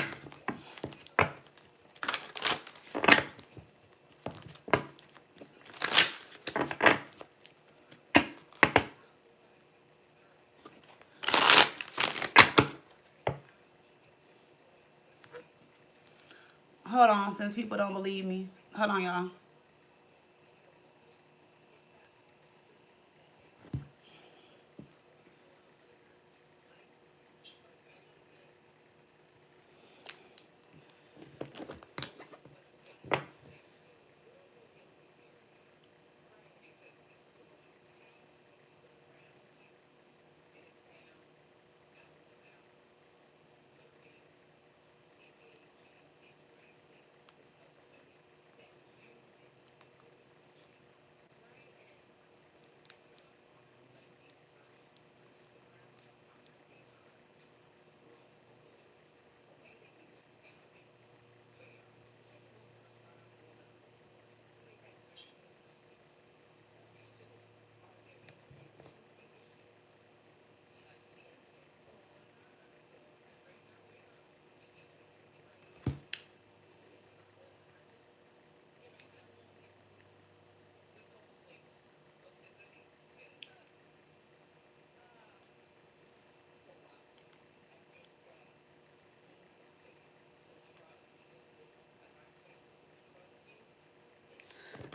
Hold on, since people don't believe me. Hold on, y'all.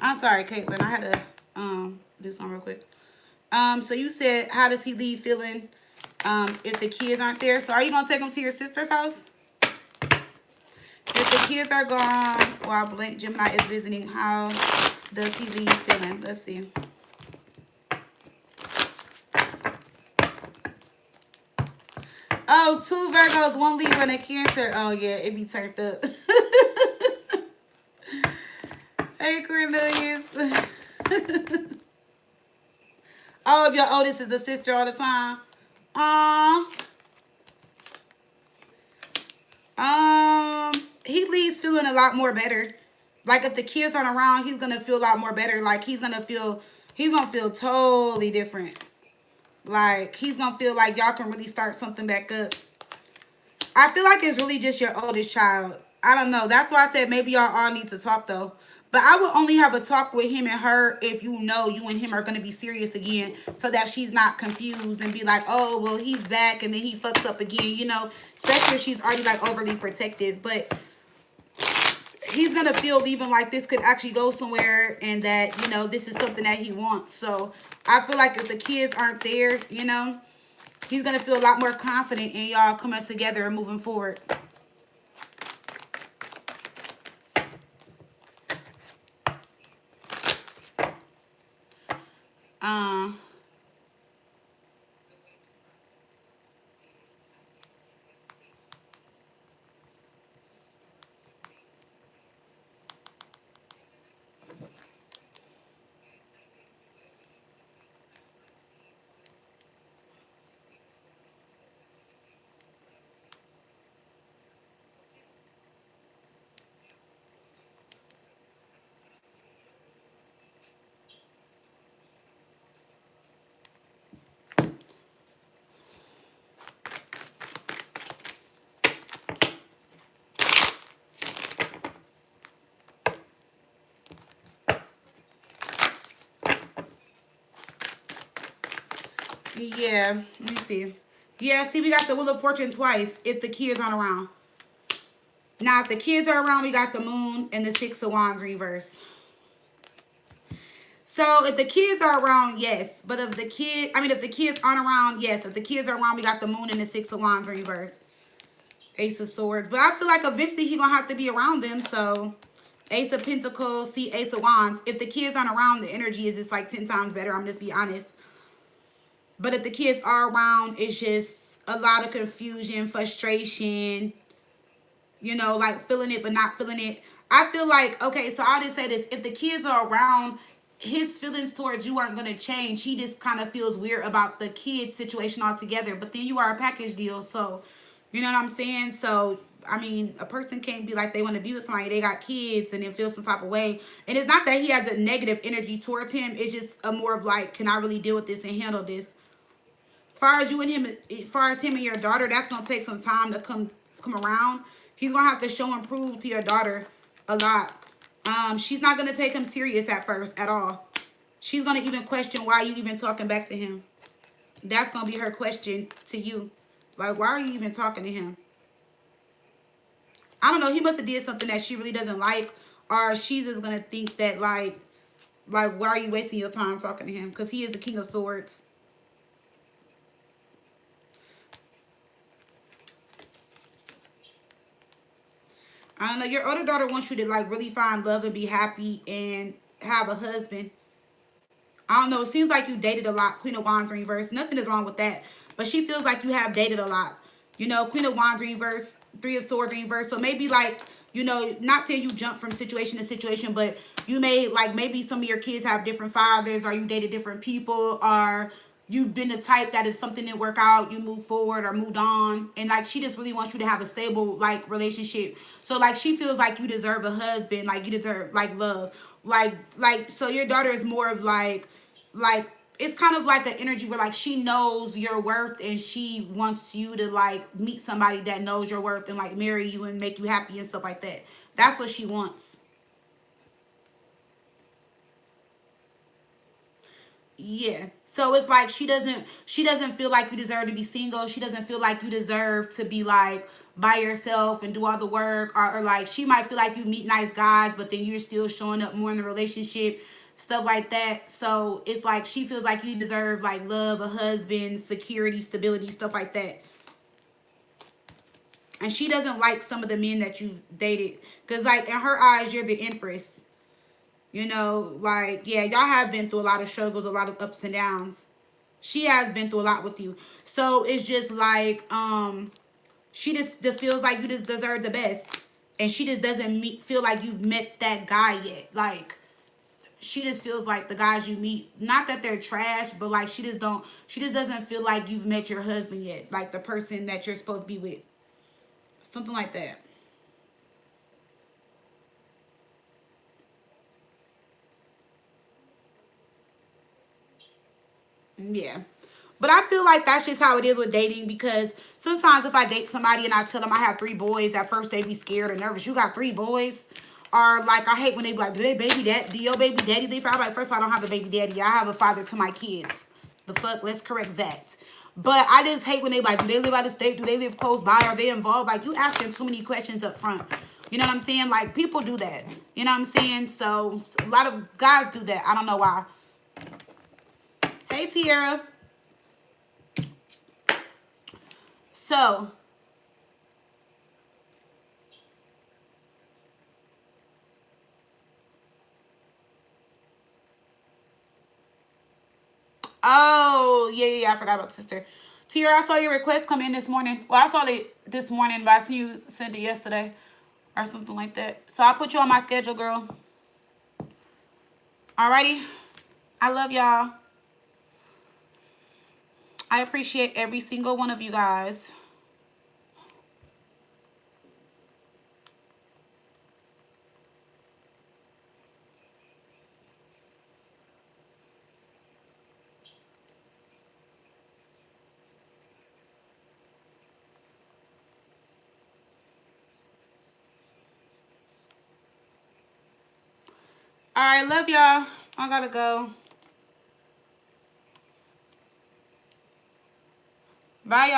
I'm sorry, Caitlin. I had to do something real quick. So you said, how does he leave feeling if the kids aren't there? So are you gonna take them to your sister's house? If the kids are gone while Blank Gemini is visiting, how does he leave feeling? Let's see. Oh, 2 Virgos, 1 Libra, and a Cancer. Oh yeah, it be turned up. Hey, Cornelius. Oh, if your oldest is the sister all the time. Aww. He leaves feeling a lot more better. Like if the kids aren't around, he's gonna feel a lot more better. Like he's gonna feel totally different. Like he's gonna feel like y'all can really start something back up. I feel like it's really just your oldest child. I don't know. That's why I said maybe y'all all need to talk though. But I would only have a talk with him and her if you know you and him are going to be serious again, so that she's not confused and be like, oh, well, he's back and then he fucks up again, you know, especially if she's already like overly protective. But he's going to feel even like this could actually go somewhere, and that, you know, this is something that he wants. So I feel like if the kids aren't there, you know, he's going to feel a lot more confident in y'all coming together and moving forward. Uh, yeah, let me see. Yeah, see, we got the Wheel of Fortune twice if the kids aren't around. Now, if the kids are around, we got the Moon and the Six of Wands reverse. So if the kids are around, yes. But if the if the kids aren't around, yes. If the kids are around, we got the Moon and the Six of Wands reverse. Ace of Swords. But I feel like eventually he's going to have to be around them. So Ace of Pentacles, see Ace of Wands. If the kids aren't around, the energy is just like 10 times better. I'm just be honest. But if the kids are around, it's just a lot of confusion, frustration, you know, like feeling it but not feeling it. I feel like, okay, so I'll just say this. If the kids are around, his feelings towards you aren't going to change. He just kind of feels weird about the kid situation altogether. But then you are a package deal. So, you know what I'm saying? So, I mean, a person can't be like they want to be with somebody. They got kids and then feel some type of way. And it's not that he has a negative energy towards him. It's just a more of like, can I really deal with this and handle this? Far as you and him, as far as him and your daughter, that's gonna take some time to come around. He's gonna have to show and prove to your daughter a lot. She's not gonna take him serious at first at all. She's gonna even question why you even talking back to him. That's gonna be her question to you. Like, why are you even talking to him? I don't know. He must have did something that she really doesn't like, or she's just gonna think that like why are you wasting your time talking to him? Because he is the King of Swords. I don't know. Your older daughter wants you to like really find love and be happy and have a husband. I don't know. It seems like you dated a lot. Queen of Wands reverse. Nothing is wrong with that. But she feels like you have dated a lot. You know, Queen of Wands reverse, Three of Swords reverse. So maybe like, you know, not saying you jump from situation to situation, but you may like maybe some of your kids have different fathers, or you dated different people, or you've been the type that if something didn't work out, you move forward or moved on. And like she just really wants you to have a stable like relationship. So like she feels like you deserve a husband, like you deserve like love. Like so your daughter is more of like it's kind of like an energy where like she knows your worth and she wants you to like meet somebody that knows your worth and like marry you and make you happy and stuff like that. That's what she wants. Yeah. So it's like she doesn't feel like you deserve to be single. She doesn't feel like you deserve to be like by yourself and do all the work, or like she might feel like you meet nice guys but then you're still showing up more in the relationship, stuff like that. So it's like she feels like you deserve like love, a husband, security, stability, stuff like that. And she doesn't like some of the men that you've dated, because like in her eyes you're the empress. You know, like, yeah, y'all have been through a lot of struggles, a lot of ups and downs. She has been through a lot with you. So it's just like, she just feels like you just deserve the best. And she just doesn't feel like you've met that guy yet. Like, she just feels like the guys you meet, not that they're trash, but like she just doesn't feel like you've met your husband yet. Like the person that you're supposed to be with. Something like that. Yeah. But I feel like that's just how it is with dating, because sometimes if I date somebody and I tell them I have 3 boys, at first they be scared or nervous. You got 3 boys? Or like I hate when they be like, do they baby dad? Do your baby daddy leave? I'm like, first of all, I don't have a baby daddy. I have a father to my kids. The fuck? Let's correct that. But I just hate when they like, do they live out of state? Do they live close by? Are they involved? Like, you asking too many questions up front. You know what I'm saying? Like, people do that. You know what I'm saying? So, a lot of guys do that. I don't know why. Hey, Tiara. So, oh, yeah, I forgot about sister. Tiara, I saw your request come in this morning. Well, I saw it this morning, but I see you sent it yesterday or something like that. So, I put you on my schedule, girl. Alrighty. I love y'all. I appreciate every single one of you guys. Alright, love y'all. I gotta go. Bye, y'all.